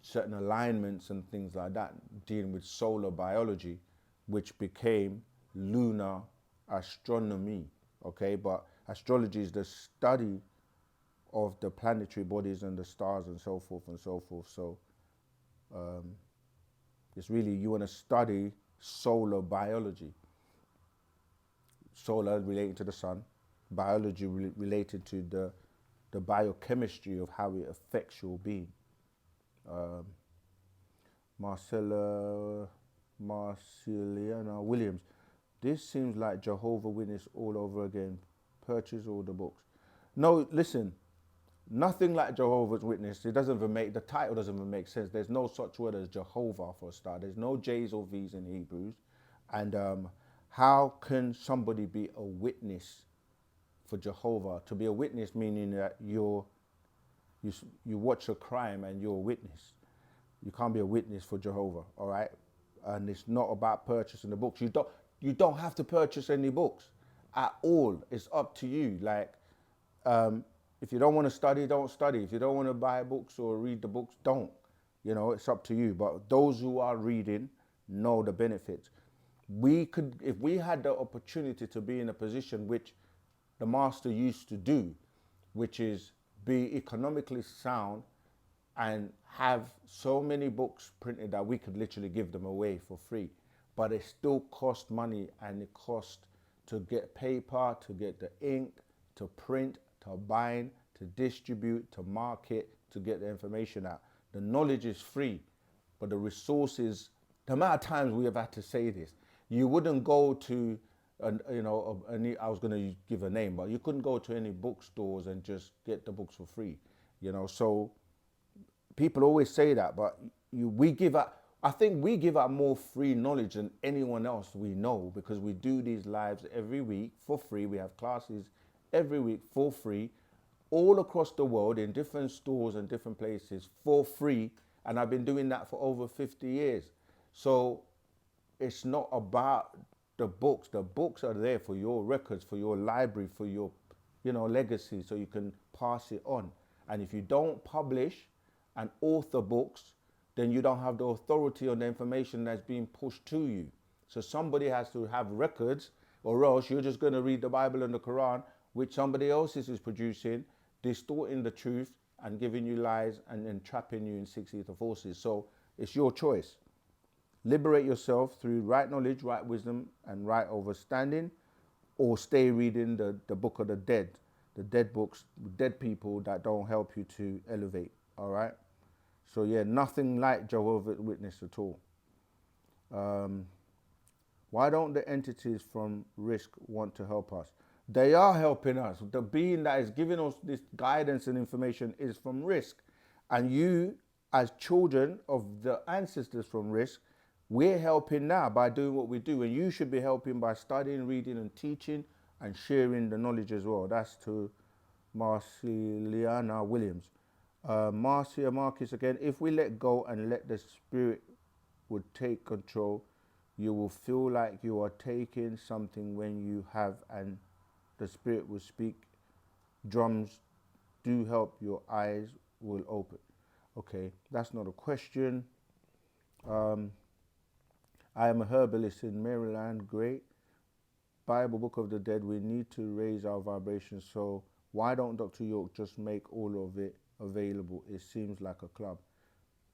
certain alignments and things like that, dealing with solar biology, which became lunar astronomy, okay? But astrology is the study of the planetary bodies and the stars and so forth and so forth. So it's really, you want to study solar biology. Solar related to the sun, biology related to the biochemistry of how it affects your being. Mycelium Williams. This seems like Jehovah Witness all over again. Purchase all the books. No, listen, nothing like Jehovah's Witness. It doesn't even make, the title doesn't even make sense. There's no such word as Jehovah for a start. There's no J's or V's in Hebrews. And how can somebody be a witness for Jehovah? To be a witness meaning that you watch a crime and you're a witness. You can't be a witness for Jehovah, all right? And it's not about purchasing the books. You don't have to purchase any books at all. It's up to you. Like, if you don't want to study, don't study. If you don't want to buy books or read the books, don't. You know, it's up to you. But those who are reading know the benefits. We could, if we had the opportunity to be in a position which the master used to do, which is be economically sound and have so many books printed that we could literally give them away for free. But it still cost money, and it cost to get paper, to get the ink, to print, to bind, to distribute, to market, to get the information out. The knowledge is free, but the resources, the amount of times we have had to say this, you wouldn't go to, I was going to give a name, but you couldn't go to any bookstores and just get the books for free, you know. So people always say that, but we give out, I think we give out more free knowledge than anyone else we know, because we do these lives every week for free. We have classes every week for free, all across the world in different stores and different places for free. And I've been doing that for over 50 years. So it's not about the books are there for your records, for your library, for your, legacy, so you can pass it on. And if you don't publish and author books, then you don't have the authority on the information that's being pushed to you. So somebody has to have records, or else you're just going to read the Bible and the Quran, which somebody else is producing, distorting the truth and giving you lies and then trapping you in six ether forces. So it's your choice. Liberate yourself through right knowledge, right wisdom, and right understanding, or stay reading the book of the dead books, dead people that don't help you to elevate. All right. So yeah, nothing like Jehovah's Witness at all. Why don't the entities from Risk want to help us? They are helping us. The being that is giving us this guidance and information is from Risk. And you, as children of the ancestors from Risk, we're helping now by doing what we do. And you should be helping by studying, reading, and teaching, and sharing the knowledge as well. That's to Marceliana Williams. Marcia Marcus again. If we let go and let the spirit would take control, you will feel like you are taking something when you have, and the spirit will speak. Drums do help, your eyes will open. Okay, that's not a question. I am a herbalist in Maryland. Great. Bible, Book of the Dead. We need to raise our vibrations. So why don't Dr. York just make all of it available? It seems like a club.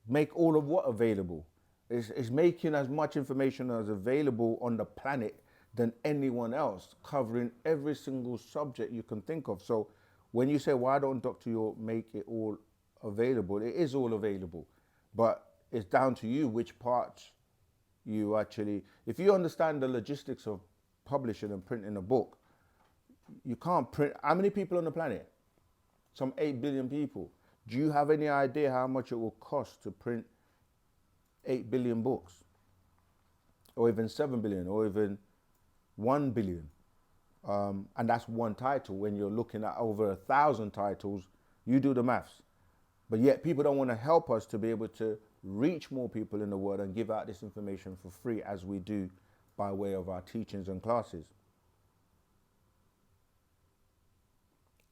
Make all of what available? It's making as much information as available on the planet than anyone else, covering every single subject you can think of. So when you say, why don't Dr. York make it all available? It is all available, but it's down to you which parts you actually, if you understand the logistics of publishing and printing a book, you can't print, how many people on the planet? Some 8 billion people. Do you have any idea how much it will cost to print 8 billion books? Or even 7 billion, or even 1 billion? And that's one title. When you're looking at over 1,000 titles, you do the maths. But yet people don't want to help us to be able to reach more people in the world and give out this information for free, as we do by way of our teachings and classes.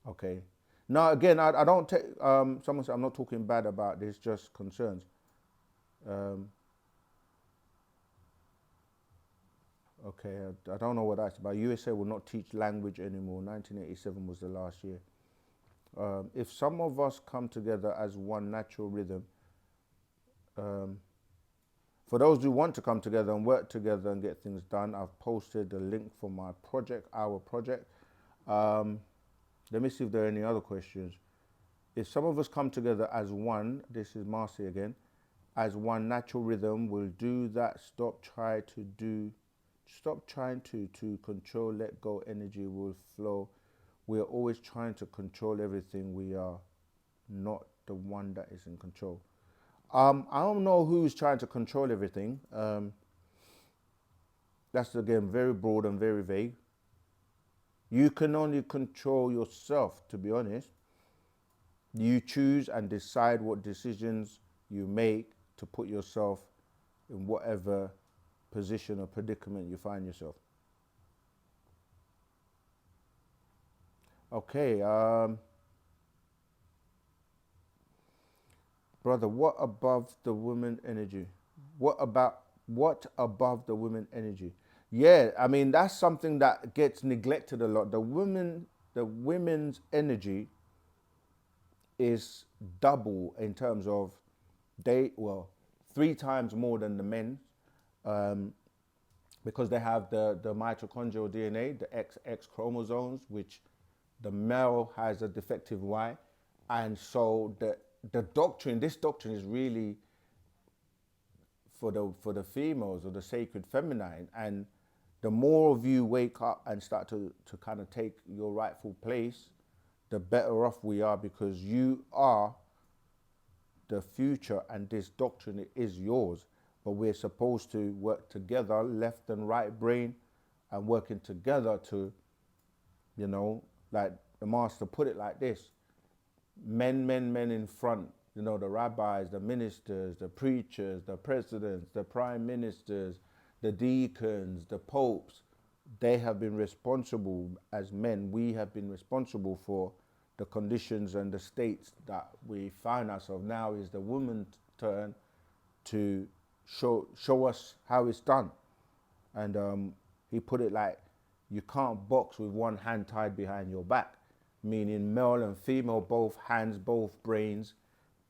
Okay. Now, again, I don't take, someone said I'm not talking bad about this, just concerns. Okay, I don't know what that's about. USA will not teach language anymore. 1987 was the last year. If some of us come together as one natural rhythm, for those who want to come together and work together and get things done, I've posted the link for my project, our project. Let me see if there are any other questions. If some of us come together as one, this is Marcy again, as one natural rhythm, we'll do that. Stop trying to control, let go, energy will flow. We are always trying to control everything. We are not the one that is in control. I don't know who's trying to control everything. That's again very broad and very vague. You can only control yourself, to be honest. You choose and decide what decisions you make to put yourself in whatever position or predicament you find yourself. Okay, brother, what above the women energy? What above the women energy? Yeah, I mean, that's something that gets neglected a lot. The women's energy is double in terms of 3 times more than the men, because they have the mitochondrial DNA, the XX chromosomes, which the male has a defective Y. And so the doctrine, this doctrine is really for the females, or the sacred feminine. And the more of you wake up and start to kind of take your rightful place, the better off we are, because you are the future and this doctrine is yours. But we're supposed to work together, left and right brain, and working together to, like the master put it like this: men in front, the rabbis, the ministers, the preachers, the presidents, the prime ministers, the deacons, the popes, they have been responsible as men. We have been responsible for the conditions and the states that we find ourselves. Now is the woman's turn to show us how it's done. And he put it like, you can't box with one hand tied behind your back, meaning male and female, both hands, both brains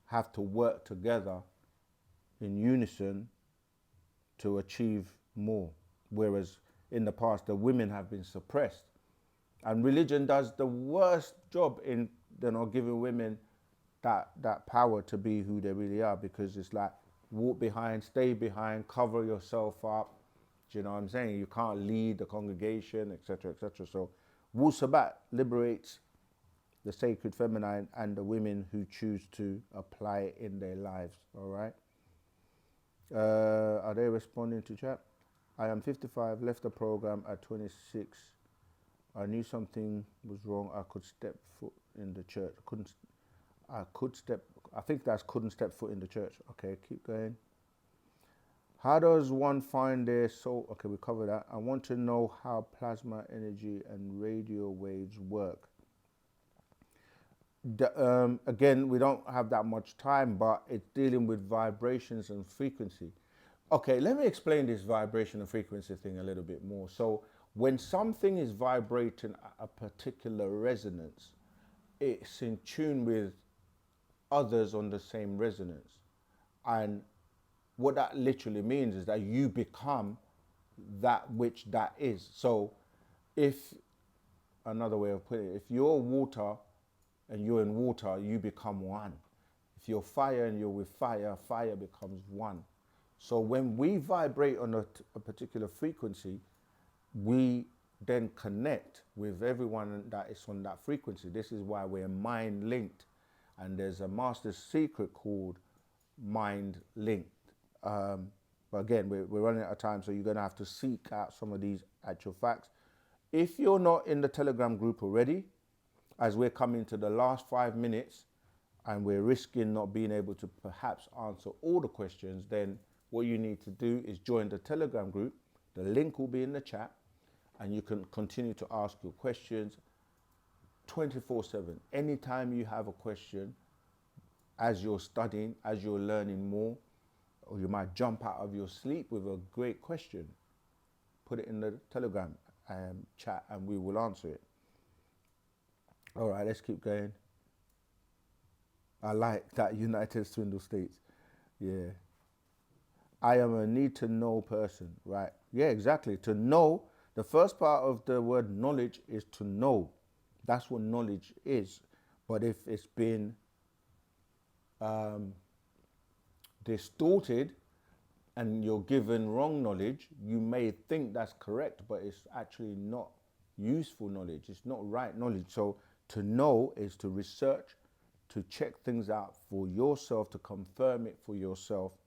have to work together in unison to achieve more. Whereas in the past, the women have been suppressed. And religion does the worst job in, giving women that power to be who they really are, because it's like, walk behind, stay behind, cover yourself up. Do you know what I'm saying? You can't lead the congregation, etc., etc. So Wu-Sabat liberates the sacred feminine and the women who choose to apply it in their lives, all right? Are they responding to chat? I am 55, left the program at 26. I knew something was wrong. I could step foot in the church. I think that's couldn't step foot in the church. Okay, keep going. How does one find their soul? Okay, we covered that. I want to know how plasma energy and radio waves work. Again, we don't have that much time, but it's dealing with vibrations and frequency. Okay, let me explain this vibration and frequency thing a little bit more. So when something is vibrating at a particular resonance, it's in tune with others on the same resonance. And what that literally means is that you become that which that is. So if, another way of putting it, if you're water and you're in water, you become one. If you're fire and you're with fire, fire becomes one. So when we vibrate on a particular frequency, we then connect with everyone that is on that frequency. This is why we're mind linked. And there's a master's secret called mind linked. But again, we're running out of time, so you're going to have to seek out some of these actual facts. If you're not in the Telegram group already, as we're coming to the last 5 minutes and we're risking not being able to perhaps answer all the questions, then what you need to do is join the Telegram group. The link will be in the chat and you can continue to ask your questions 24/7. Anytime you have a question, as you're studying, as you're learning more, or you might jump out of your sleep with a great question, put it in the Telegram chat and we will answer it. All right, let's keep going. I like that United Swindle States. Yeah. I am a need to know person, right? Yeah, exactly. To know, the first part of the word knowledge is to know. That's what knowledge is. But if it's been distorted and you're given wrong knowledge, you may think that's correct, but it's actually not useful knowledge. It's not right knowledge. So to know is to research, to check things out for yourself, to confirm it for yourself,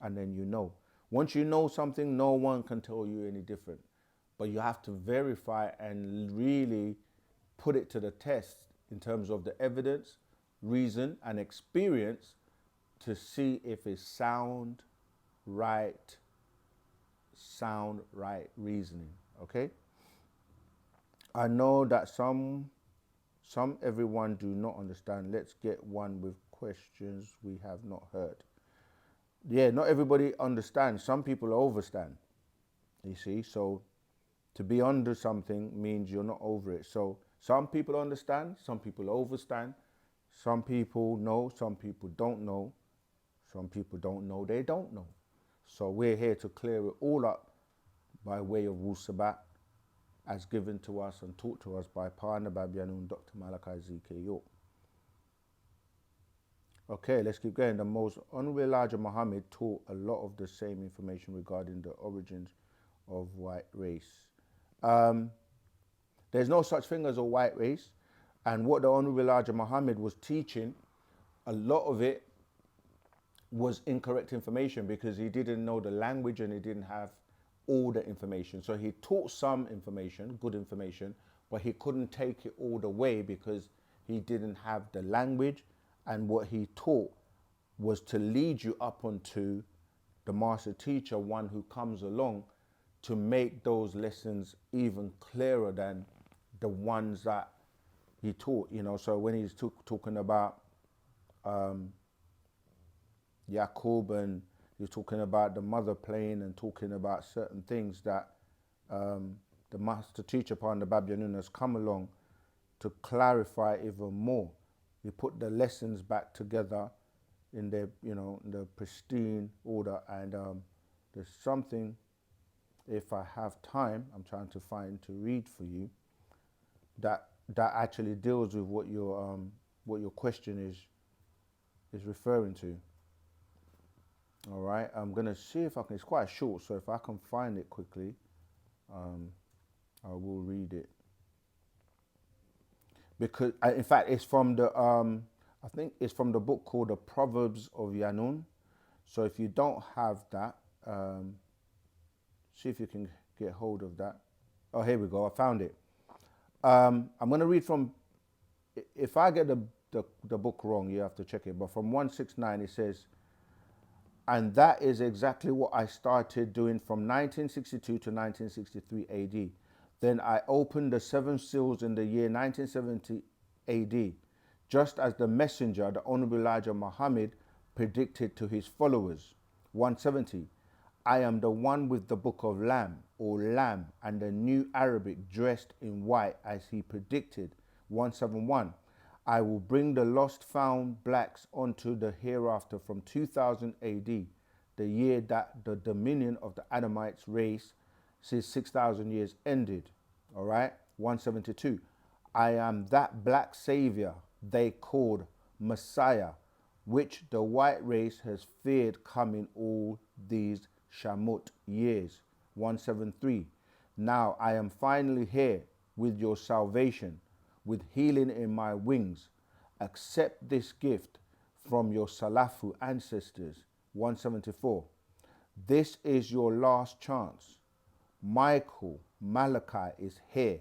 and then you know. Once you know something, no one can tell you any different. But you have to verify and really put it to the test in terms of the evidence, reason, and experience to see if it's sound, right reasoning, okay? I know that some everyone do not understand. Let's get one with questions we have not heard. Yeah, not everybody understands. Some people overstand, you see? So to be under something means you're not over it. So some people understand, some people overstand, some people know, some people don't know, some people don't know, they don't know. So we're here to clear it all up by way of Wu-Sabat, as given to us and taught to us by Partner Babianu and Dr. Malachi Z.K. York. Okay, let's keep going. The Most Honorable Elijah Muhammad taught a lot of the same information regarding the origins of white race. There's no such thing as a white race. And what the Honorable Elijah Muhammad was teaching, a lot of it was incorrect information because he didn't know the language and he didn't have all the information. So he taught some information, good information, but he couldn't take it all the way because he didn't have the language, and what he taught was to lead you up onto the master teacher, one who comes along to make those lessons even clearer than the ones that he taught, you know. So when he's talking about Yaqub, and he's talking about the mother plane and talking about certain things that the master teacher upon the Babylonian has come along to clarify even more. He put the lessons back together in their, you know, in the pristine order. And there's something, if I have time, I'm trying to find to read for you, that actually deals with what your question is referring to. All right, I'm gonna see if I can. It's quite short, so if I can find it quickly, I will read it. Because in fact, it's from the I think it's from the book called The Proverbs of Yanun. So if you don't have that, see if you can get hold of that. Oh, here we go. I found it. I'm going to read from. If I get the book wrong, you have to check it. But from 169, it says, and that is exactly what I started doing from 1962 to 1963 AD. Then I opened the 7 seals in the year 1970 AD, just as the messenger, the Honorable Elijah Muhammad, predicted to his followers. 170. I am the one with the book of Lamb, or Lamb, and the new Arabic dressed in white as he predicted. 171. I will bring the lost found blacks onto the hereafter from 2000 AD, the year that the dominion of the Adamites race since 6,000 years ended. All right. 172. I am that black savior they called Messiah, which the white race has feared coming all these Shamut years. 173. Now I am finally here with your salvation, with healing in my wings. Accept this gift from your Salafu ancestors. 174. This is your last chance. Michael Malachi is here.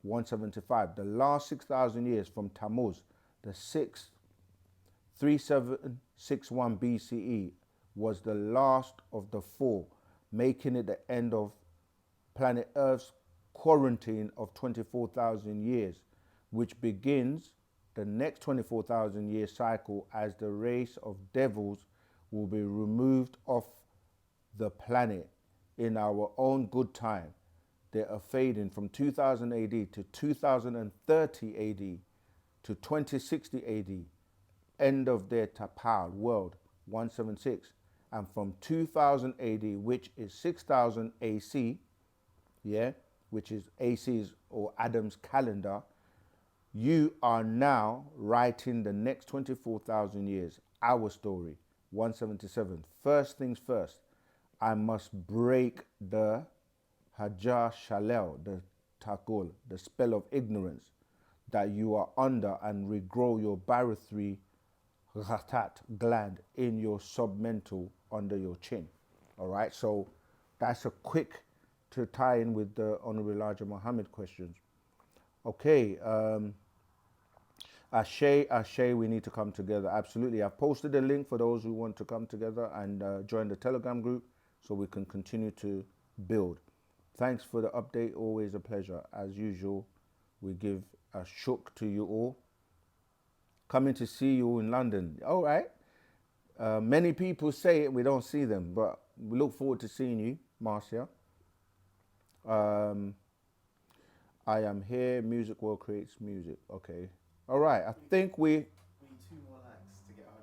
175. The last 6,000 years from Tammuz, the 6th 3761 BCE, was the last of the 4, making it the end of planet Earth's quarantine of 24,000 years, which begins the next 24,000 year cycle as the race of devils will be removed off the planet in our own good time. They are fading from 2000 AD to 2030 AD to 2060 AD, end of their tapal world. 176. And from 2000 AD, which is 6000 AC, yeah, which is AC's or Adam's calendar, you are now writing the next 24,000 years, our story. 177. First things first, I must break the Hajar Shalel, the Takul, the spell of ignorance that you are under, and regrow your Barathri Ghatat gland in your submental under your chin. All right, so that's a quick to tie in with the Honorable Elijah Muhammad questions. Okay, Ashe, we need to come together. Absolutely. I've posted a link for those who want to come together and join the Telegram group so we can continue to build. Thanks for the update. Always a pleasure. As usual, we give a shook to you all. Coming to see you in London. All right. Many people say it, we don't see them, but we look forward to seeing you, Marcia. I am here. Music world creates music. Okay. All right. I think we need 2 more likes to get 100.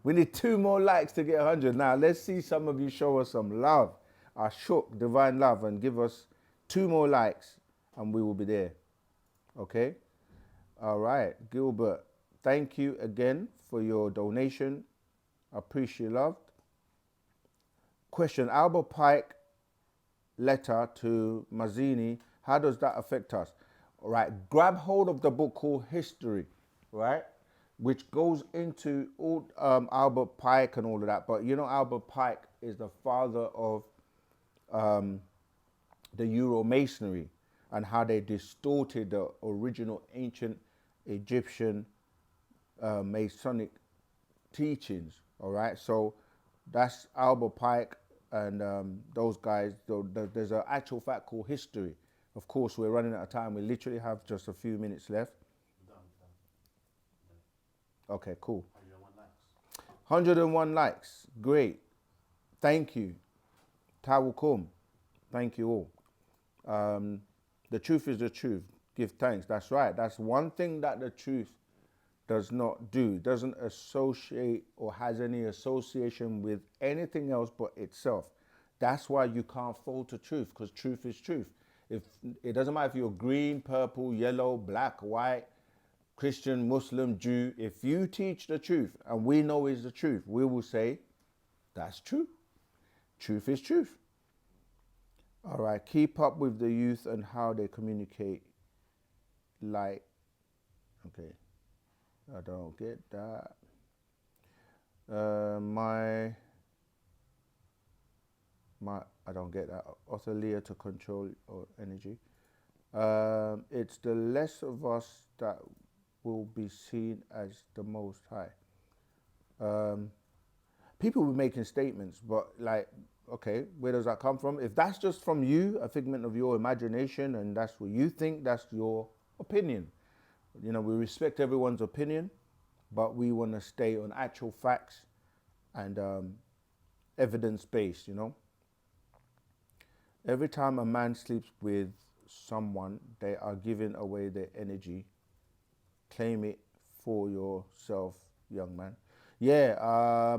We need 2 more likes to get 100. Now, let's see some of you show us some love. Our shook, divine love, and give us 2 more likes, and we will be there. Okay? All right. Gilbert, thank you again for your donation. Appreciate love. Question, Albert Pike letter to Mazzini, how does that affect us? All right. Grab hold of the book called History, right? Which goes into all Albert Pike and all of that. But you know, Albert Pike is the father of the Euro-Masonry and how they distorted the original ancient Egyptian Masonic teachings. All right, so that's Albert Pike. and those guys, there's an actual fact called history. Of course, we're running out of time. We literally have just a few minutes left. Okay, cool. 101 likes. Great. Thank you. Tawakum. Thank you all. The truth is the truth. Give thanks. That's right. That's one thing that the truth does not do. Doesn't associate or has any association with anything else but itself. That's why you can't fault the truth, because truth is truth. If it doesn't matter if you're green, purple, yellow, black, white, Christian, Muslim, Jew, if you teach the truth and we know is the truth, we will say that's true. Truth is truth. All right, keep up with the youth and how they communicate. Like, okay, I don't get that. I don't get that. Author to control or energy. It's the less of us that will be seen as the Most High. People were making statements, but like, okay, where does that come from? If that's just from you, a figment of your imagination, and that's what you think, that's your opinion. You know, we respect everyone's opinion, but we want to stay on actual facts and evidence-based, you know. Every time a man sleeps with someone, they are giving away their energy. Claim it for yourself, young man. Yeah,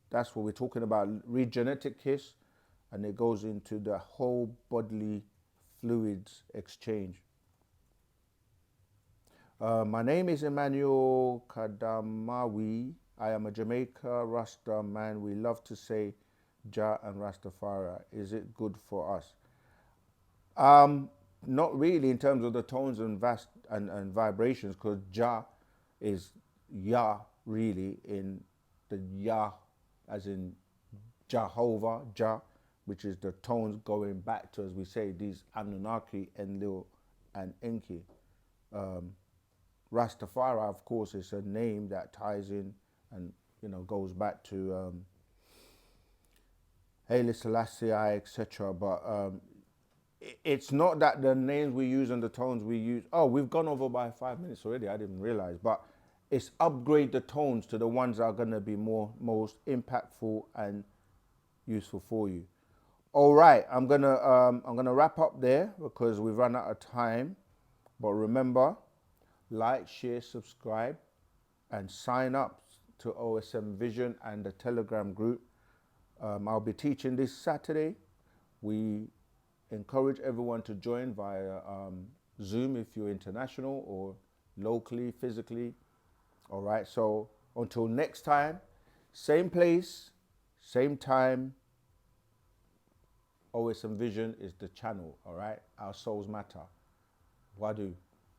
that's what we're talking about. Read genetic kiss, and it goes into the whole bodily fluids exchange. My name is Emmanuel Kadamawi. I am a Jamaica Rasta man. We love to say Jah and Rastafari. Is it good for us? Not really in terms of the tones and vibrations, because Jah is Yah really in the Yah, as in Jehovah, Jah, which is the tones going back to, as we say, these Anunnaki, Enlil, and Enki. Rastafari, of course, is a name that ties in and, you know, goes back to Haile Selassie, etc. But it's not that the names we use and the tones we use. Oh, we've gone over by 5 minutes already. I didn't realize. But it's upgrade the tones to the ones that are going to be most impactful and useful for you. All right, I'm gonna wrap up there because we've run out of time. But remember, like, share, subscribe, and sign up to OSM Vision and the Telegram group. I'll be teaching this Saturday. We encourage everyone to join via Zoom if you're international or locally, physically. All right, so until next time, same place, same time. OSM Vision is the channel, all right? Our souls matter. Wadu.